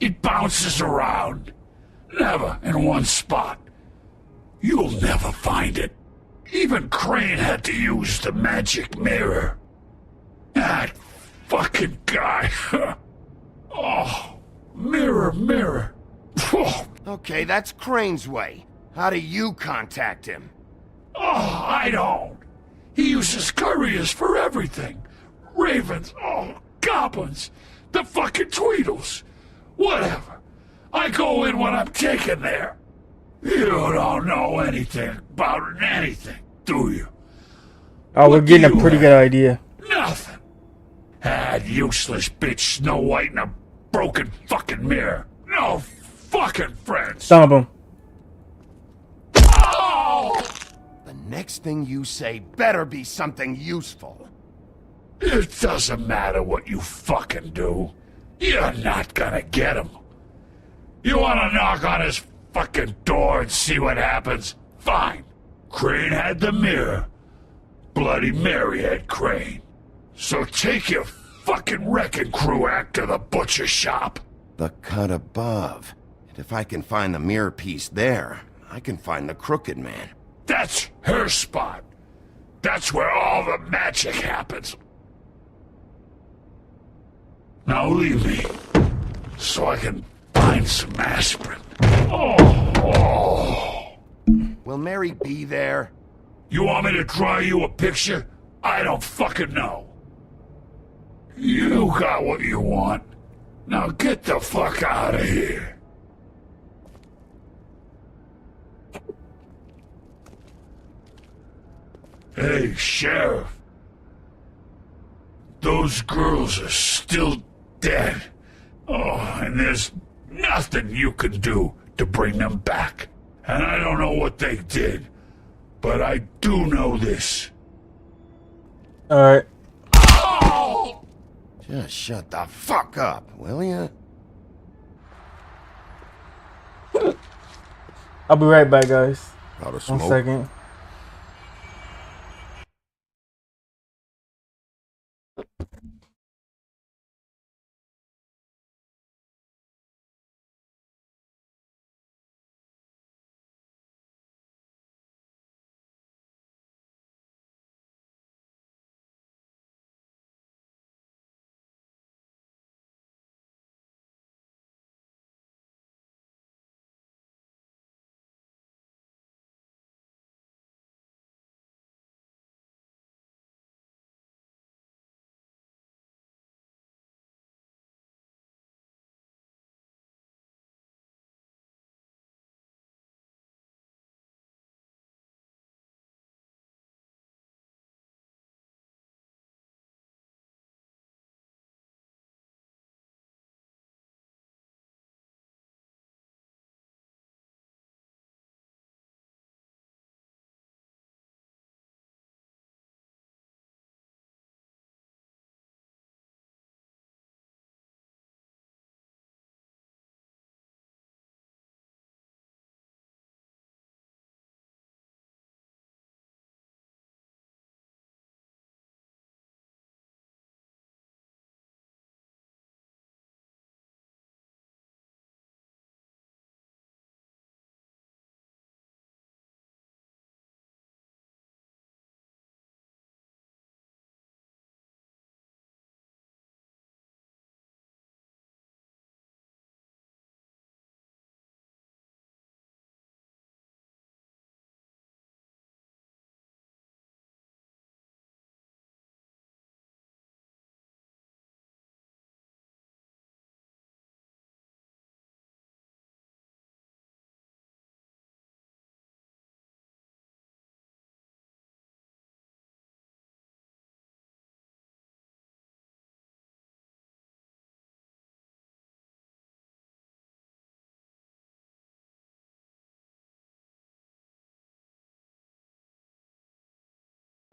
It bounces around. Never in one spot. You'll never find it. Even Crane had to use the magic mirror. That fucking guy. Oh, mirror, mirror. Oh, Okay, that's Crane's way. How do you contact him? I don't. He uses couriers for everything. Ravens, goblins, the fucking Tweedles. Whatever. I go in when I'm taken there. You don't know anything about anything, do you? Oh, we're getting a pretty good idea. Nothing. That useless bitch Snow White and a broken fucking mirror. No fucking friends. Stomp him. The next thing you say better be something useful. It doesn't matter what you fucking do. You're not gonna get him. You wanna knock on his fucking door and see what happens? Fine. Crane had the mirror. Bloody Mary had Crane. So take your fucking wrecking crew act to the butcher shop. The cut above. And if I can find the mirror piece there, I can find the crooked man. That's her spot. That's where all the magic happens. Now leave me, so I can find some aspirin. Will Mary be there? You want me to draw you a picture? I don't fucking know. You got what you want. Now get the fuck out of here. Hey, Sheriff. Those girls are still dead. Oh, and there's nothing you can do to bring them back. And I don't know what they did, but I do know this. Alright. Just shut the fuck up, will ya? I'll be right back, guys. Out of 1 smoke? second.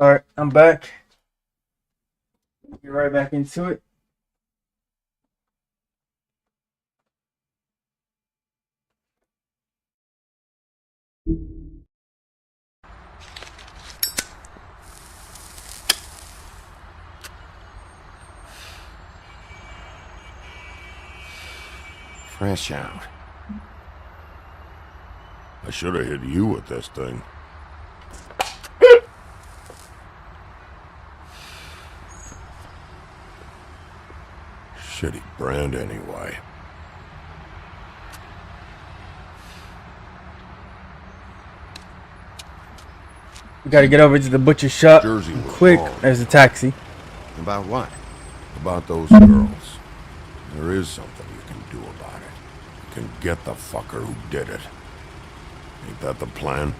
Alright, I'm back. Get right back into it. Fresh out. I should have hit you with this thing. Shitty brand anyway. We gotta get over to the butcher shop Jersey was quick. wrong. There's a taxi. About what? About those girls. There is something you can do about it. You can get the fucker who did it. Ain't that the plan?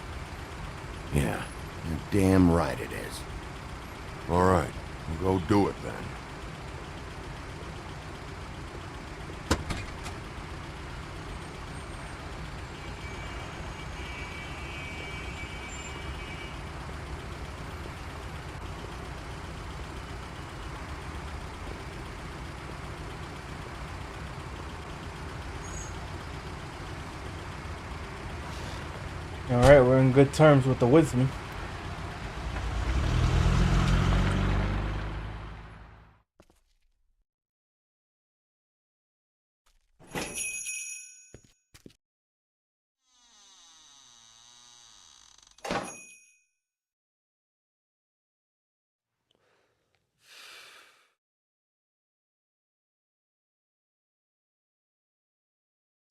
Yeah, you're damn right it is. All right, we'll go do it then. Alright, we're in good terms with the woodsman.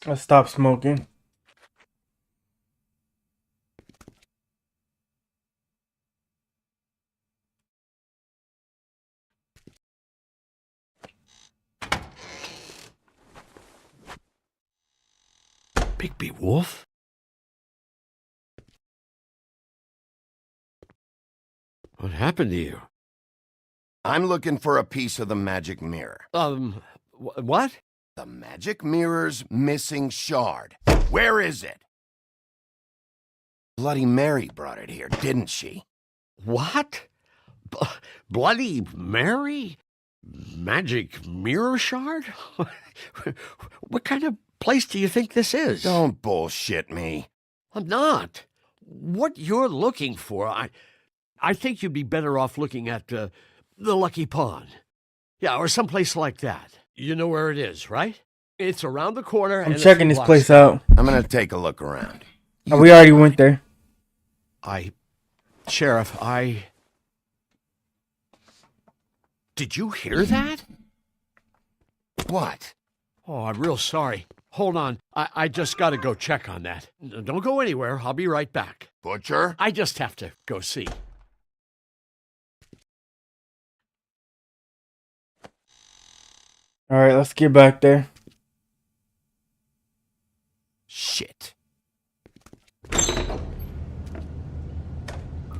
Let's stop smoking. Bigby Wolf? What happened to you? I'm looking for a piece of the magic mirror. What? The magic mirror's missing shard. Where is it? Bloody Mary brought it here, didn't she? What? Bloody Mary? Magic mirror shard? What kind of place do you think this is? Don't bullshit me. I'm not. What you're looking for, I think you'd be better off looking at the Lucky Pond. Yeah, or someplace like that. You know where it is, right? It's around the corner. I'm checking this place out. I'm gonna take a look around. Oh, we already went there. Sheriff, Did you hear that? What? Oh, I'm real sorry. Hold on. I just gotta go check on that. Don't go anywhere. I'll be right back. Butcher? I just have to go see. Alright, let's get back there. Shit.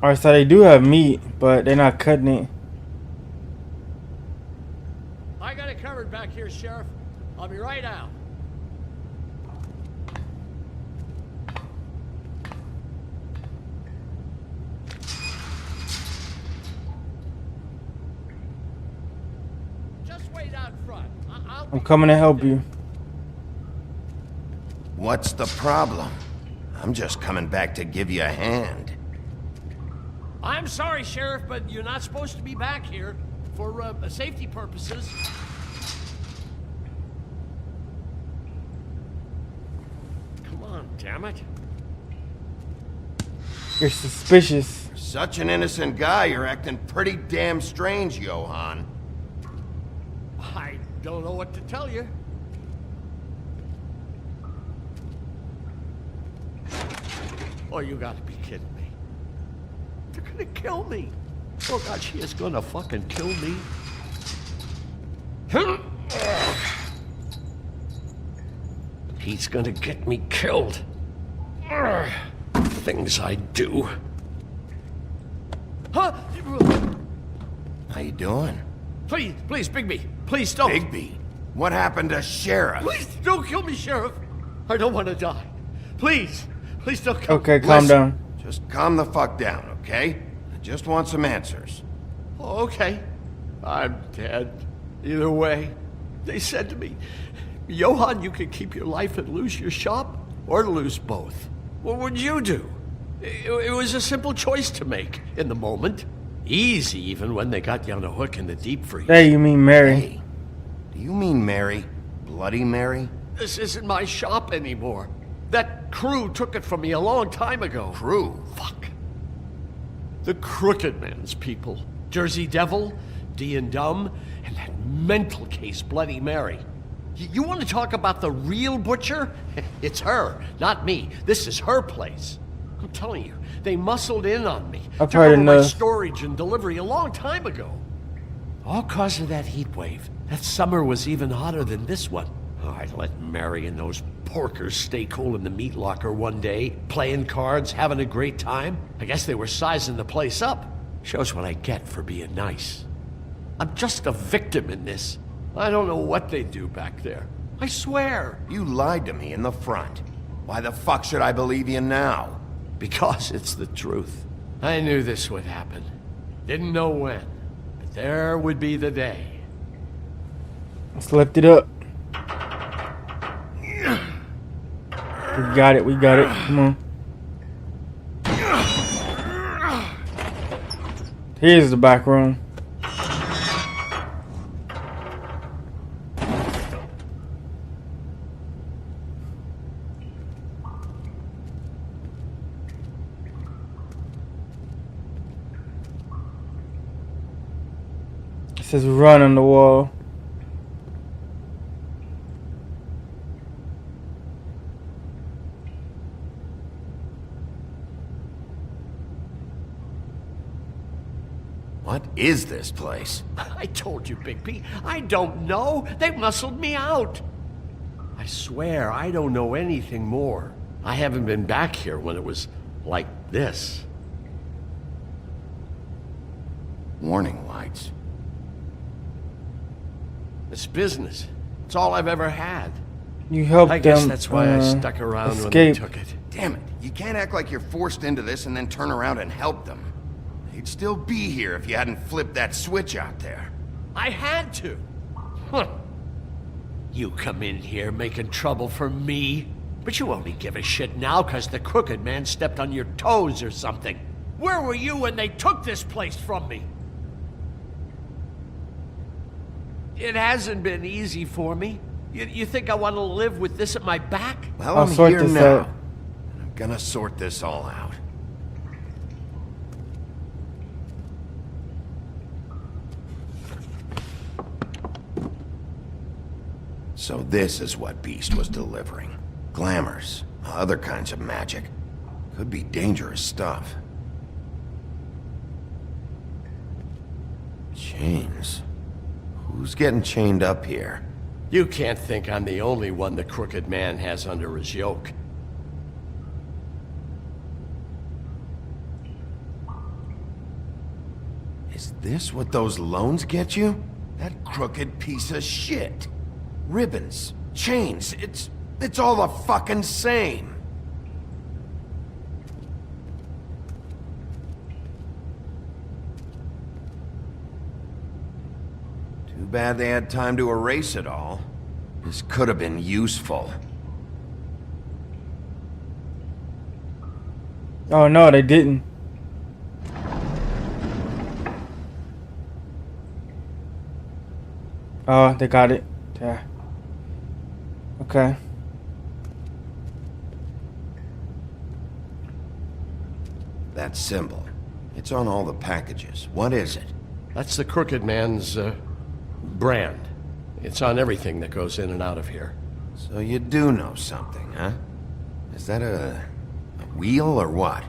Alright, so they do have meat, but they're not cutting it. I got it covered back here, Sheriff. I'll be right out. Just wait out front. I'm coming to help you. What's the problem? I'm just coming back to give you a hand. I'm sorry, Sheriff, but you're not supposed to be back here for safety purposes. Come on, damn it. You're suspicious. For such an innocent guy, you're acting pretty damn strange, Johann. I don't know what to tell you. Oh, you gotta be kidding me. They're gonna kill me. Oh God, she is gonna fucking kill me. He's gonna get me killed. Things I do. Huh? How you doing? Please, Bigby. Please don't. Bigby? What happened to Sheriff? Please don't kill me, Sheriff. I don't want to die. Please don't kill me. Okay, calm down. Just calm the fuck down, okay? just want some answers. Okay. I'm dead. Either way. They said to me, Johann, you could keep your life and lose your shop, or lose both. What would you do? It was a simple choice to make in the moment. Easy, even when they got you on a hook in the deep freeze. Hey, you mean Mary? Hey, do you mean Mary? Bloody Mary? This isn't my shop anymore. That crew took it from me a long time ago. Crew? Fuck. The Crooked Man's people. Jersey Devil, D and Dumb, and that mental case, Bloody Mary. You want to talk about the real butcher? It's her, not me. This is her place. I'm telling you, they muscled in on me. I've Took heard over my enough. storage and delivery a long time ago. All cause of that heat wave. That summer was even hotter than this one. Oh, I'd let Mary and those porkers stay cool in the meat locker one day, playing cards, having a great time. I guess they were sizing the place up. Shows what I get for being nice. I'm just a victim in this. I don't know what they do back there. I swear. You lied to me in the front. Why the fuck should I believe you now? Because it's the truth. I knew this would happen. Didn't know when. But there would be the day. Let's lift it up. We got it. We got it. Come on. Here's the back room. It says run on the wall. What is this place? I told you, Bigby. I don't know. They muscled me out. I swear I don't know anything more. I haven't been back here when it was like this. Warning lights. This business. It's all I've ever had. You helped I guess them, that's why I stuck around when escape. they took it. Damn it. You can't act like you're forced into this and then turn around and help them. They'd still be here if you hadn't flipped that switch out there. I had to. Huh. You come in here making trouble for me, but you only give a shit now because the Crooked Man stepped on your toes or something. Where were you when they took this place from me? It hasn't been easy for me. You think I want to live with this at my back? Well, I'll I'm sort here this now. out. And I'm gonna sort this all out. So this is what Beast was delivering. Glamours, other kinds of magic. Could be dangerous stuff. Chains. Who's getting chained up here? You can't think I'm the only one the Crooked Man has under his yoke. Is this what those loans get you? That crooked piece of shit. Ribbons, chains, it's all the fucking same. Too bad they had time to erase it all. This could have been useful. Oh no, they didn't. Oh, they got it. Yeah. Okay. That symbol. It's on all the packages. What is it? That's the Crooked Man's, brand. It's on everything that goes in and out of here. So you do know something, huh? Is that a wheel or what?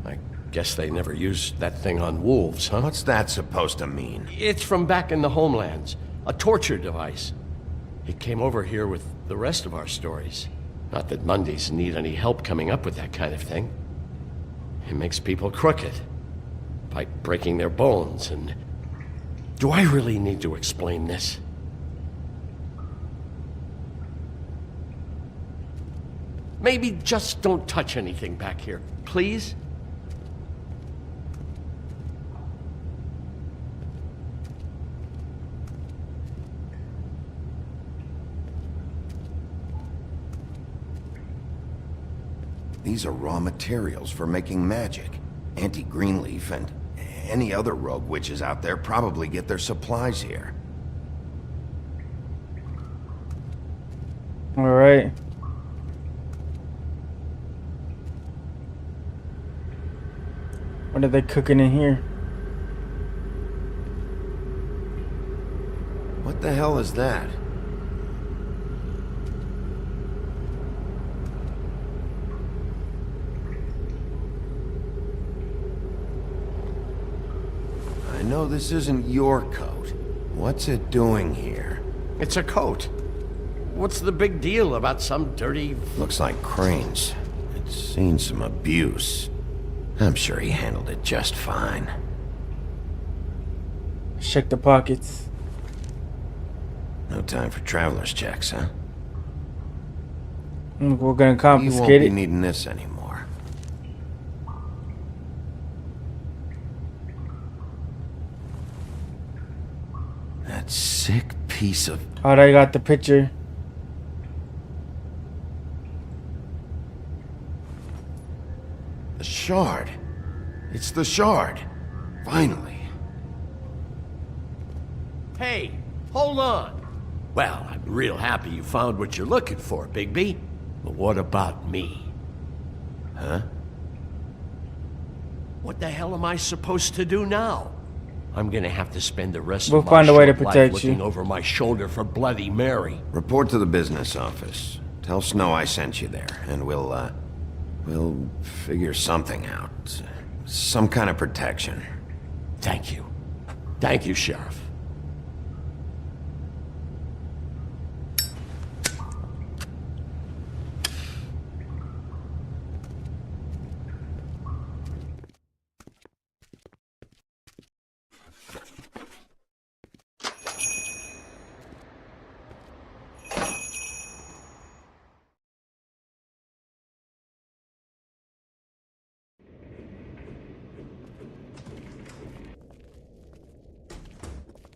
I guess they never used that thing on wolves, huh? What's that supposed to mean? It's from back in the homelands. A torture device. It came over here with the rest of our stories. Not that Mondays need any help coming up with that kind of thing. It makes people crooked. By breaking their bones and... Do I really need to explain this? Maybe just don't touch anything back here, please? These are raw materials for making magic. Auntie Greenleaf and any other rogue witches out there probably get their supplies here. All right. What are they cooking in here? What the hell is that? I know this isn't your coat. What's it doing here? It's a coat. What's the big deal about some dirty... Looks like Crane's. It's seen some abuse. I'm sure he handled it just fine. Check the pockets. No time for traveler's checks, huh? We're gonna confiscate You won't be it. needing this anymore. That sick piece of... Oh, they got the picture. The shard. It's the shard. Finally. Hey, hold on. Well, I'm real happy you found what you're looking for, Bigby. But what about me? Huh? What the hell am I supposed to do now? I'm gonna have to spend the rest We'll of my find a way to short life protect you. looking over my shoulder for Bloody Mary. Report to the business office. Tell Snow I sent you there, and we'll figure something out. Some kind of protection. Thank you. Thank you, Sheriff.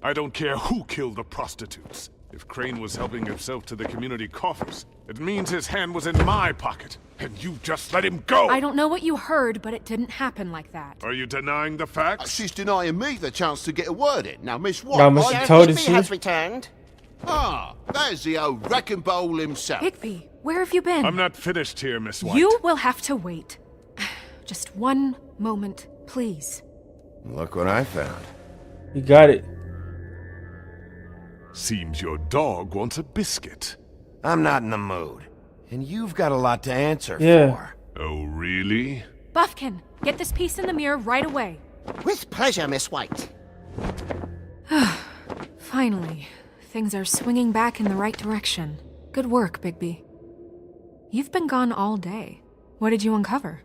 I don't care who killed the prostitutes. If Crane was helping himself to the community coffers, it means his hand was in my pocket, and you just let him go! I don't know what you heard, but it didn't happen like that. Are you denying the facts? She's denying me the chance to get a word in. Now, Miss White... Now, Mr. Toad, is Bigby she? has returned. Ah, there's the old wrecking bowl himself. Bigby, where have you been? I'm not finished here, Miss White. You will have to wait. Just one moment, please. Look what I found. You got it. Seems your dog wants a biscuit. I'm not in the mood. And you've got a lot to answer Yeah. for. Oh, really? Buffkin, get this piece in the mirror right away. With pleasure, Miss White. Finally, things are swinging back in the right direction. Good work, Bigby. You've been gone all day. What did you uncover?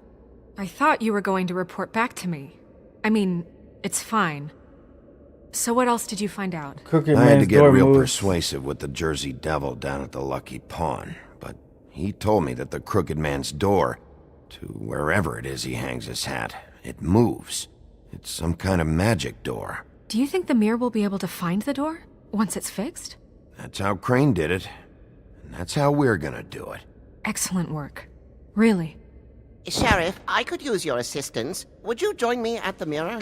I thought you were going to report back to me. I mean, it's fine. So what else did you find out? Crooked I had to man's get door real moves. persuasive with the Jersey Devil down at the Lucky Pawn, but he told me that the Crooked Man's door, to wherever it is he hangs his hat, it moves. It's some kind of magic door. Do you think the mirror will be able to find the door once it's fixed? That's how Crane did it, and that's how we're gonna do it. Excellent work. Really. Sheriff, I could use your assistance. Would you join me at the mirror?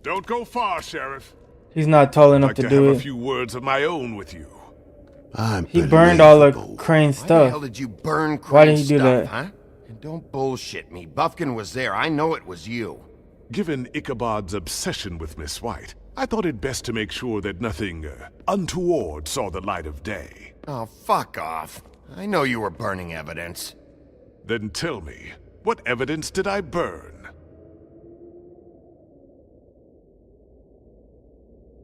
Don't go far, Sheriff. He's not tall I'd enough like to to do have a it. few words of my own with you. He burned all the Crane Why the stuff. hell did you burn Crane's Why did he do stuff, that? huh? And don't bullshit me. Buffkin was there. I know it was you. Given Ichabod's obsession with Miss White, I thought it best to make sure that nothing untoward saw the light of day. Oh, fuck off. I know you were burning evidence. Then tell me, what evidence did I burn?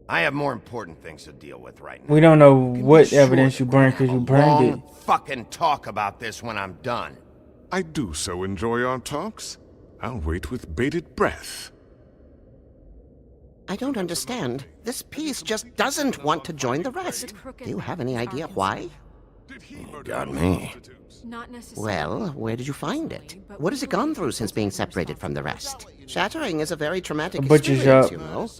I have more important things to deal with right now. We don't know what evidence you burned because you burned it. Fucking talk about this when I'm done. I do so enjoy our talks. I'll wait with bated breath. I don't understand. This piece just doesn't want to join the rest. Do you have any idea why? You got me. Not necessarily. Well, where did you find it? What has it gone through since being separated from the rest? Shattering is a very traumatic A butcher experience, shop. you know.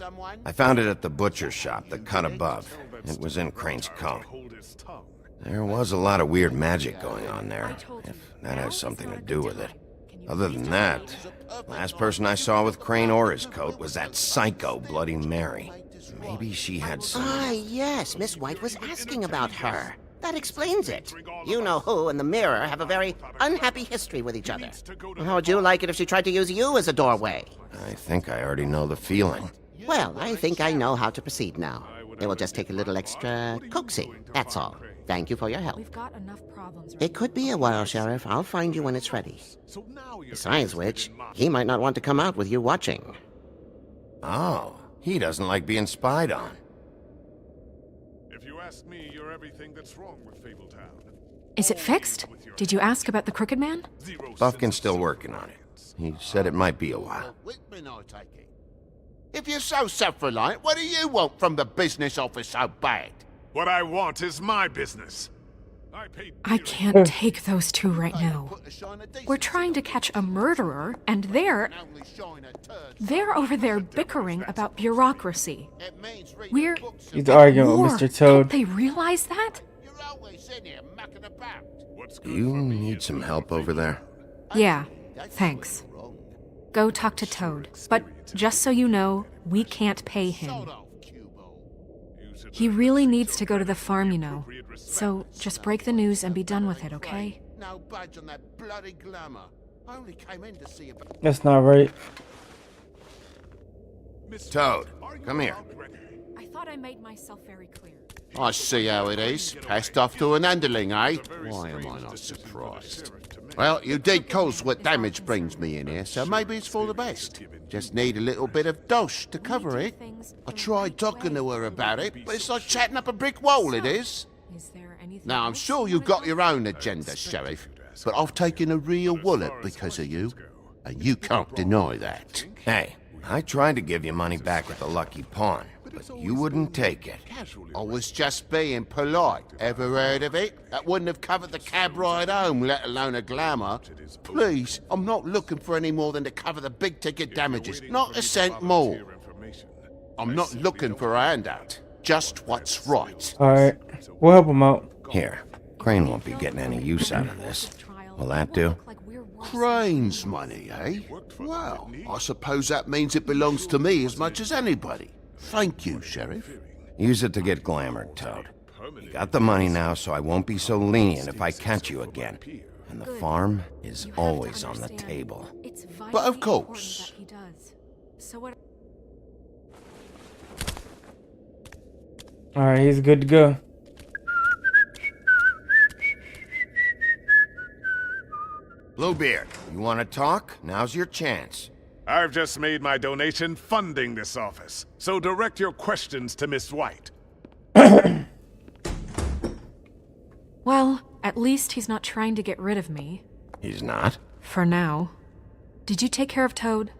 I found it at the butcher shop, the cut above. It was in Crane's coat. There was a lot of weird magic going on there, if that has something to do with it. Other than that, last person I saw with Crane or his coat was that psycho Bloody Mary. Maybe she had some... Ah, yes, Miss White was asking about her. That explains it. You know who and the mirror have a very unhappy history with each other. How would you like it if she tried to use you as a doorway? I think I already know the feeling. Well, I think I know how to proceed now. It will just take a little extra coaxing, that's all. Thank you for your help. We've got enough problems. It could be a while, Sheriff. I'll find you when it's ready. Besides which, he might not want to come out with you watching. Oh, he doesn't like being spied on. If you ask me, you're everything that's wrong with Fabletown. Is it fixed? Did you ask about the Crooked Man? Buffkin's still working on it. He said it might be a while. If you're so self-reliant, what do you want from the business office so bad? What I want is my business. I can't take those two right now. We're trying to catch a murderer, and they're over there bickering about bureaucracy. We're He's arguing war. with Mr. Toad. Don't they realize that? Do you need some help over there? Yeah, thanks. Go talk to Toad. But just so you know, we can't pay him. He really needs to go to the farm, you know. So just break the news and be done with it, okay? No budge on that bloody glamour. I only came in to see about... That's not right. Toad, come here. I thought I made myself very clear. I see how it is. Passed off to an underling, eh? Why am I not surprised? Well, you did cause what damage brings me in here, so maybe it's for the best. Just need a little bit of dosh to cover it. I tried talking to her about it, but it's like chatting up a brick wall, it is. Now, I'm sure you've got your own agenda, Sheriff, but I've taken a real wallet because of you, and you can't deny that. Hey, I tried to give you money back with the lucky pawn, but you wouldn't take it. I was just being polite. Ever heard of it? That wouldn't have covered the cab ride home, let alone a glamour. Please, I'm not looking for any more than to cover the big-ticket damages. Not a cent more. I'm not looking for a handout. Just what's right. Alright, we'll help him out. Here, Crane won't be getting any use out of this. Will that do? Crane's money, eh? Well, I suppose that means it belongs to me as much as anybody. Thank you, Sheriff. Use it to get glamored, Toad. You got the money now, so I won't be so lenient if I catch you again. And the farm is always on the table. But of course. Alright, he's good to go. Bluebeard, you want to talk? Now's your chance. I've just made my donation funding this office, so direct your questions to Miss White. Well, at least he's not trying to get rid of me. He's not? For now. Did you take care of Toad?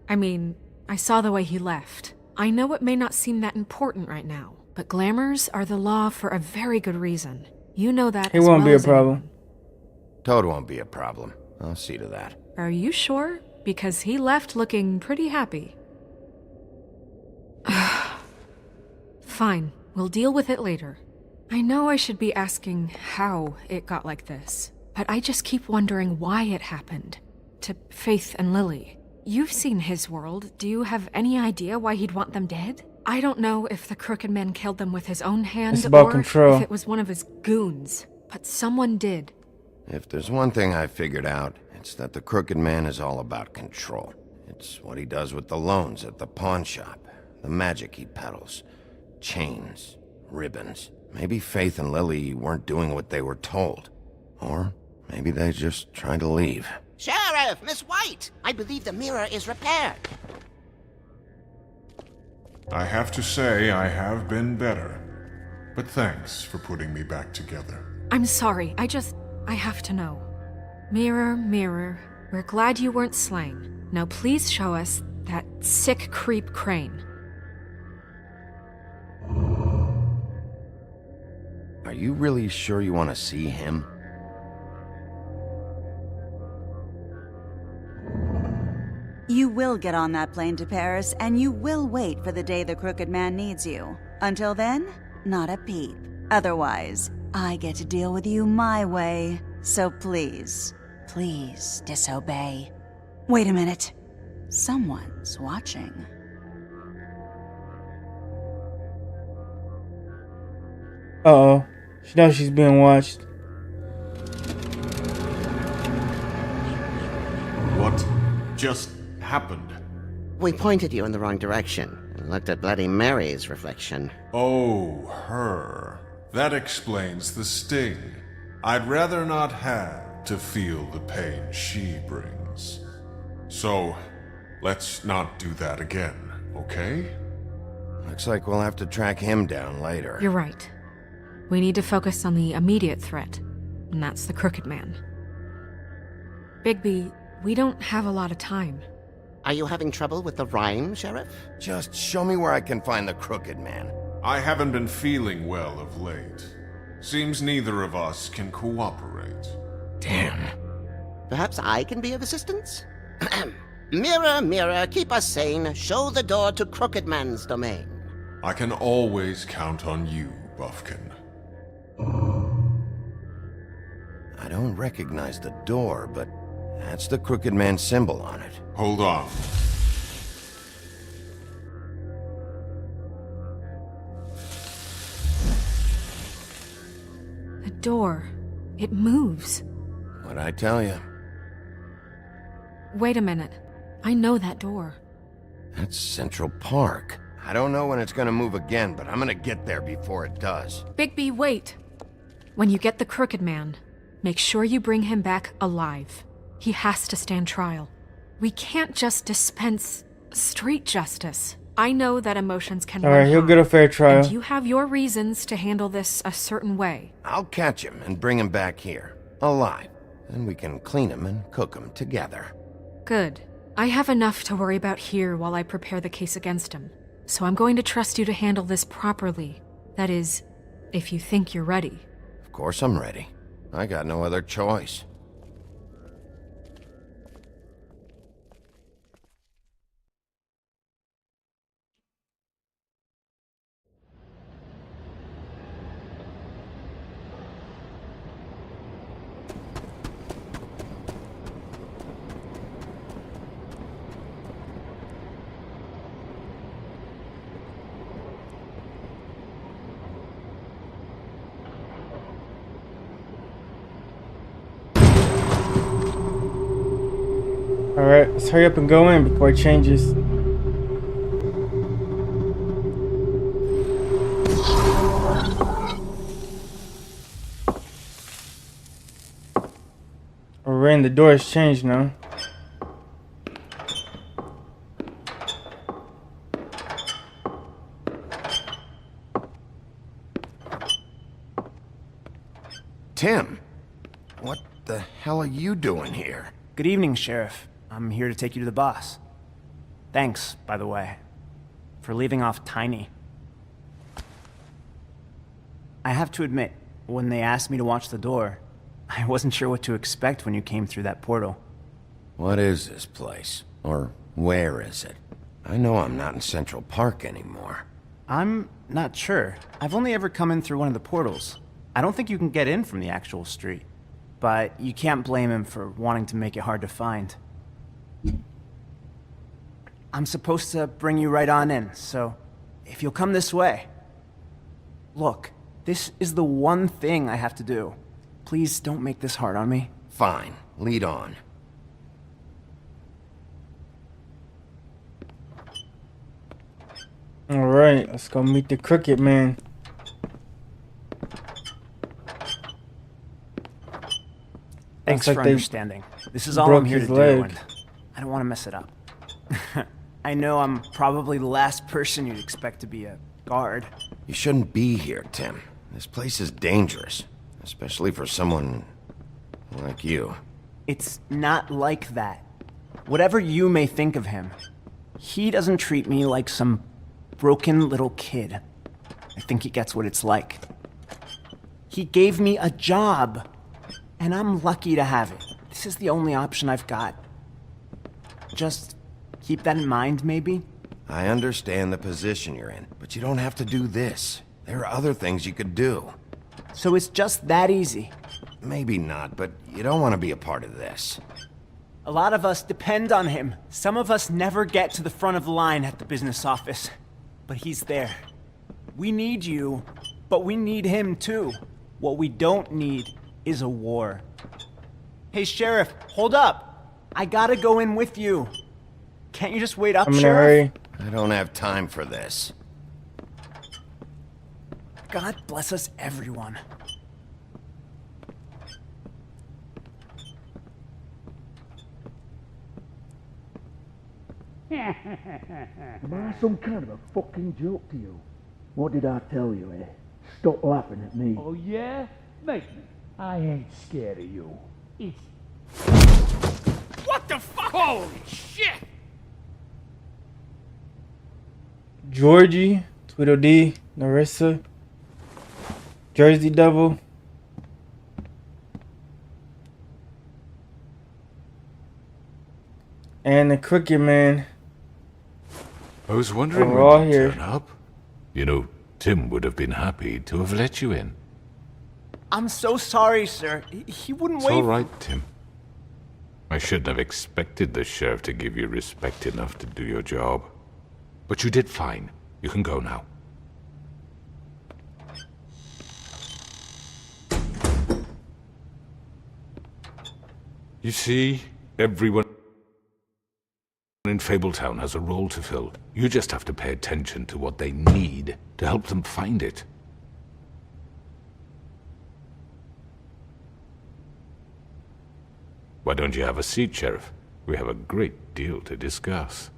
I mean, I saw the way he left. I know it may not seem that important right now, but glamours are the law for a very good reason. You know that. It won't be a problem. Toad won't be a problem. I'll see to that. Are you sure? Because he left looking pretty happy. Fine, we'll deal with it later. I know I should be asking how it got like this, but I just keep wondering why it happened. To Faith and Lily. You've seen his world. Do you have any idea why he'd want them dead? I don't know if the Crooked Man killed them with his own hand It's about or control. if it was one of his goons, but someone did. If there's one thing I figured out, it's that the Crooked Man is all about control. It's what he does with the loans at the pawn shop, the magic he peddles, chains, ribbons. Maybe Faith and Lily weren't doing what they were told. Or maybe they just tried to leave. Sheriff, Miss White! I believe the mirror is repaired. I have to say I have been better. But thanks for putting me back together. I'm sorry, I have to know. Mirror, mirror, we're glad you weren't slain. Now please show us that sick creep Crane. Are you really sure you want to see him? You will get on that plane to Paris, and you will wait for the day the Crooked Man needs you. Until then, not a peep. Otherwise, I get to deal with you my way. So please, please disobey. Wait a minute. Someone's watching. Uh-oh. She knows she's being watched. What just happened? We pointed you in the wrong direction and looked at Bloody Mary's reflection. Oh, her. That explains the sting. I'd rather not have to feel the pain she brings. So, let's not do that again, okay? Looks like we'll have to track him down later. You're right. We need to focus on the immediate threat, and that's the Crooked Man. Bigby, we don't have a lot of time. Are you having trouble with the rhyme, Sheriff? Just show me where I can find the Crooked Man. I haven't been feeling well of late. Seems neither of us can cooperate. Damn. Perhaps I can be of assistance? Mirror, mirror, keep us sane. Show the door to Crooked Man's domain. I can always count on you, Buffkin. I don't recognize the door, but that's the Crooked Man symbol on it. Hold on. The door. It moves. What'd I tell you? Wait a minute. I know that door. That's Central Park. I don't know when it's gonna move again, but I'm gonna get there before it does. Bigby, wait! When you get the Crooked Man, make sure you bring him back alive. He has to stand trial. We can't just dispense street justice. I know that emotions can Alright, he'll get a fair trial. And you have your reasons to handle this a certain way. I'll catch him and bring him back here, alive. Then we can clean him and cook him together. Good. I have enough to worry about here while I prepare the case against him. So I'm going to trust you to handle this properly. That is, if you think you're ready. Of course I'm ready. I got no other choice. Alright, let's hurry up and go in before it changes. Alright, the door has changed now. Tim, what the hell are you doing here? Good evening, Sheriff. I'm here to take you to the boss. Thanks, by the way, for leaving off Tiny. I have to admit, when they asked me to watch the door, I wasn't sure what to expect when you came through that portal. What is this place? Or where is it? I know I'm not in Central Park anymore. I'm not sure. I've only ever come in through one of the portals. I don't think you can get in from the actual street. But you can't blame him for wanting to make it hard to find. I'm supposed to bring you right on in, so if you'll come this way. Look, this is the one thing I have to do. Please don't make this hard on me. Fine, lead on. Alright, let's go meet the Crooked Man. Thanks like for they understanding. This is all I'm here to do, leg. and I don't want to mess it up. I know I'm probably the last person you'd expect to be a guard. You shouldn't be here, Tim. This place is dangerous, especially for someone like you. It's not like that. Whatever you may think of him, he doesn't treat me like some broken little kid. I think he gets what it's like. He gave me a job, and I'm lucky to have it. This is the only option I've got. Just keep that in mind, maybe? I understand the position you're in, but you don't have to do this. There are other things you could do. So it's just that easy. Maybe not, but you don't want to be a part of this. A lot of us depend on him. Some of us never get to the front of the line at the business office. But he's there. We need you, but we need him too. What we don't need is a war. Hey, Sheriff, hold up. I gotta go in with you. Can't you just wait up, I'm in a Sheriff? hurry. I don't have time for this. God bless us, everyone. Am I some kind of a fucking joke to you? What did I tell you, eh? Stop laughing at me. Oh, yeah? Make me. I ain't scared of you. It's... What the fuck? Holy shit! Georgie, Tweedledee, Narissa, Jersey Devil. And the Crooked Man. I was wondering We're all when you'd here. turn up. You know, Tim would have been happy to have let you in. I'm so sorry, sir. He wouldn't It's wait. all right, Tim. I shouldn't have expected the sheriff to give you respect enough to do your job. But you did fine. You can go now. You see, everyone in Fabletown has a role to fill. You just have to pay attention to what they need to help them find it. Why don't you have a seat, Sheriff? We have a great deal to discuss.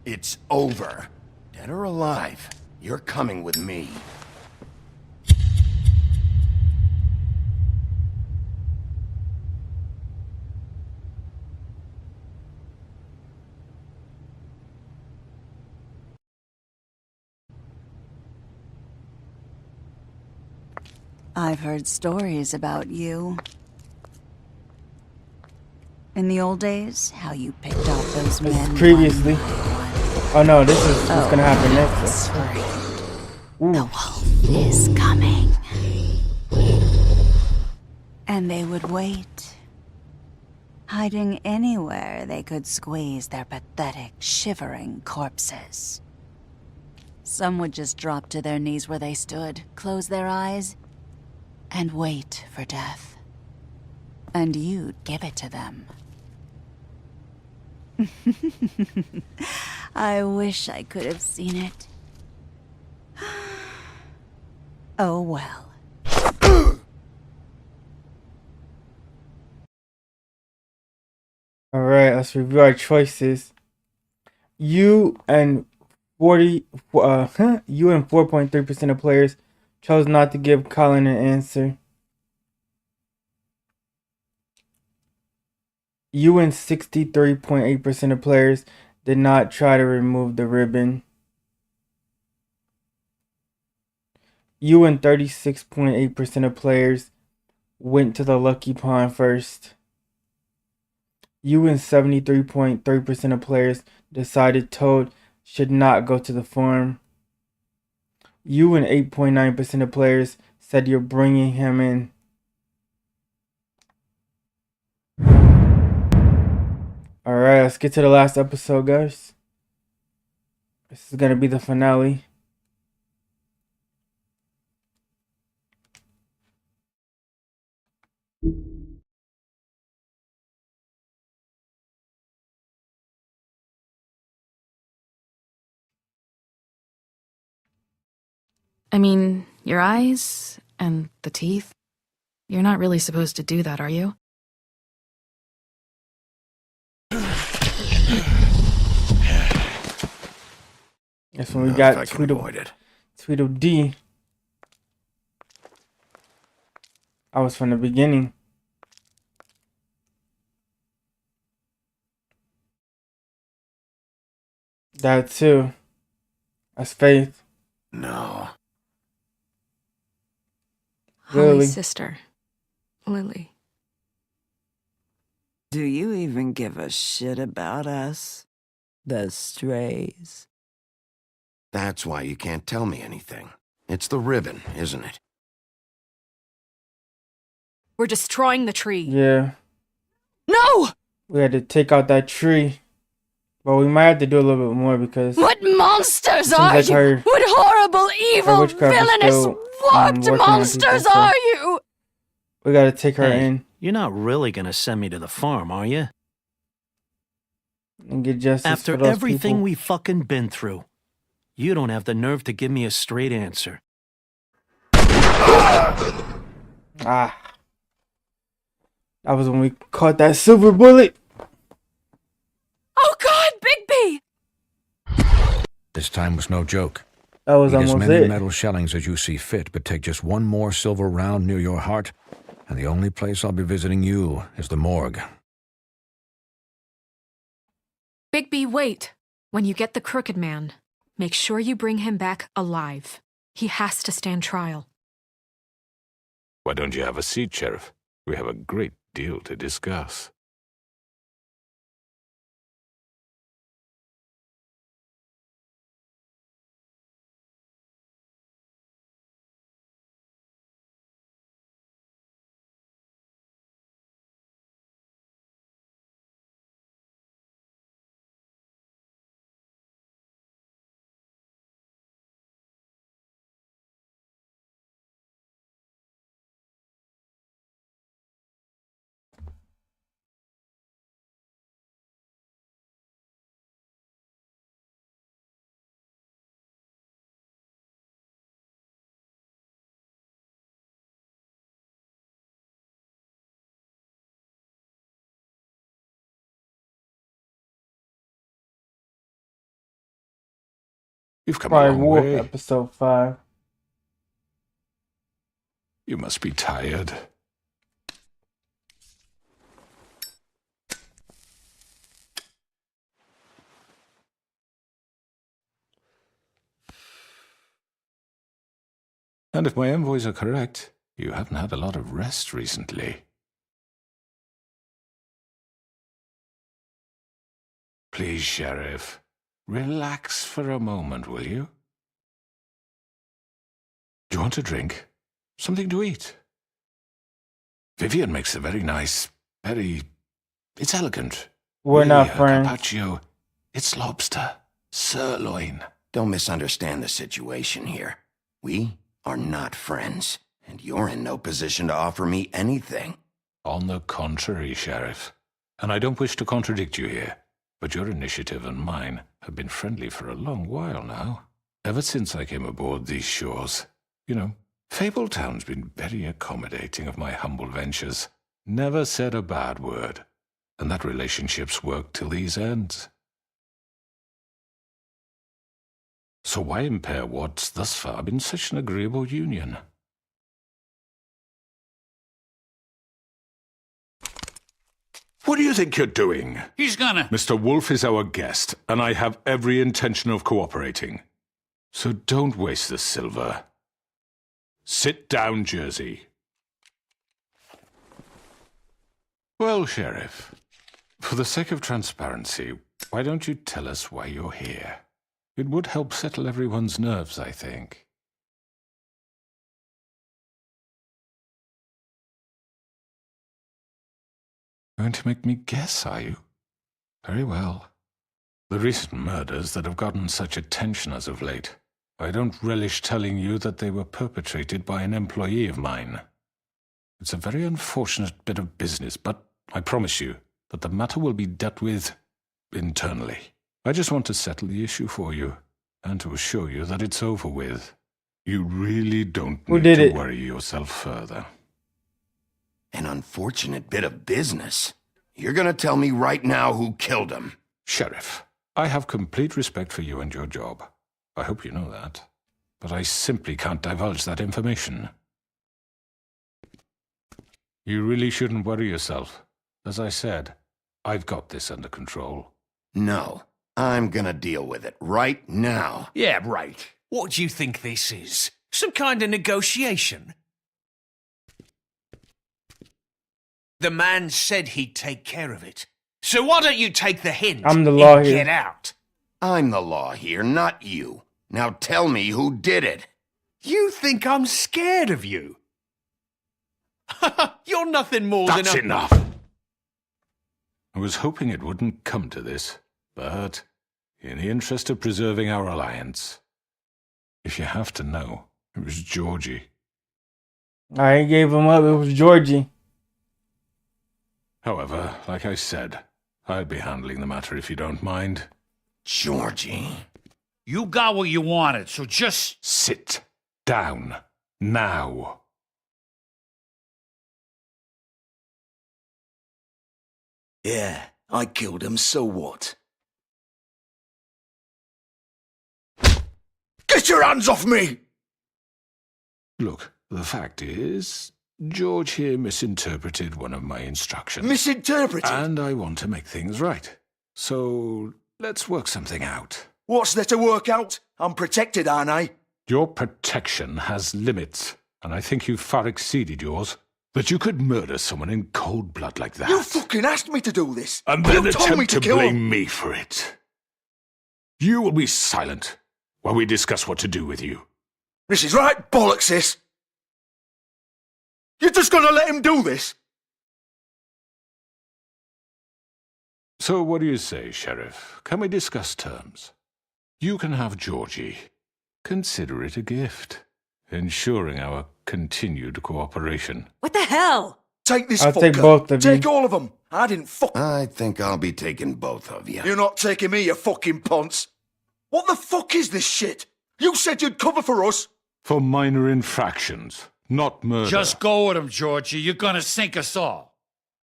It's over. Dead or alive, you're coming with me. I've heard stories about you. In the old days, how you picked off those men. Previously. Oh no, this is what's gonna happen next. The wolf is coming. And they would wait, hiding anywhere they could squeeze their pathetic, shivering corpses. Some would just drop to their knees where they stood, close their eyes, and wait for death. And you'd give it to them. I wish I could have seen it. Oh well. Alright, let's review our choices. You and 4.3% of players chose not to give Colin an answer. You and 63.8% of players did not try to remove the ribbon. You and 36.8% of players went to the lucky pawn first. You and 73.3% of players decided Toad should not go to the farm. You and 8.9% of players said you're bringing him in. Alright, let's get to the last episode, guys. This is gonna be the finale. I mean, your eyes and the teeth. You're not really supposed to do that, are you? That's when we got Tweedledee. I was from the beginning. That too. That's Faith. No. Lily. Holly's sister, Lily. Do you even give a shit about us? The strays? That's why you can't tell me anything. It's the ribbon, isn't it? We're destroying the tree. Yeah. No! We had to take out that tree. But we might have to do a little bit more because... What monsters it are seems like you? her- What horrible, evil, witchcraft is villainous, still, warped working on monsters people, so- are you? We gotta take her Hey, in you're not really gonna send me to the farm, are you? and get justice After for those everything people. we've fucking been through, you don't have the nerve to give me a straight answer. Ah. That was when we caught that silver bullet. Oh God, Bigby! This time was no joke. That was Eat as almost many it. metal shellings as you see fit, but take just one more silver round near your heart, and the only place I'll be visiting you is the morgue. Bigby, wait. When you get the Crooked Man, make sure you bring him back alive. He has to stand trial. Why don't you have a seat, Sheriff? We have a great deal to discuss. You've come a Probably long Wolf way. episode 5. You must be tired. And if my envoys are correct, you haven't had a lot of rest recently. Please, Sheriff, relax for a moment, will you? Do you want a drink? Something to eat? Vivian makes a very nice, it's elegant. We're not Really, friends. Carpaccio. It's lobster. Sirloin. Don't misunderstand the situation here. We are not friends, and you're in no position to offer me anything. On the contrary, Sheriff. And I don't wish to contradict you here, but your initiative and mine have been friendly for a long while now. Ever since I came aboard these shores. You know, Fabletown's been very accommodating of my humble ventures. Never said a bad word. And that relationship's worked till these ends. So why impair what's thus far been such an agreeable union? What do you think you're doing? He's gonna... Mr. Wolf is our guest, and I have every intention of cooperating. So don't waste the silver. Sit down, Jersey. Well, Sheriff, for the sake of transparency, why don't you tell us why you're here? It would help settle everyone's nerves, I think. Going to make me guess, are you? Very well. The recent murders that have gotten such attention as of late, I don't relish telling you that they were perpetrated by an employee of mine. It's a very unfortunate bit of business, but I promise you that the matter will be dealt with internally. I just want to settle the issue for you, and to assure you that it's over with. You really don't need to worry yourself further. An unfortunate bit of business? You're gonna tell me right now who killed him? Sheriff, I have complete respect for you and your job. I hope you know that. But I simply can't divulge that information. You really shouldn't worry yourself. As I said, I've got this under control. No, I'm gonna deal with it right now. Yeah, right. What do you think this is? Some kind of negotiation? The man said he'd take care of it. So why don't you take the hint I'm the law and here. get out? I'm the law here, not you. Now tell me who did it. You think I'm scared of you? You're nothing more than That's a... enough. I was hoping it wouldn't come to this, but in the interest of preserving our alliance, if you have to know, it was Georgie. I gave him up. It was Georgie. However, like I said, I'll be handling the matter if you don't mind. Georgie? You got what you wanted, so just... Sit down. Now. Yeah, I killed him, so what? Get your hands off me! Look, the fact is, George here misinterpreted one of my instructions. Misinterpreted? And I want to make things right. So, let's work something out. What's there to work out? I'm protected, aren't I? Your protection has limits, and I think you've far exceeded yours. But you could murder someone in cold blood like that. You fucking asked me to do this! And then you told me attempt to kill blame him. me for it. You will be silent while we discuss what to do with you. This is right bollocks, this! You're just gonna let him do this? So what do you say, Sheriff? Can we discuss terms? You can have Georgie. Consider it a gift, ensuring our continued cooperation. What the hell? Take this I'll fucker. take both of you. Take all of them. I didn't fuck... I think I'll be taking both of you. You're not taking me, you fucking ponce. What the fuck is this shit? You said you'd cover for us. For minor infractions, not murder. Just go with him, Georgie. You're gonna sink us all.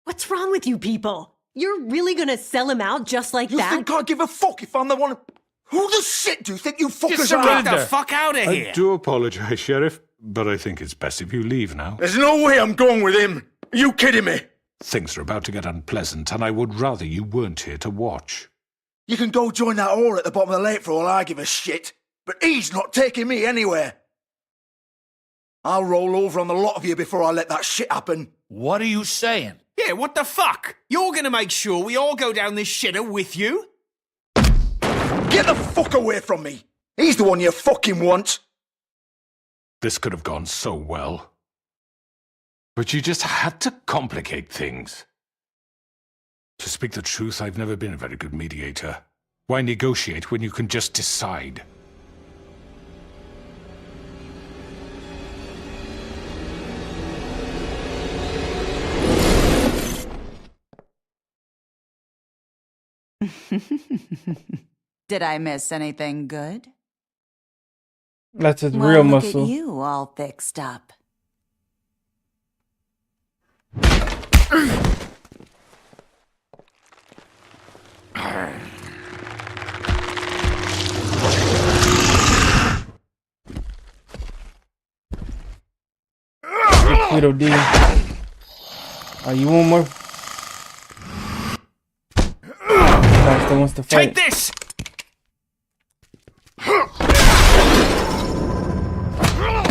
What's wrong with you people? You're really gonna sell him out just like that? You think I give a fuck if I'm the one... Who the shit do you think you fuckers Just are? get the fuck out of here! I do apologize, Sheriff, but I think it's best if you leave now. There's no way I'm going with him. Are you kidding me? Things are about to get unpleasant, and I would rather you weren't here to watch. You can go join that whore at the bottom of the lake for all I give a shit. But he's not taking me anywhere. I'll roll over on the lot of you before I let that shit happen. What are you saying? Yeah, what the fuck? You're gonna make sure we all go down this shitter with you? Get the fuck away from me! He's the one you fucking want! This could have gone so well. But you just had to complicate things. To speak the truth, I've never been a very good mediator. Why negotiate when you can just decide? Did I miss anything good? That's his Well, real look muscle. at you all fixed up. Little D. Oh, you want more? Guy still wants to fight. Take this!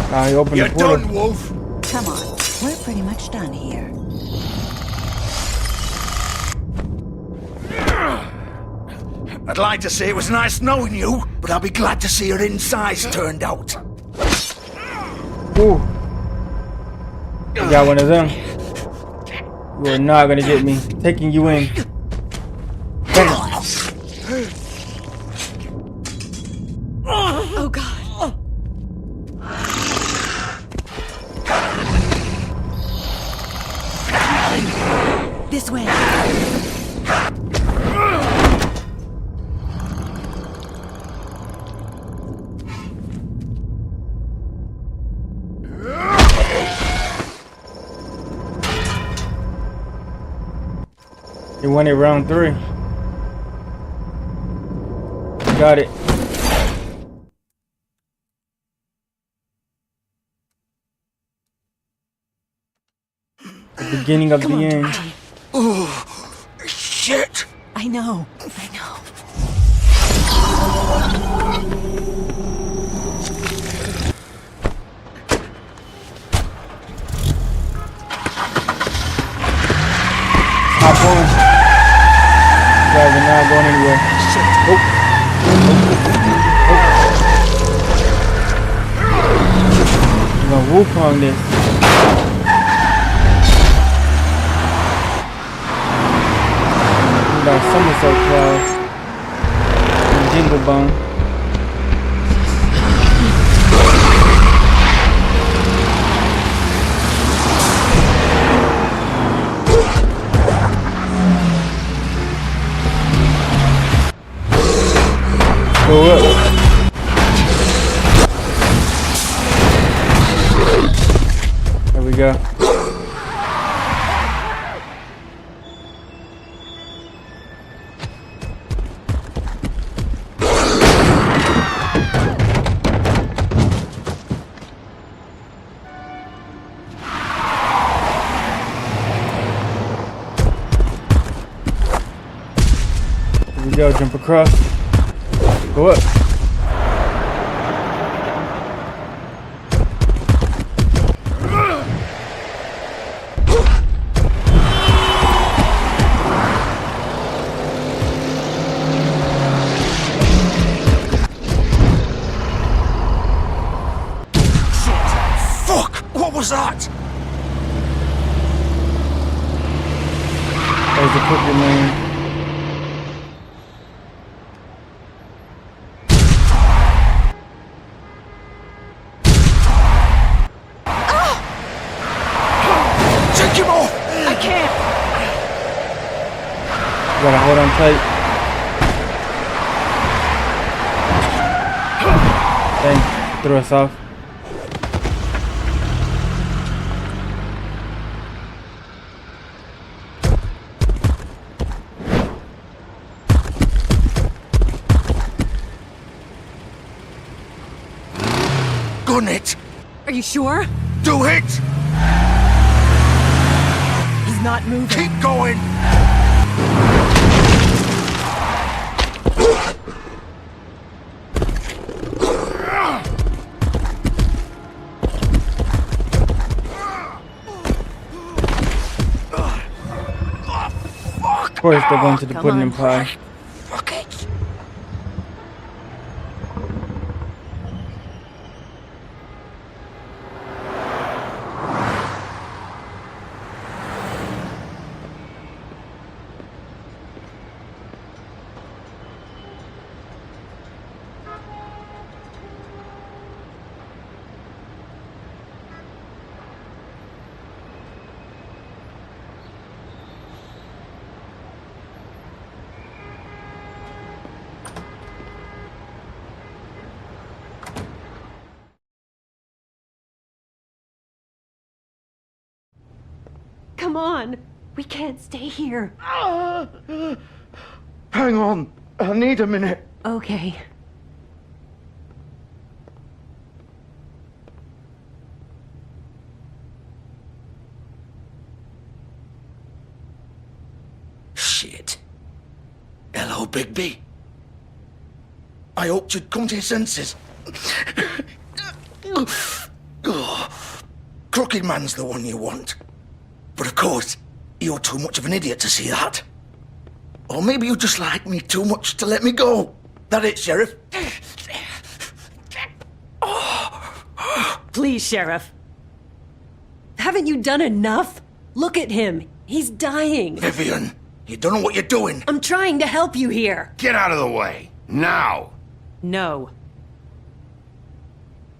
He opened You're the portal. done, Wolf! Come on, we're pretty much done here. I'd like to say it was nice knowing you, but I'll be glad to see your insides turned out. Ooh. You got one of them. You are not gonna get me. Taking you in. Bam. Oh god. This way. You won it round 3. You got it. The beginning of the end. Oh, shit! I know. Hop on. You guys are not going anywhere. We're gonna Wukong this. Do that somersault cloud. And jingle bone. Go up. There we go. Here we go, jump across. Go up. Fuck! What was that? There's the crooked man. Take him off! I can't. You gotta hold on tight. Dang, threw us off. Gun it! Are you sure? Do it! He's not moving. Keep going! Of course, they're going to the pudding and pie. Fuck it! Come on. We can't stay here. Hang on. I need a minute. Okay. Shit. Hello, Bigby. I hoped you'd come to your senses. Crooked Man's the one you want. But of course, you're too much of an idiot to see that. Or maybe you just like me too much to let me go. That it, Sheriff? Please, Sheriff. Haven't you done enough? Look at him. He's dying. Vivian, you don't know what you're doing. I'm trying to help you here. Get out of the way. Now. No.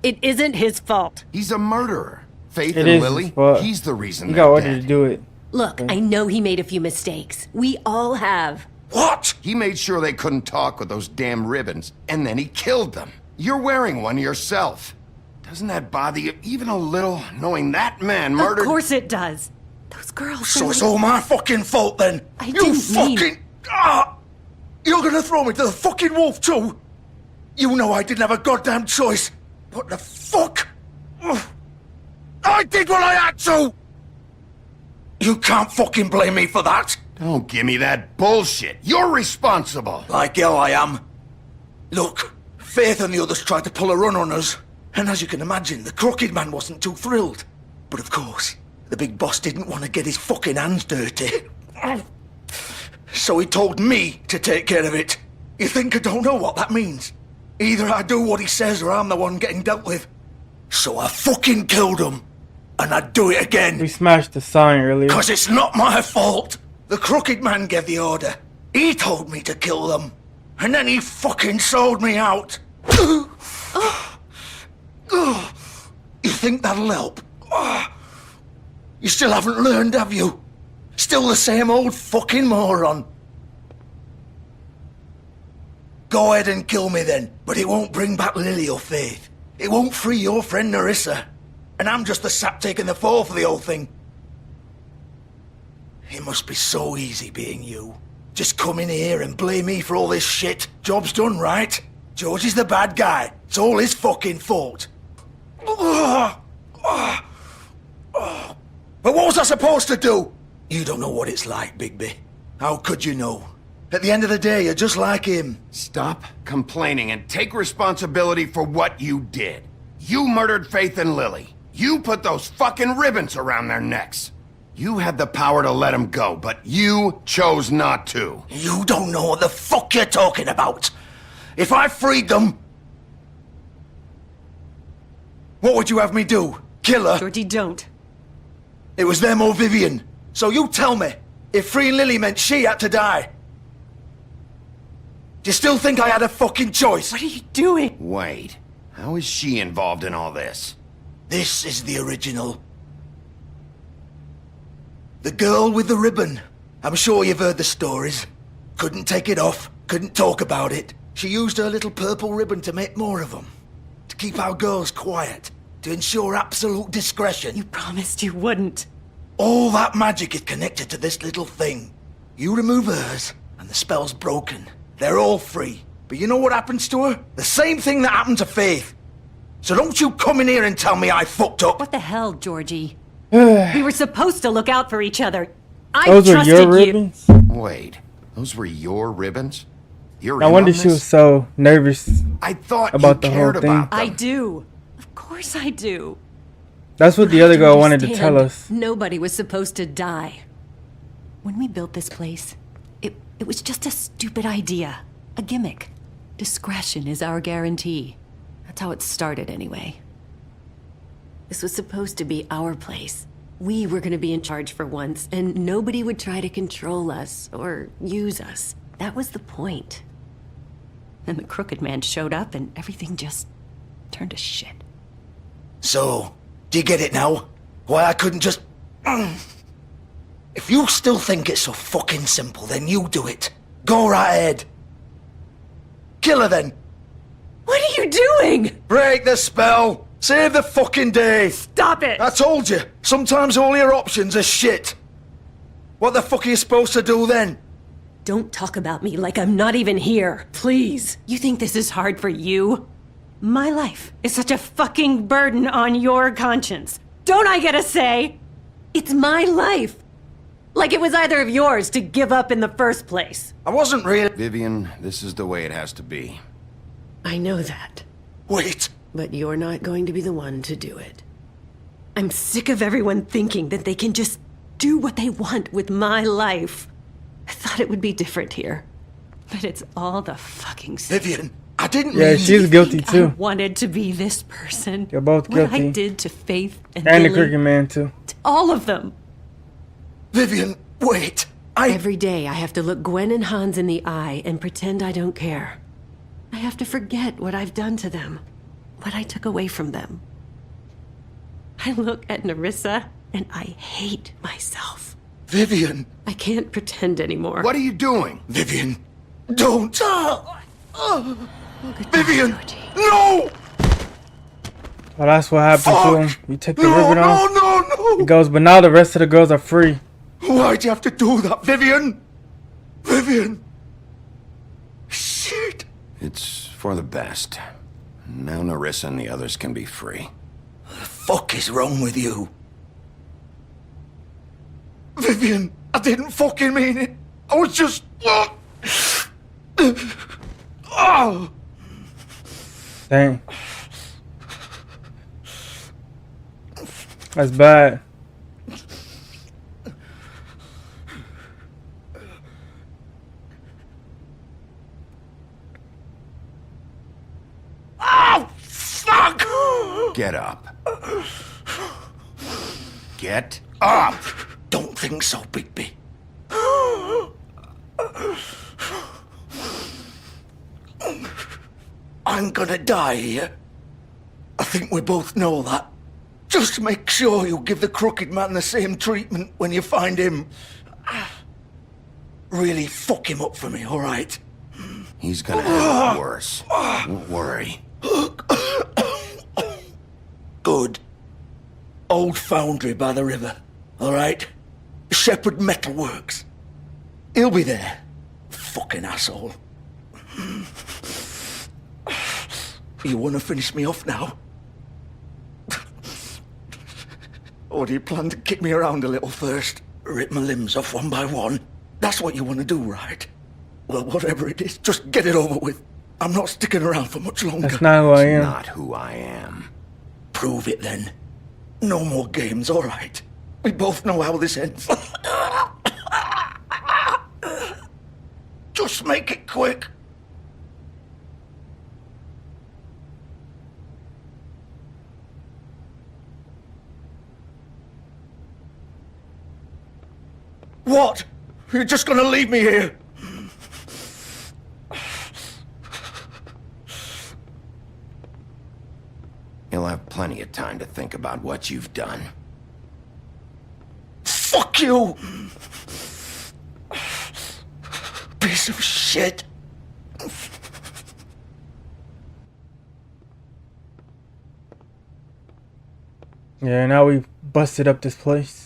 It isn't his fault. He's a murderer. Faith It and is, Lily, but he's the reason you they're got ordered dead. to do it. Look, I know he made a few mistakes. We all have. What? He made sure they couldn't talk with those damn ribbons, and then he killed them. You're wearing one yourself. Doesn't that bother you even a little, knowing that man murdered... Of course it does. Those girls... So it's all my fucking fault then? I You didn't fucking... mean... You're gonna throw me to the fucking wolf too? You know I didn't have a goddamn choice. What the fuck? I did what I had to! You can't fucking blame me for that. Don't give me that bullshit. You're responsible. Like hell I am. Look, Faith and the others tried to pull a run on us. And as you can imagine, the Crooked Man wasn't too thrilled. But of course, the big boss didn't want to get his fucking hands dirty. So he told me to take care of it. You think I don't know what that means? Either I do what he says or I'm the one getting dealt with. So I fucking killed him. And I'd do it again. We smashed the sign earlier. Cause it's not my fault. The crooked man gave the order. He told me to kill them. And then he fucking sold me out. You think that'll help? You still haven't learned, have you? Still the same old fucking moron. Go ahead and kill me then, but it won't bring back Lily or Faith. It won't free your friend Nerissa. And I'm just the sap taking the fall for the whole thing. It must be so easy being you. Just come in here and blame me for all this shit. Job's done, right? George is the bad guy. It's all his fucking fault. But what was I supposed to do? You don't know what it's like, Bigby. How could you know? At the end of the day, you're just like him. Stop complaining and take responsibility for what you did. You murdered Faith and Lily. You put those fucking ribbons around their necks. You had the power to let them go, but you chose not to. You don't know what the fuck you're talking about. If I freed them... What would you have me do? Kill her? Georgie, don't. It was them or Vivian. So you tell me, if freeing Lily meant she had to die. Do you still think I had a fucking choice? What are you doing? Wait, how is she involved in all this? This is the original. The girl with the ribbon. I'm sure you've heard the stories. Couldn't take it off, couldn't talk about it. She used her little purple ribbon to make more of them. To keep our girls quiet. To ensure absolute discretion. You promised you wouldn't. All that magic is connected to this little thing. You remove hers, and the spell's broken. They're all free. But you know what happens to her? The same thing that happened to Faith. So don't you come in here and tell me I fucked up. What the hell, Georgie? We were supposed to look out for each other. I Those were trusted your you. ribbons? Wait, those were your ribbons? You're No in wonder on she was this? so nervous I thought about you the whole cared thing. about them. I do. Of course I do. That's what the You other have girl wanted to understand, tell us. Nobody was supposed to die. When we built this place, it was just a stupid idea. A gimmick. Discretion is our guarantee. That's how it started anyway. This was supposed to be our place. We were gonna be in charge for once, and nobody would try to control us or use us. That was the point. Then the crooked man showed up and everything just turned to shit. So, do you get it now? Why I couldn't just... If you still think it's so fucking simple, then you do it. Go right ahead. Kill her then. What are you doing? Break the spell. Save the fucking day. Stop it. I told you. Sometimes all your options are shit. What the fuck are you supposed to do then? Don't talk about me like I'm not even here, please. You think this is hard for you? My life is such a fucking burden on your conscience. Don't I get a say? It's my life. Like it was either of yours to give up in the first place. I wasn't really... Vivian, this is the way it has to be. I know that. Wait. But you're not going to be the one to do it. I'm sick of everyone thinking that they can just do what they want with my life. I thought it would be different here. But it's all the fucking same. Vivian, I didn't Yeah, mean... she's guilty I too. wanted to be this person. You're both What I guilty. did to Faith and And the Lily, cricket man too. to all of them. Vivian, wait. Every day I have to look Gwen and Hans in the eye and pretend I don't care. I have to forget what I've done to them. What I took away from them. I look at Nerissa and I hate myself. Vivian. I can't pretend anymore. What are you doing? Vivian, don't. Vivian, no! Well, that's what happened to him. You take the ribbon off. No. He goes, but now the rest of the girls are free. Why'd you have to do that, Vivian? Vivian. Shit. It's for the best. Now Nerissa and the others can be free. What the fuck is wrong with you? Vivian, I didn't fucking mean it. I was just... Oh. Dang. That's bad. Get up. Get up! Don't think so, Bigby. I'm gonna die here. I think we both know that. Just make sure you give the crooked man the same treatment when you find him. Really fuck him up for me, all right? He's gonna have it worse. Don't worry. Good. Old foundry by the river, all right? Shepherd Metalworks. He'll be there. Fucking asshole. You want to finish me off now? Or do you plan to kick me around a little first? Rip my limbs off one by one? That's what you want to do, right? Well, whatever it is, just get it over with. I'm not sticking around for much longer. That's not who I am. Not who I am. Prove it then. No more games, all right? We both know how this ends. Just make it quick. What? You're just gonna leave me here? You'll have plenty of time to think about what you've done. Fuck you! Piece of shit. Yeah, now we busted up this place.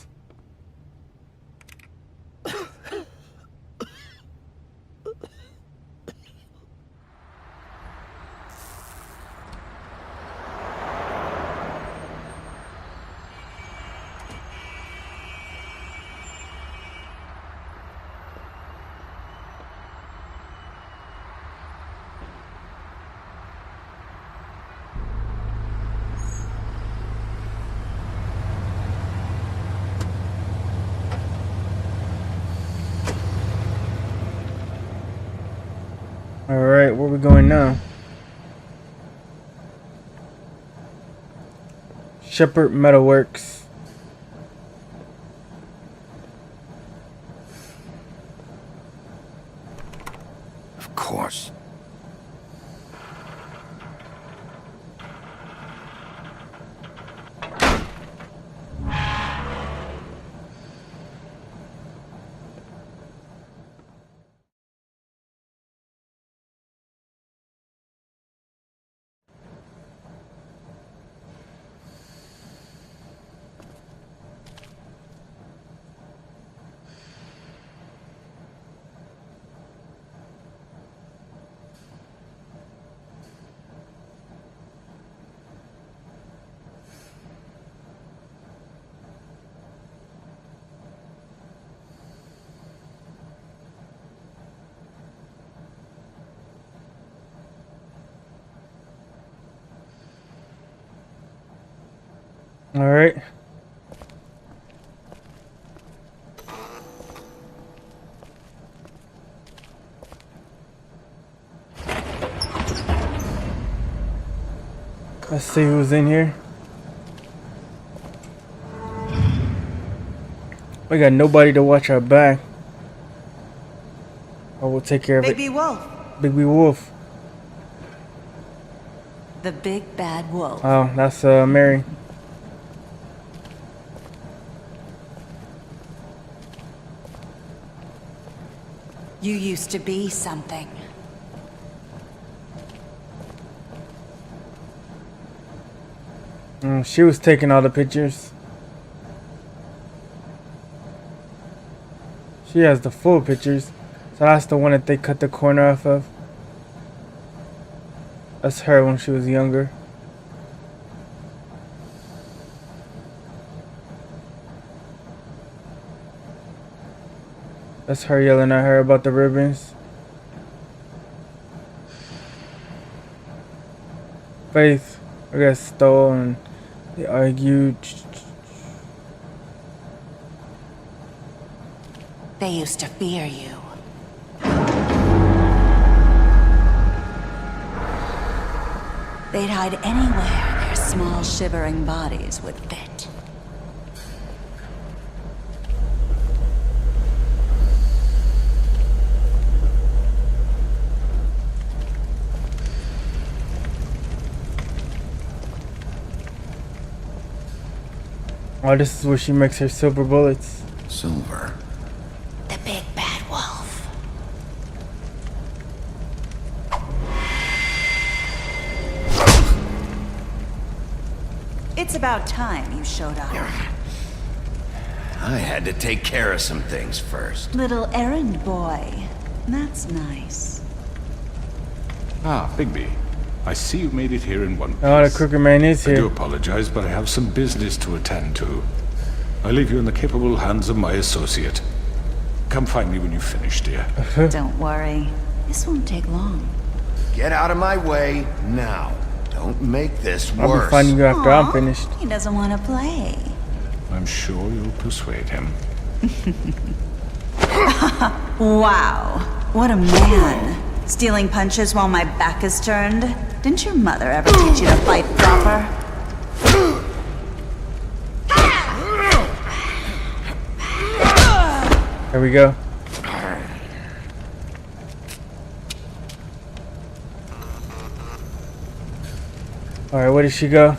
Alright, where we going now? Shepherd Metalworks. Of course. All right. Let's see who's in here. We got nobody to watch our back. I will take care of it. Baby Wolf. Bigby Wolf. The big bad wolf. Oh, that's Mary. You used to be something. She was taking all the pictures. She has the full pictures. So that's the one that they cut the corner off of. That's her when she was younger. That's her yelling at her about the ribbons. Faith, I got stolen. They argued. They used to fear you. They'd hide anywhere there's small shivering bodies would fit. Oh, this is where she makes her silver bullets. Silver. The big bad wolf. It's about time you showed up. I had to take care of some things first. Little errand boy. That's nice. Ah, Bigby. I see you made it here in one piece. Oh, the Crooked Man is I do here. apologize, but I have some business to attend to. I leave you in the capable hands of my associate. Come find me when you've finished, dear. Don't worry. This won't take long. Get out of my way now. Don't make this I'll worse. be finding you after Aw, I'm finished. He doesn't want to play. I'm sure you'll persuade him. Wow. What a man. Stealing punches while my back is turned? Didn't your mother ever teach you to fight proper? There we go. Alright, where did she go?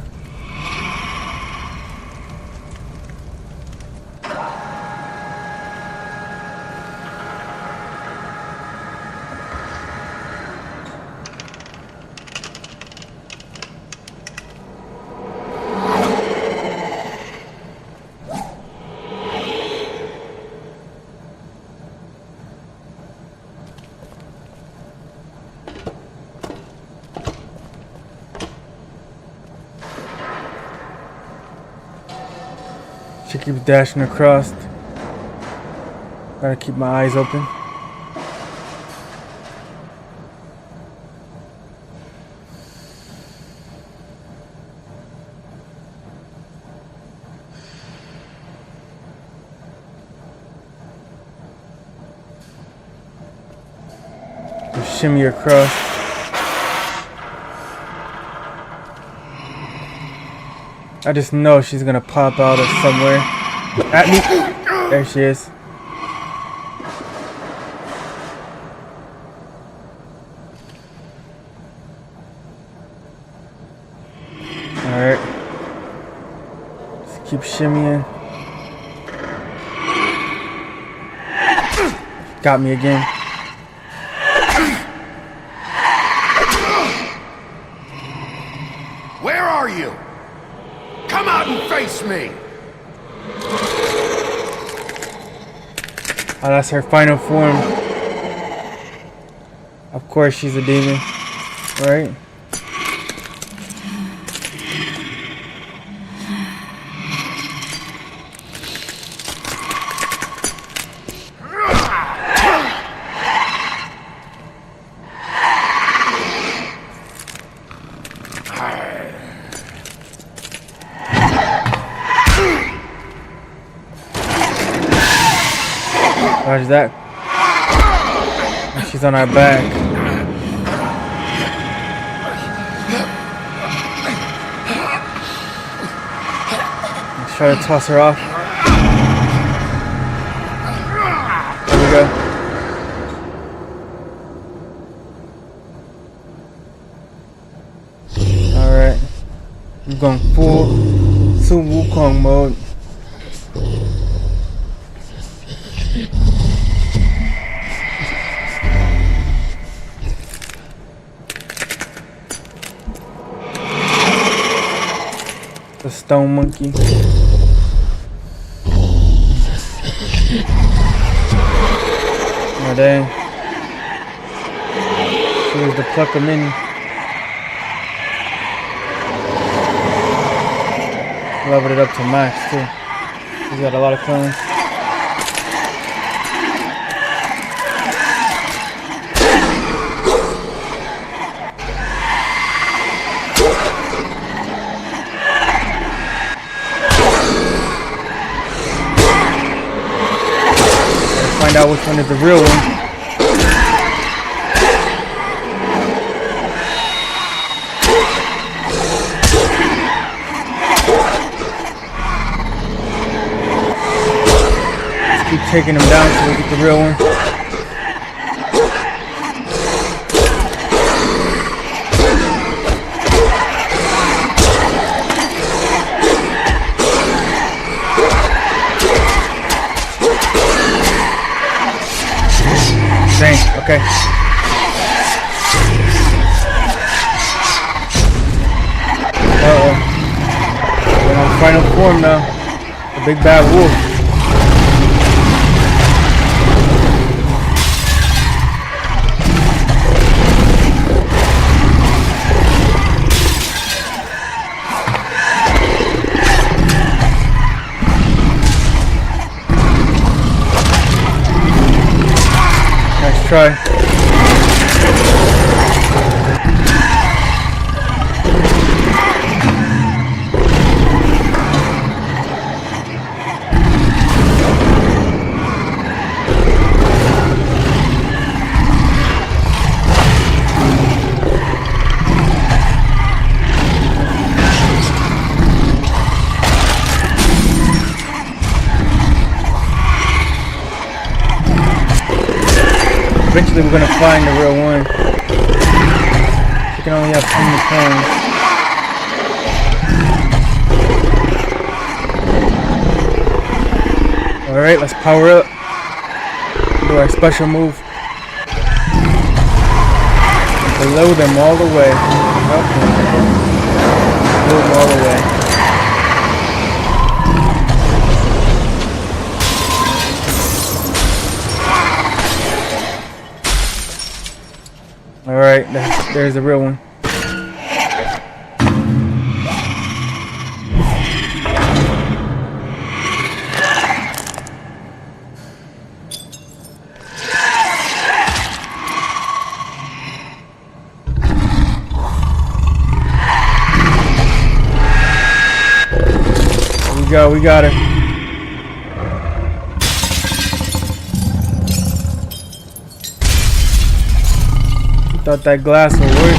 She keeps dashing across. Gotta keep my eyes open. Just shimmy across. I just know she's gonna pop out of somewhere at me. There she is. Alright. Just keep shimmying. Got me again. Where are you? Come out and face me! Oh, that's her final form. Of course she's a demon, right? Watch that. She's on our back. Let's try to toss her off. There we go. Alright. I'm going full Sun Wukong mode. The stone monkey. Oh dang. Here's the plucker mini. Leveled it up to max too. He's got a lot of clones. Find out which one is the real one. taking him down so we get the real one. Dang, okay. Uh-oh. We're on final form now. The big bad wolf. Nice try. Eventually we're gonna find the real one. You can only have so many clones. Alright, let's power up. Do our special move. Below them all the way. Below them all the way. Alright, there's the real one. We got her. Thought that glass would work.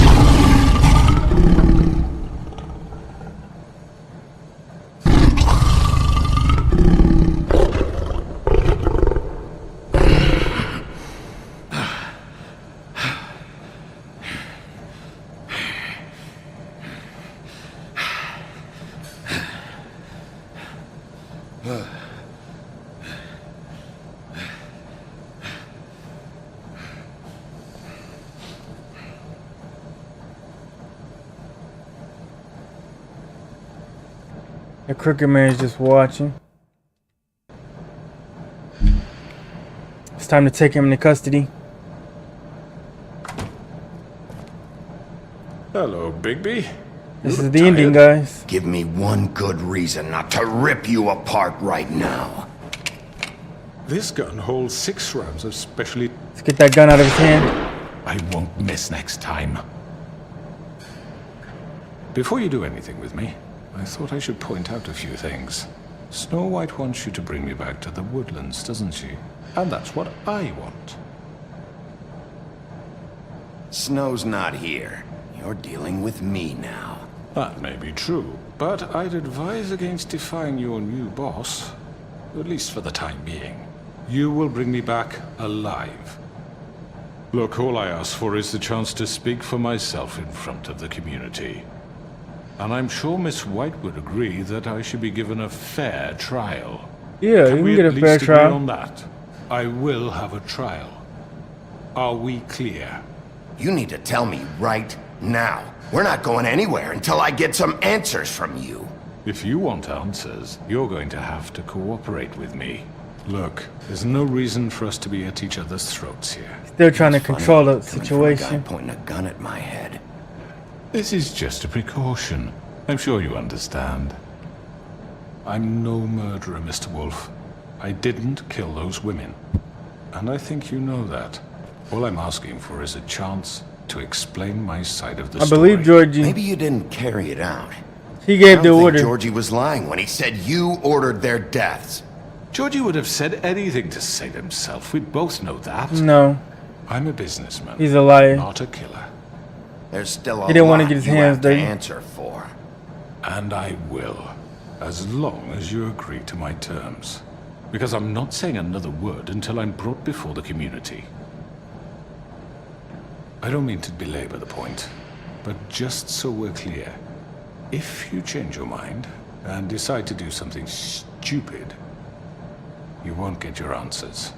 The crooked man is just watching. It's time to take him into custody. Hello, Bigby. This is the ending, guys. Give me one good reason not to rip you apart right now. This gun holds 6 rounds of specially... Let's get that gun out of his hand. I won't miss next time. Before you do anything with me, I thought I should point out a few things. Snow White wants you to bring me back to the woodlands, doesn't she? And that's what I want. Snow's not here. You're dealing with me now. That may be true, but I'd advise against defying your new boss, at least for the time being. You will bring me back alive. Look, all I ask for is the chance to speak for myself in front of the community. And I'm sure Miss White would agree that I should be given a fair trial. Yeah, you can get a fair trial. On that? I will have a trial. Are we clear? You need to tell me right now. We're not going anywhere until I get some answers from you. If you want answers, you're going to have to cooperate with me. Look, there's no reason for us to be at each other's throats here. Still trying to control the situation. From a guy pointing a gun at my head. This is just a precaution. I'm sure you understand. I'm no murderer, Mr. Wolf. I didn't kill those women. And I think you know that. All I'm asking for is a chance to explain my side of the story. I believe Georgie. Maybe you didn't carry it out. He gave the order. Georgie was lying when he said you ordered their deaths. Georgie would have said anything to save himself. We both know that. No. I'm a businessman. He's a liar. Not a killer. There's still a he didn't want to lot get his you hands have to dirty. answer for. And I will, as long as you agree to my terms. Because I'm not saying another word until I'm brought before the community. I don't mean to belabor the point, but just so we're clear, if you change your mind and decide to do something stupid, you won't get your answers.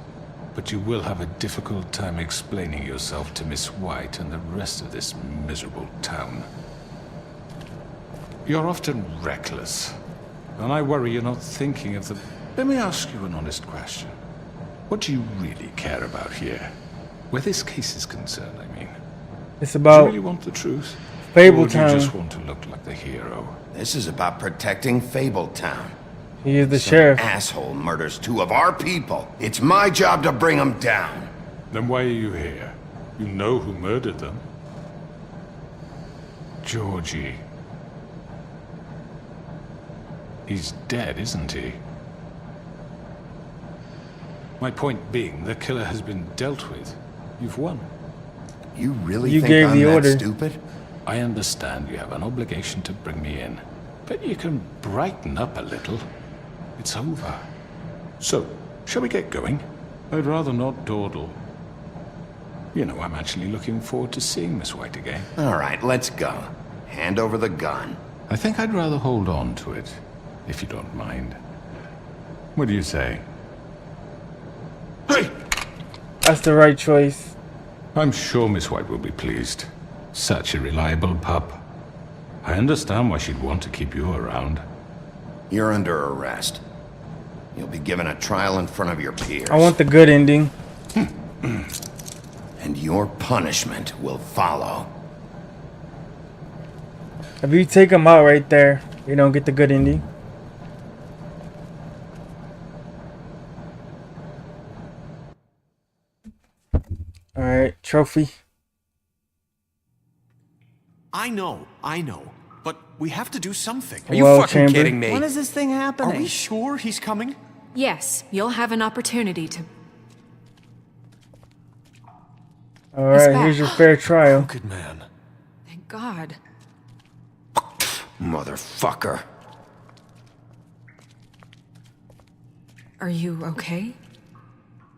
But you will have a difficult time explaining yourself to Miss White and the rest of this miserable town. You're often reckless, and I worry you're not thinking of the... Let me ask you an honest question. What do you really care about here? Where this case is concerned, I mean. It's about... Do you really want the truth? Fable Or do you Town. just want to look like the hero? This is about protecting Fable Town. He is the Some sheriff. asshole murders 2 of our people. It's my job to bring them down. Then why are you here? You know who murdered them. Georgie. He's dead, isn't he? My point being, the killer has been dealt with. You've won. You really You think gave I'm the that order. stupid? I understand you have an obligation to bring me in, but you can brighten up a little. It's over. So, shall we get going? I'd rather not dawdle. You know, I'm actually looking forward to seeing Miss White again. All right, let's go. Hand over the gun. I think I'd rather hold on to it, if you don't mind. What do you say? Hey! That's the right choice. I'm sure Miss White will be pleased. Such a reliable pup. I understand why she'd want to keep you around. You're under arrest. You'll be given a trial in front of your peers. I want the good ending. And your punishment will follow. If you take him out right there, you don't get the good ending. Alright, trophy. I know. But we have to do something. Are you Well, fucking chamber. kidding When is this thing happening? Are we sure he's coming? Yes, you'll have an opportunity to. Alright, back. here's your fair trial. Good man. Thank God. Motherfucker. Are you okay?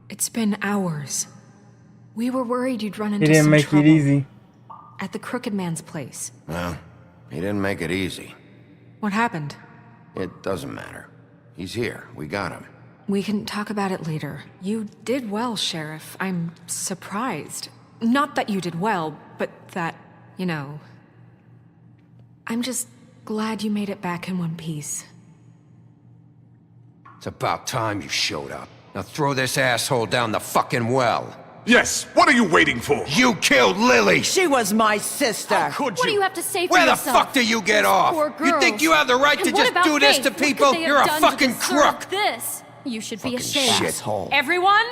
It's been hours. We were worried you'd run He into didn't some make trouble. it easy. At the Crooked Man's place. Well, he didn't make it easy. What happened? It doesn't matter. He's here. We got him. We can talk about it later. You did well, Sheriff. I'm surprised. Not that you did well, but that, you know... I'm just glad you made it back in one piece. It's about time you showed up. Now throw this asshole down the fucking well. Yes, what are you waiting for? You killed Lily! She was my sister. How could What do you have to say for Where the yourself? fuck do you get Those off? poor You think girls. you have the right to And what just about do this Faith? to What could people? they have You're a done to fucking deserve crook! This. You should be Fucking ashamed. shithole. Everyone,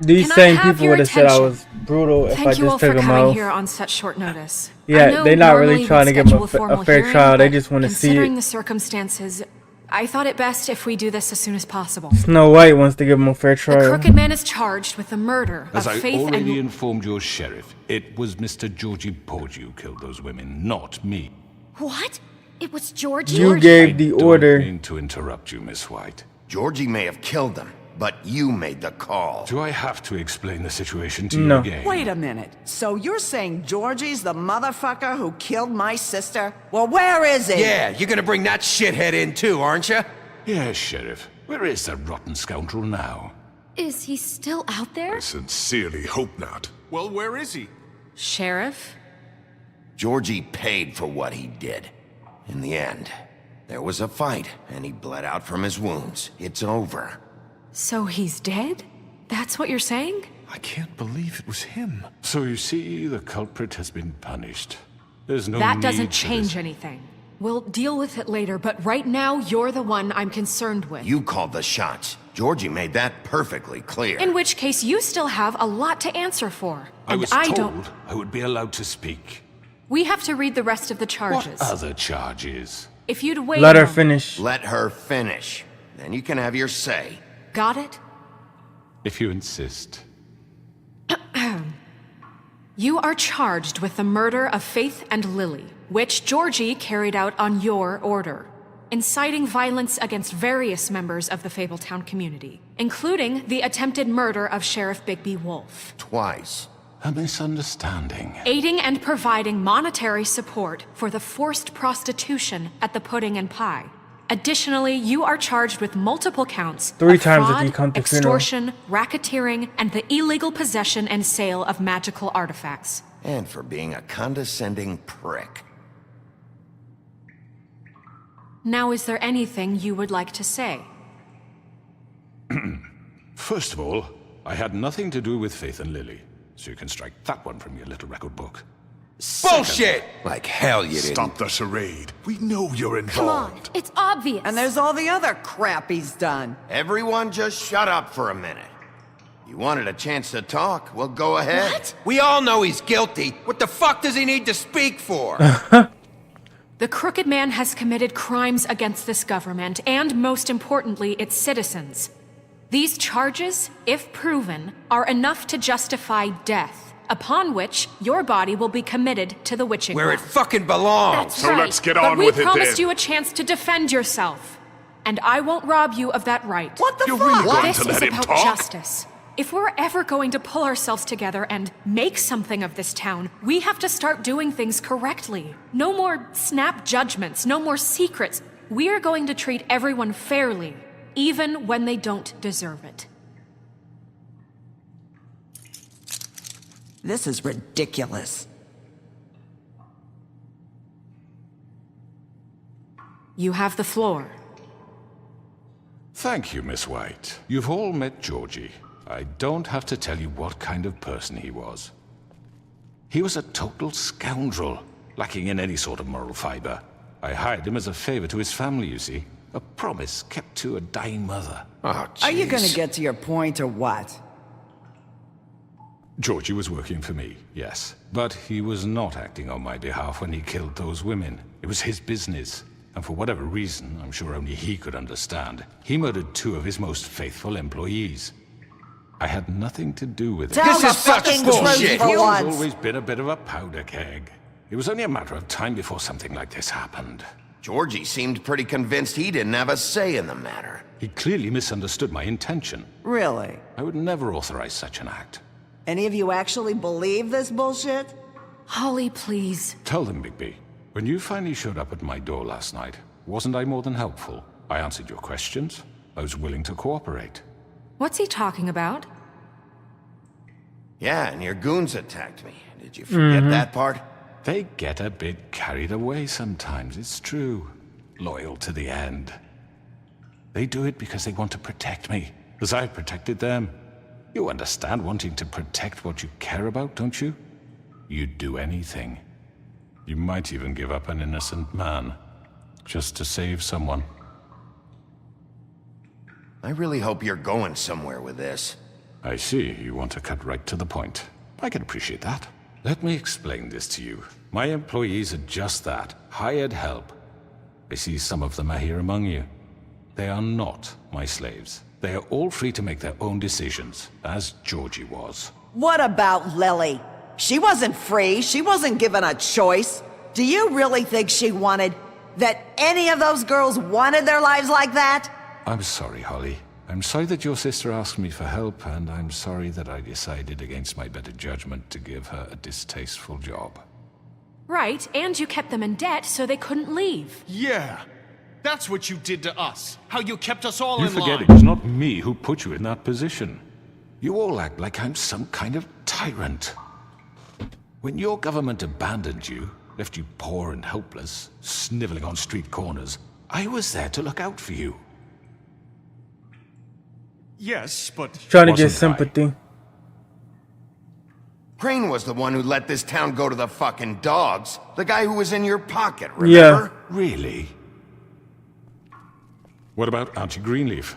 These Can I same have people your would have said I attention? was brutal if I Thank you all just for took him coming out. here on such short notice. I Yeah, know they're not really normally trying to we'd give him schedule a formal fair hearing, trial. They but just want to see considering it. the circumstances, I thought it best if we do this as soon as possible. Snow White wants to give him a fair The trial. Crooked Man is charged with the murder As of I Faith already and... informed your sheriff, it was Mr. Georgie Porgy who killed those women, not me. what? It was Georgie. You gave the Don't order. mean to interrupt you, Miss White. Georgie may have killed them, but you made the call. Do I have to explain the situation to you No. again? Wait a minute. So you're saying Georgie's the motherfucker who killed my sister? Well, where is he? Yeah, you're gonna bring that shithead in too, aren't you? Yes, Sheriff. Where is that rotten scoundrel now? Is he still out there? I sincerely hope not. Well, where is he? Sheriff? Georgie paid for what he did. In the end, there was a fight, and he bled out from his wounds. It's over. So he's dead? That's what you're saying? I can't believe it was him. So you see, the culprit has been punished. There's no That need doesn't for change this. anything. We'll deal with it later, but right now, you're the one I'm concerned with. You called the shots. Georgie made that perfectly clear. In which case, you still have a lot to answer for. I And was I told don't... I would be allowed to speak. We have to read the rest of the charges. What other charges? If you'd wait Let a her moment. finish. Let her finish. Then you can have your say. Got it? If you insist. You are charged with the murder of Faith and Lily, which Georgie carried out on your order. inciting violence against various members of the Fabletown community, including the attempted murder of Sheriff Bigby Wolf. Twice. A misunderstanding. Aiding and providing monetary support for the forced prostitution at the Pudding and Pie. Additionally, you are charged with multiple counts 3 of times fraud, if you come to funeral. extortion, racketeering, and the illegal possession and sale of magical artifacts. And for being a condescending prick. Now, is there anything you would like to say? First of all, I had nothing to do with Faith and Lily, so you can strike that one from your little record book. Bullshit! Like hell you didn't. Stop the charade. We know you're involved. Come on, it's obvious. And there's all the other crap he's done. Everyone just shut up for a minute. You wanted a chance to talk? Well, go ahead. What? We all know he's guilty. What the fuck does he need to speak for? The Crooked Man has committed crimes against this government and, most importantly, its citizens. These charges, if proven, are enough to justify death, upon which your body will be committed to the witching Where it well. fucking belongs. That's So right. let's get but on with it we promised then. you a chance to defend yourself, and I won't rob you of that right. What the You're fuck? really going This to is let him about talk? justice. If we're ever going to pull ourselves together and make something of this town, we have to start doing things correctly. No more snap judgments, no more secrets. We are going to treat everyone fairly, even when they don't deserve it. This is ridiculous. You have the floor. Thank you, Miss White. You've all met Georgie. I don't have to tell you what kind of person he was. He was a total scoundrel, lacking in any sort of moral fiber. I hired him as a favor to his family, you see. A promise kept to a dying mother. Oh, Are you jeez. gonna get to your point or what? Georgie was working for me, yes. But he was not acting on my behalf when he killed those women. It was his business. And for whatever reason, I'm sure only he could understand, he murdered 2 of his most faithful employees. I had nothing to do with it. Tell This the is such fucking bullshit. truth for He's once. always been a bit of a powder keg. It was only a matter of time before something like this happened. Georgie seemed pretty convinced he didn't have a say in the matter. He clearly misunderstood my intention. Really? I would never authorize such an act. Any of you actually believe this bullshit? Holly, please. Tell them, Bigby. When you finally showed up at my door last night, wasn't I more than helpful? I answered your questions. I was willing to cooperate. What's he talking about? Yeah, and your goons attacked me. Did you forget that part? They get a bit carried away sometimes, it's true. Loyal to the end. They do it because they want to protect me, as I've protected them. You understand wanting to protect what you care about, don't you? You'd do anything. You might even give up an innocent man, just to save someone. I really hope you're going somewhere with this. I see, you want to cut right to the point. I can appreciate that. Let me explain this to you. My employees are just that, hired help. I see some of them are here among you. They are not my slaves. They are all free to make their own decisions, as Georgie was. What about Lily? She wasn't free. She wasn't given a choice. Do you really think she wanted... that any of those girls wanted their lives like that? I'm sorry, Holly. I'm sorry that your sister asked me for help, and I'm sorry that I decided against my better judgment to give her a distasteful job. Right, and you kept them in debt so they couldn't leave. Yeah. That's what you did to us. How you kept us all You in forget line. it was not me who put you in that position. You all act like I'm some kind of tyrant. When your government abandoned you, left you poor and helpless, sniveling on street corners, I was there to look out for you. Yes, but... Trying to get Wasn't I? sympathy. Crane was the one who let this town go to the fucking dogs. The guy who was in your pocket, Yeah. remember? Really? What about Auntie Greenleaf?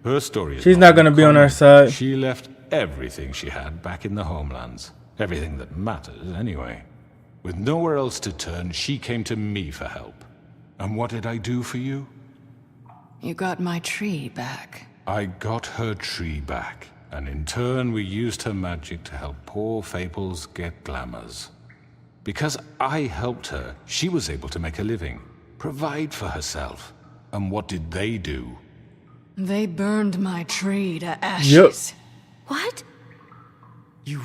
Her story is She's not gonna be on our uncommon. side. She left everything she had back in the homelands. Everything that matters, anyway. With nowhere else to turn, she came to me for help. And what did I do for you? You got my tree back. I got her tree back, and in turn we used her magic to help poor Fables get glamours. Because I helped her, she was able to make a living, provide for herself. And what did they do? They burned my tree to ashes. What? You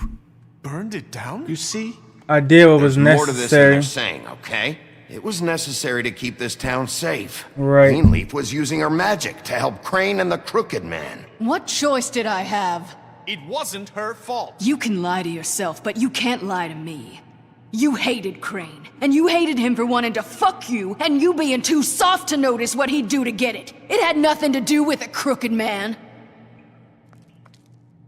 burned it down? You see? I did what was There's more to this than necessary. they're saying, okay? It was necessary to keep this town safe. Right. Greenleaf was using her magic to help Crane and the Crooked Man. What choice did I have? It wasn't her fault. You can lie to yourself, but you can't lie to me. You hated Crane, and you hated him for wanting to fuck you, and you being too soft to notice what he'd do to get it. It had nothing to do with a Crooked Man.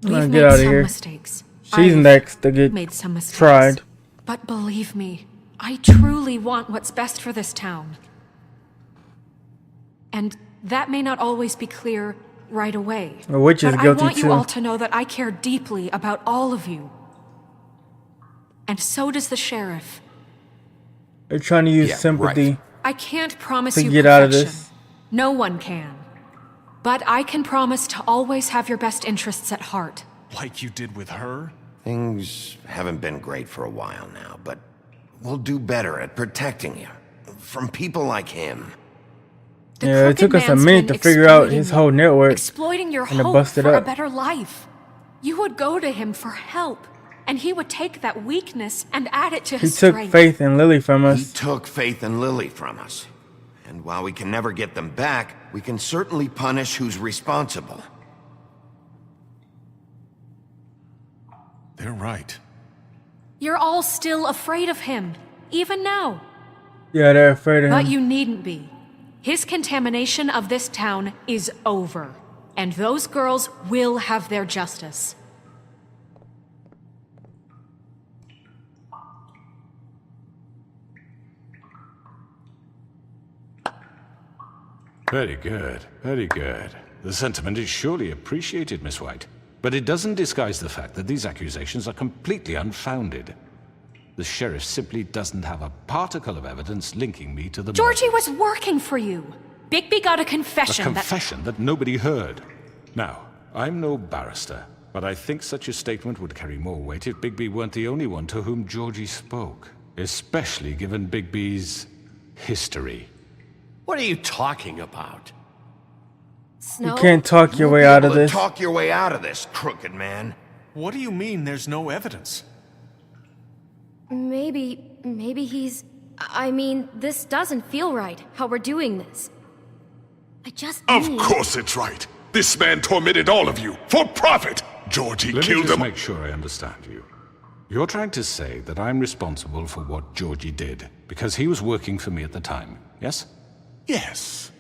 Nah, We've get made out of some here. mistakes. She's I've next to get made some mistakes. tried. But believe me, I truly want what's best for this town. And that may not always be clear right away. The witch is but guilty I want too. you all to know that I care deeply about all of you. And so does the sheriff. They're trying to use Yeah, sympathy. I can't promise To you get perfection. out of this. No one can. But I can promise to always have your best interests at heart. Like you did with her? Things haven't been great for a while now, but we'll do better at protecting you from people like him. Yeah, it took us a Man's minute to been figure out exploiting his you, whole network. exploiting your and to hope bust it for a up. better life. You would go to him for help, and he would take that weakness and add it to He his took strength. Faith and Lily from He us. took Faith and Lily from us. And while we can never get them back, we can certainly punish who's responsible. They're right. You're all still afraid of him, even now. Yeah, they're afraid of But him. you needn't be. His contamination of this town is over, and those girls will have their justice. Very good, very good. The sentiment is surely appreciated, Miss White. But it doesn't disguise the fact that these accusations are completely unfounded. The sheriff simply doesn't have a particle of evidence linking me to the Georgie was working for you. Bigby got a confession A confession that nobody heard. Now, I'm no barrister, but I think such a statement would carry more weight if Bigby weren't the only one to whom Georgie spoke. Especially given Bigby's history. What are you talking about? You can't talk your way out of this. Talk your way out of this, Crooked Man. What do you mean there's no evidence? Maybe he's... I mean, this doesn't feel right, how we're doing this. I just Of need... course it's right. This man tormented all of you for profit. Georgie Let me killed just him. make sure I understand you. You're trying to say that I'm responsible for what Georgie did because he was working for me at the time, yes? Yes.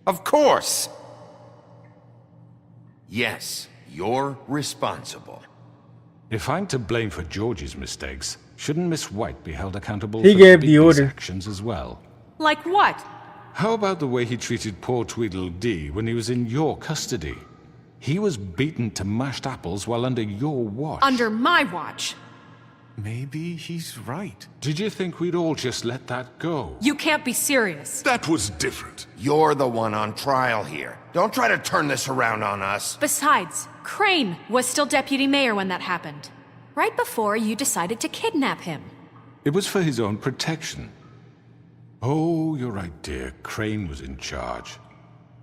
Of course. Yes, you're responsible. If I'm to blame for Georgie's mistakes, shouldn't Miss White be held accountable He for gave the Bigby's order. actions as well? Like what? How about the way he treated poor Tweedledee when he was in your custody? He was beaten to mashed apples while under your watch. Under my watch. Maybe he's right. Did you think we'd all just let that go? You can't be serious. That was different. You're the one on trial here. Don't try to turn this around on us. Besides, Crane was still deputy mayor when that happened. Right before you decided to kidnap him. It was for his own protection. Oh, you're right, dear. Crane was in charge.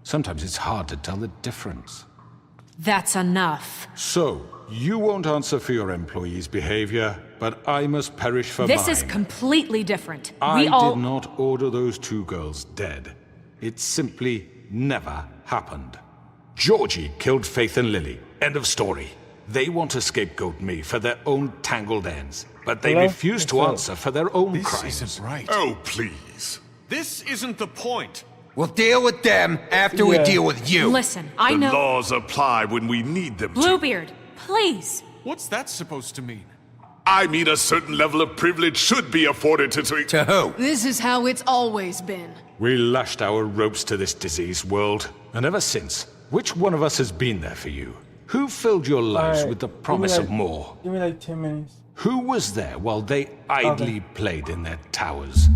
Sometimes it's hard to tell the difference. That's enough. So, you won't answer for your employees' behavior, but I must perish for This mine. is completely different. I We all... did not order those two girls dead. It simply never happened. Georgie killed Faith and Lily. End of story. They want to scapegoat me for their own tangled ends, but they Hello? refuse to answer for their own This crimes. isn't right. Oh, please. This isn't the point. We'll deal with them after we deal with you. Listen, I the know... laws apply when we need them to. Bluebeard, please. What's that supposed to mean? I mean, a certain level of privilege should be afforded to... To who? This is how it's always been. We lashed our ropes to this diseased world, and ever since, which one of us has been there for you? Who filled your lives Alright, with the give me promise like- of more? Give me like 10 minutes. Who was there while they idly played in their towers,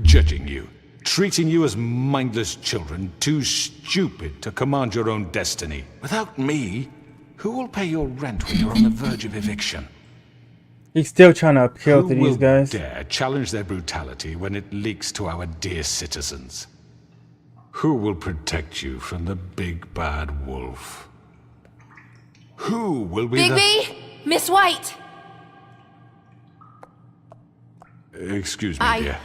judging you, treating you as mindless children, too stupid to command your own destiny? Without me, who will pay your rent when you're on the verge of eviction? He's still trying to appeal Who to will these guys. dare challenge their brutality when it leaks to our dear citizens? Who will protect you from the big bad wolf? Who will be Bigby! Miss White! Excuse me, dear.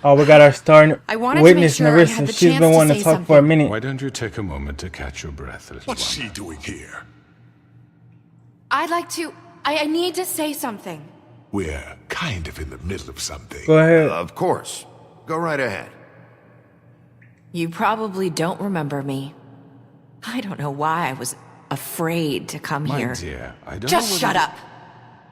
Oh, we got our star I wanted to witness, make sure I had Narissa. the She's chance been to wanting to say talk for a something. minute. Why don't you take a moment to catch your breath, little What's one? she doing here? I'd like to... I need to say something. We're kind of in the middle of something. Go ahead. Of course. Go right ahead. You probably don't remember me. I don't know why I was afraid to come My here. dear, I don't Just know shut up.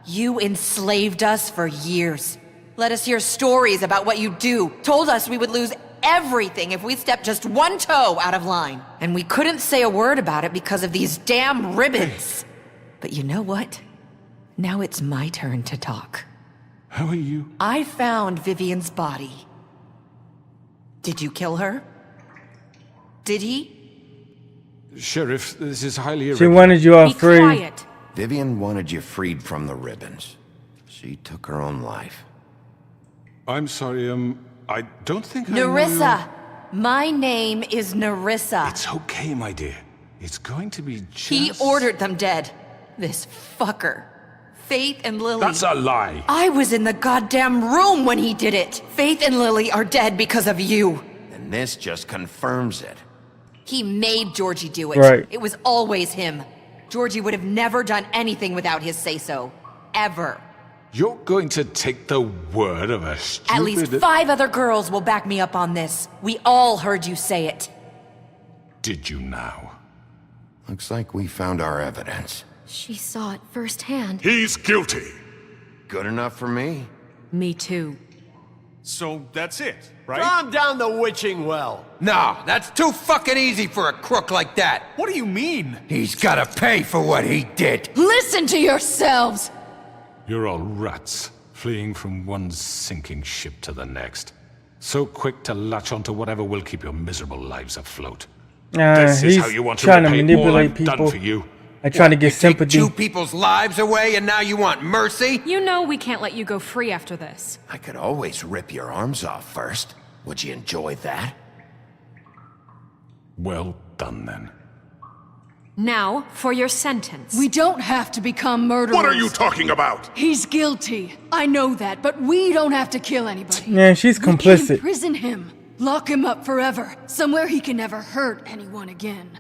You enslaved us for years. Let us hear stories about what you do. Told us we would lose everything if we stepped just one toe out of line. And we couldn't say a word about it because of these damn ribbons. But you know what? Now it's my turn to talk. How are you? I found Vivian's body. Did you kill her? Did he? Sheriff, this is highly She irregular. wanted you all Be free. quiet. Vivian wanted you freed from the ribbons. She took her own life. I'm sorry, I don't think I know Narissa! My name is Narissa. It's okay, my dear. It's going to be just... He ordered them dead. This fucker. Faith and Lily. That's a lie. I was in the goddamn room when he did it. Faith and Lily are dead because of you. And this just confirms it. He made Georgie do it. Right. It was always him. Georgie would have never done anything without his say-so. Ever. You're going to take the word of a stupid... At least 5 other girls will back me up on this. We all heard you say it. Did you now? Looks like we found our evidence. She saw it firsthand. He's guilty. Good enough for me. Me too. So that's it, right? Calm down the witching well. No, that's too fucking easy for a crook like that. What do you mean? He's gotta pay for what he did. Listen to yourselves! You're all rats, fleeing from one sinking ship to the next. So quick to latch onto whatever will keep your miserable lives afloat. This is He's how you want to trying to repay all manipulate I've people. done for you. I trying to get sympathy. 2 people's lives away and now you want mercy? You know we can't let you go free after this. I could always rip your arms off first. Would you enjoy that? Well done, then. Now, for your sentence. We don't have to become murderers. What are you talking about? He's guilty. I know that, but we don't have to kill anybody. Yeah, she's We can complicit. imprison him. Lock him up forever. Somewhere he can never hurt anyone again.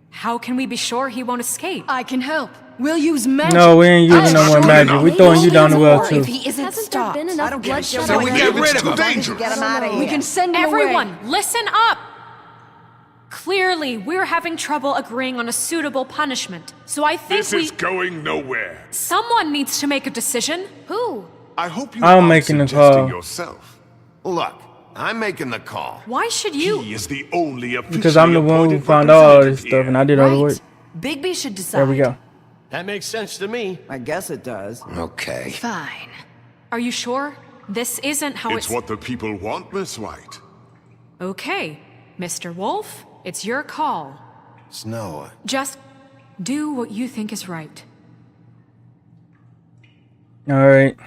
How can we be sure he won't escape? I can help. We'll use magic. No, we ain't using no more magic. We throwing you down the well too. If he isn't Hasn't stopped. there been enough bloodshed So we already? get rid of him. Dangerous. Get him out of here. We can send him Everyone, away. listen up! Clearly, we're having trouble agreeing on a suitable punishment. So I think This is going nowhere. someone needs to make a decision. Who? I hope you I'm aren't making the suggesting call. yourself. Look, I'm making the call. Why should you? He is the only officially Because I'm the one who appointed found all this representative stuff and I here. did all the work. Bigby should decide. There we go. That makes sense to me. I guess it does. Okay. Fine. Are you sure? This isn't how It's what the people want, Miss White. Okay, Mr. Wolf, it's your call. Snow, Just do what you think is right. Alright.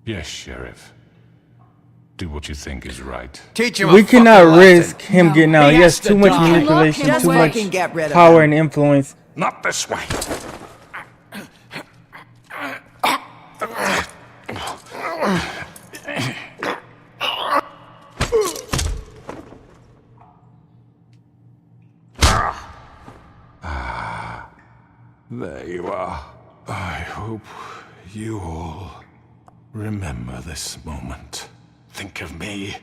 Yes, Sheriff. Do what you think is right. Teach him We a cannot fucking risk lesson. him getting out. He He has has to too much die. manipulation, Just too so I much can get rid of power him. and influence. Not this way. There you are. I hope you all remember this moment. Think of me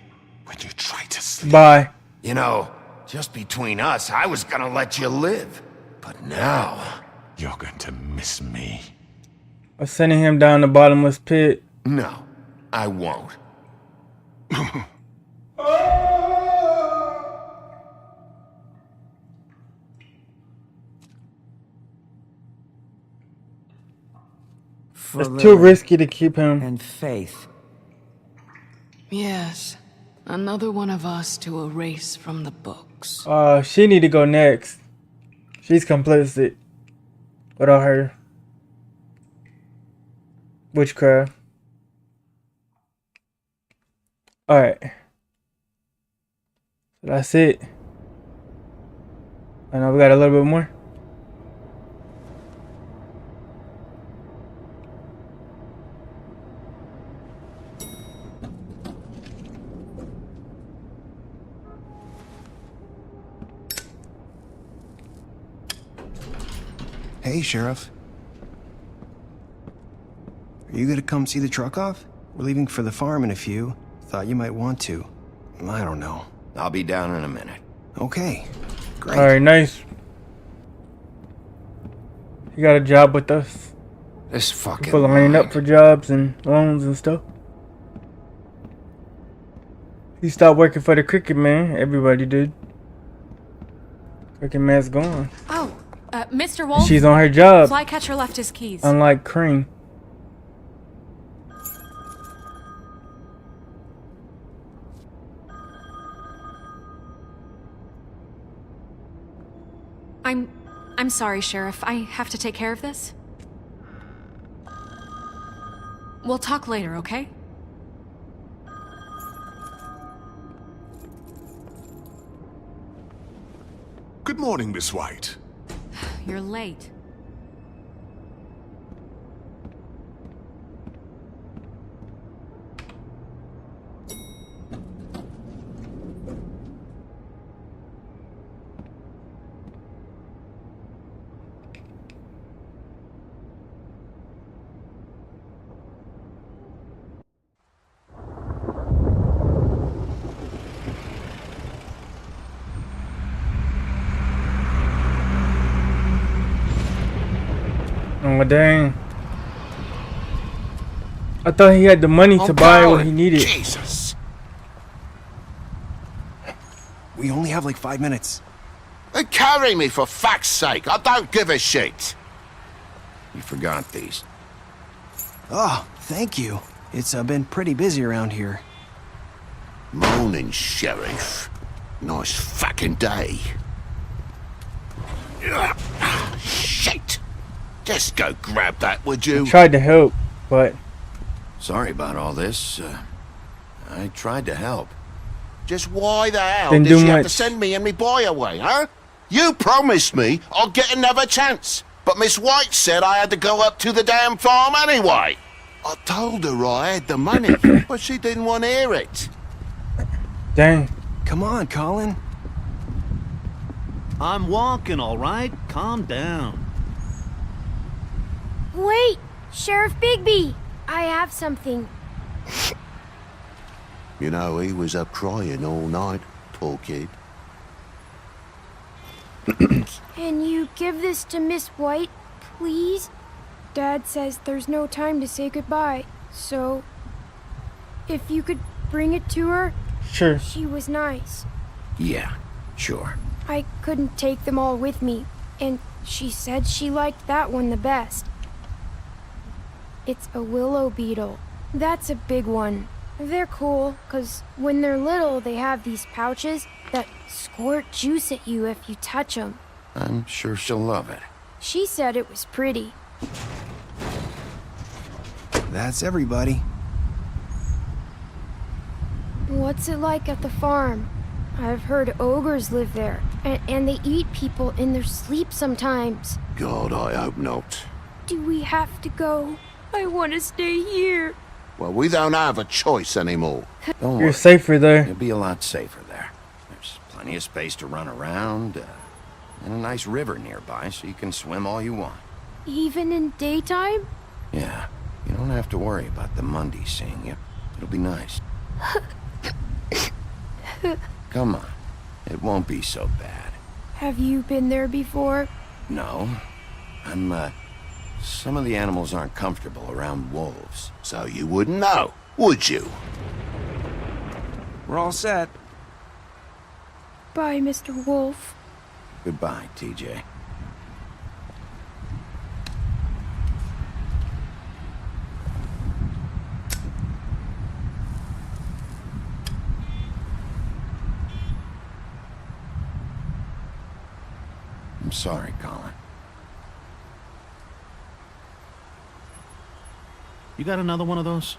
when you try to sleep. Bye. you know, just between us, I was gonna let you live. But now... You're going to miss me. I'm sending him down the bottomless pit. No, I won't. For It's too Lily risky to keep him. and Faith. Yes. Another one of us to erase from the books. She need to go next. She's complicit. Without her. Witchcraft. Alright. So that's it. I know we got a little bit more. Hey, Sheriff. Are you gonna come see the truck off? We're leaving for the farm in a few. Thought you might want to. I don't know. I'll be down in a minute. Okay. Great. Alright, nice. He got a job with us. This fucking people lining up for jobs and loans and stuff. He stopped working for the Cricket Man. Everybody did. Cricket Man's gone. Oh, Mr. Wolf. She's on her job. Flycatcher left his keys. Unlike Crane. I'm sorry, Sheriff. I have to take care of this. We'll talk later, okay? Good morning, Miss White. You're late. Oh dang. I thought he had the money to buy what he needed. Jesus. We only have like 5 minutes. Then carry me for fuck's sake. I don't give a shit. You forgot these. Oh, thank you. It's been pretty busy around here. Morning, Sheriff. Nice fucking day. Shit. Just go grab that, would you? I tried to help, but... Sorry about all this. I tried to help. Just why the hell Didn't did do you have to much. send me and me boy away, huh? You promised me I'll get another chance. But Miss White said I had to go up to the damn farm anyway. I told her I had the money, but she didn't want to hear it. Dang. Come on, Colin. I'm walking, all right? Calm down. Wait, Sheriff Bigby! I have something. You know, he was up crying all night, poor kid. Can you give this to Miss White, please? Dad says there's no time to say goodbye, so... if you could bring it to her... Sure. She was nice. Yeah, sure. I couldn't take them all with me, and she said she liked that one the best. It's a willow beetle. That's a big one. They're cool, 'cause when they're little, they have these pouches that squirt juice at you if you touch them. I'm sure she'll love it. She said it was pretty. That's everybody. What's it like at the farm? I've heard ogres live there, and they eat people in their sleep sometimes. God, I hope not. Do we have to go? I want to stay here. Well, we don't have a choice anymore. Don't You're worry. safer there. You'll be a lot safer there. There's plenty of space to run around, and a nice river nearby, so you can swim all you want. Even in daytime? Yeah, you don't have to worry about the Monday seeing you. It'll be nice. Come on, it won't be so bad. Have you been there before? No, some of the animals aren't comfortable around wolves, so you wouldn't know, would you? We're all set. Bye, Mr. Wolf. Goodbye, TJ. I'm sorry, Colin. You got another one of those?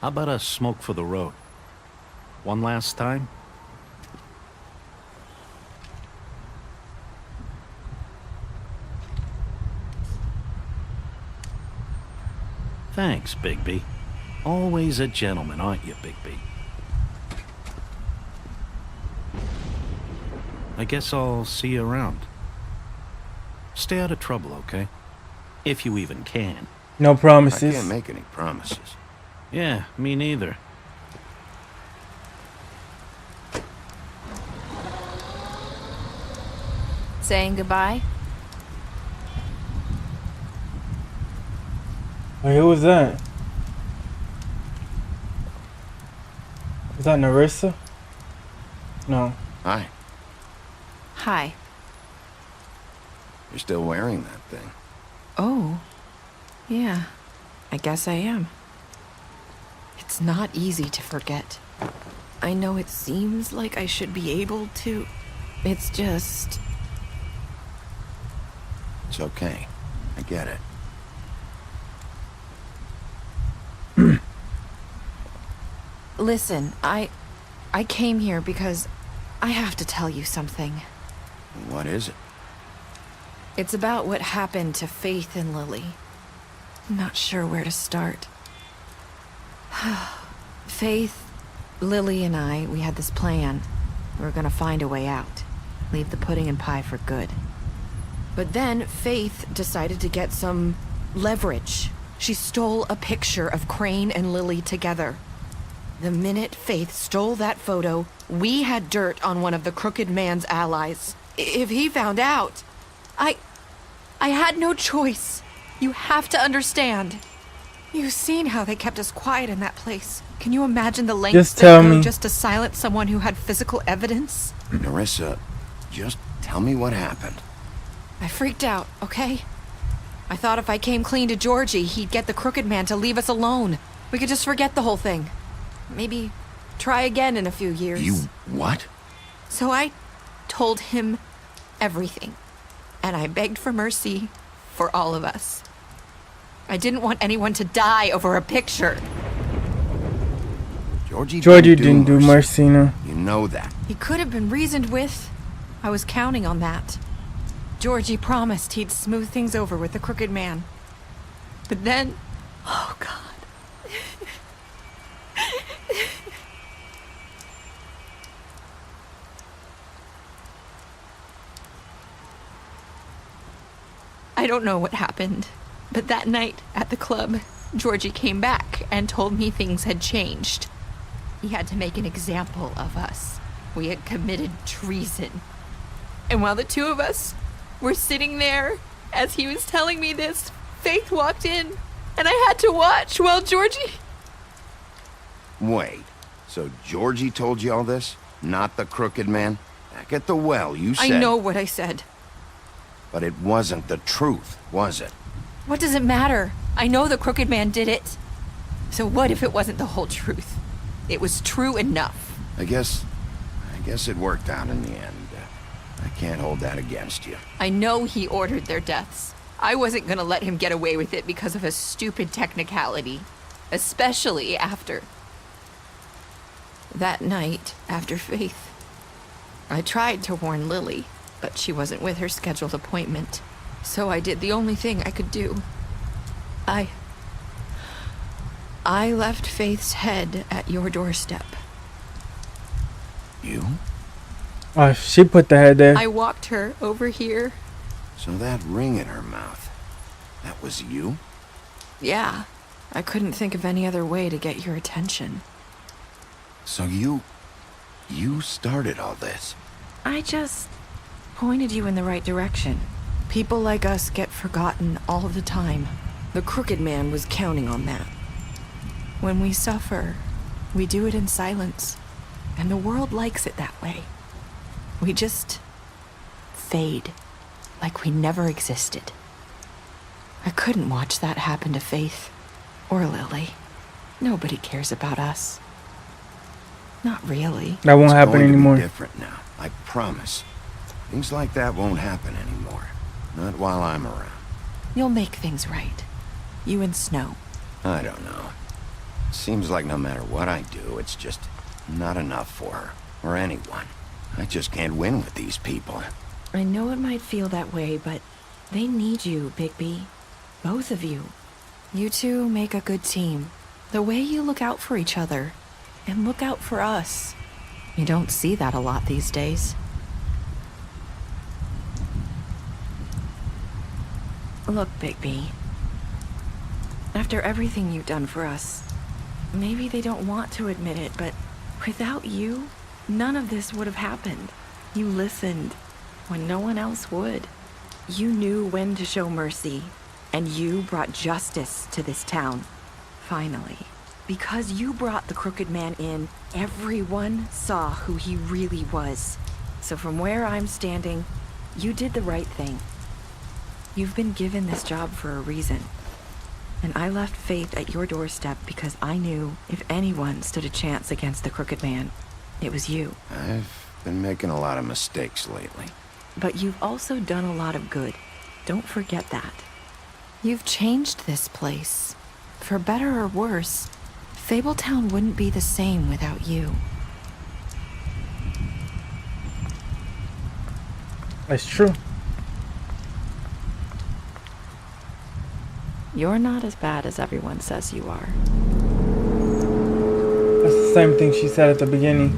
How about a smoke for the road? One last time? Thanks, Bigby. Always a gentleman, aren't you, Bigby? I guess I'll see you around. Stay out of trouble, okay? If you even can. No promises. I can't make any promises. Yeah, me neither. Saying goodbye? Wait, who was that? Was that Narissa? No. Hi. Hi. You're still wearing that thing. Oh. Yeah. I guess I am. It's not easy to forget. I know it seems like I should be able to. It's just... It's okay. I get it. Listen, I came here because I have to tell you something. What is it? It's about what happened to Faith and Lily. I'm not sure where to start. Faith, Lily, and I, we had this plan. We were gonna find a way out. Leave the pudding and pie for good. But then Faith decided to get some leverage. She stole a picture of Crane and Lily together. The minute Faith stole that photo, we had dirt on one of the Crooked Man's allies. If he found out, I had no choice. You have to understand. You've seen how they kept us quiet in that place. Can you imagine the lengths Just tell they go me. just to silence someone who had physical evidence? Narissa, just tell me what happened. I freaked out, okay? I thought if I came clean to Georgie, he'd get the Crooked Man to leave us alone. We could just forget the whole thing. Maybe try again in a few years. You what? So I told him everything. And I begged for mercy for all of us. I didn't want anyone to die over a picture. Georgie didn't do mercy, no. You know that. He could have been reasoned with. I was counting on that. Georgie promised he'd smooth things over with the Crooked Man. But then... Oh, God. I don't know what happened, but that night at the club, Georgie came back and told me things had changed. He had to make an example of us. We had committed treason. And while the two of us were sitting there, as he was telling me this, Faith walked in, and I had to watch while Georgie... Wait, so Georgie told you all this? Not the Crooked Man? Back at the well, you said... I know what I said. But it wasn't the truth, was it? What does it matter? I know the Crooked Man did it. So what if it wasn't the whole truth? It was true enough. I guess it worked out in the end. I can't hold that against you. I know he ordered their deaths. I wasn't gonna let him get away with it because of a stupid technicality. Especially after... that night, after Faith. I tried to warn Lily, but she wasn't with her scheduled appointment. So I did the only thing I could do. I left Faith's head at your doorstep. You? Oh, she put the head there. I walked her over here. So that ring in her mouth, that was you? Yeah. I couldn't think of any other way to get your attention. So you started all this? I just pointed you in the right direction. People like us get forgotten all the time. The Crooked Man was counting on that. When we suffer, we do it in silence. And the world likes it that way. We just fade, like we never existed. I couldn't watch that happen to Faith or Lily. Nobody cares about us. Not really. That won't happen anymore. It's different now, I promise. Things like that won't happen anymore. Not while I'm around. You'll make things right. You and Snow. I don't know. Seems like no matter what I do, it's just not enough for her, or anyone. I just can't win with these people. I know it might feel that way, but they need you, Bigby. Both of you. You two make a good team. The way you look out for each other and look out for us. You don't see that a lot these days. Look, Bigby. After everything you've done for us, maybe they don't want to admit it, but without you, none of this would have happened. You listened when no one else would. You knew when to show mercy, and you brought justice to this town. Finally. Because you brought the Crooked Man in, everyone saw who he really was. So from where I'm standing, you did the right thing. You've been given this job for a reason. And I left Faith at your doorstep because I knew if anyone stood a chance against the Crooked Man, it was you. I've been making a lot of mistakes lately. But you've also done a lot of good. Don't forget that. You've changed this place. For better or worse, Fabletown wouldn't be the same without you. That's true. You're not as bad as everyone says you are. That's the same thing she said at the beginning.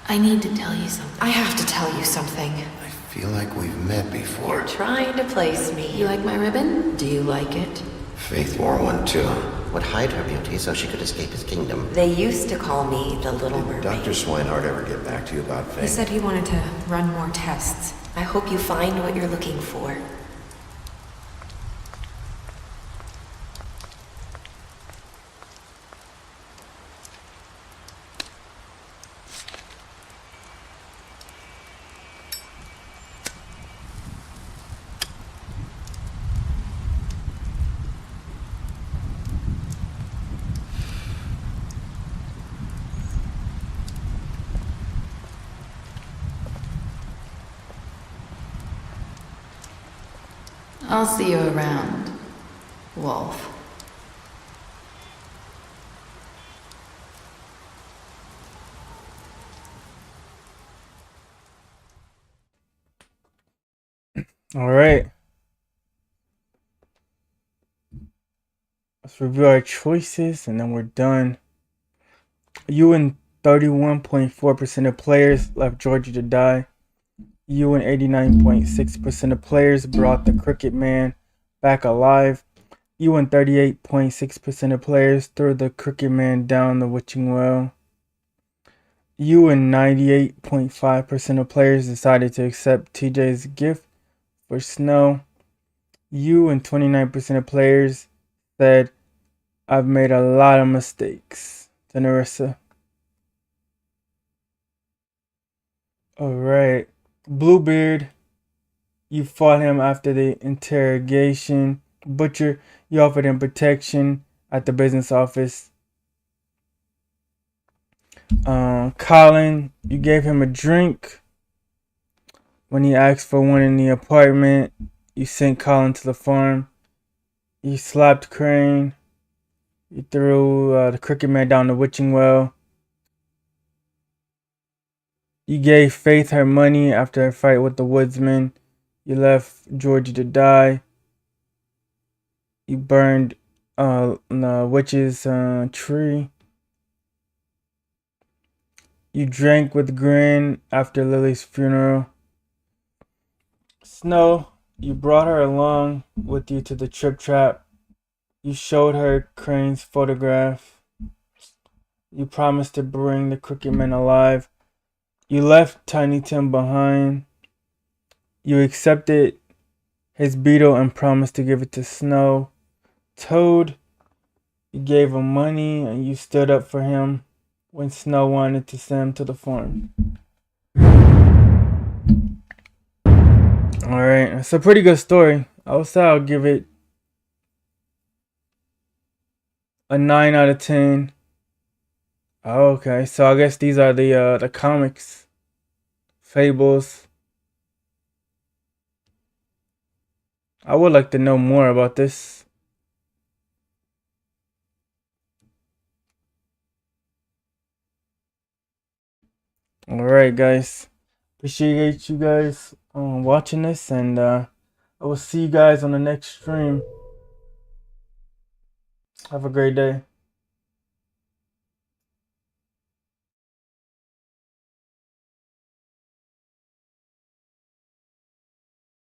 I need to tell you something. I have to tell you something. I feel like we've met before. You're trying to place me. You like my ribbon? Do you like it? Faith wore one too. Would hide her beauty so she could escape his kingdom. They used to call me the Little Mermaid. Dr. Swinehart ever get back to you about Faith? He said he wanted to run more tests. I hope you find what you're looking for. I'll see you around, Wolf. All right. Let's review our choices and then we're done. You and 31.4% of players left Georgia to die. You and 89.6% of players brought the Crooked Man back alive. You and 38.6% of players threw the Crooked Man down the witching well. You and 98.5% of players decided to accept TJ's gift for Snow. You and 29% of players said, I've made a lot of mistakes, to Narissa. Alright. Bluebeard, you fought him after the interrogation. Butcher, you offered him protection at the business office. Colin, you gave him a drink when he asked for one in the apartment. You sent Colin to the farm. You slapped Crane. You threw the Crooked Man down the witching well. You gave Faith her money after a fight with the woodsman. You left Georgia to die. You burned the witch's tree. You drank with Grin after Lily's funeral. Snow, you brought her along with you to the Trip Trap. You showed her Crane's photograph. You promised to bring the Crooked Man alive. You left Tiny Tim behind. You accepted his beetle and promised to give it to Snow. Toad, you gave him money and you stood up for him when Snow wanted to send him to the farm. Alright, it's a pretty good story. I would say I'll give it a 9 out of 10. Okay, so I guess these are the comics, fables. I would like to know more about this. All right, guys. Appreciate you guys watching this, and I will see you guys on the next stream. Have a great day.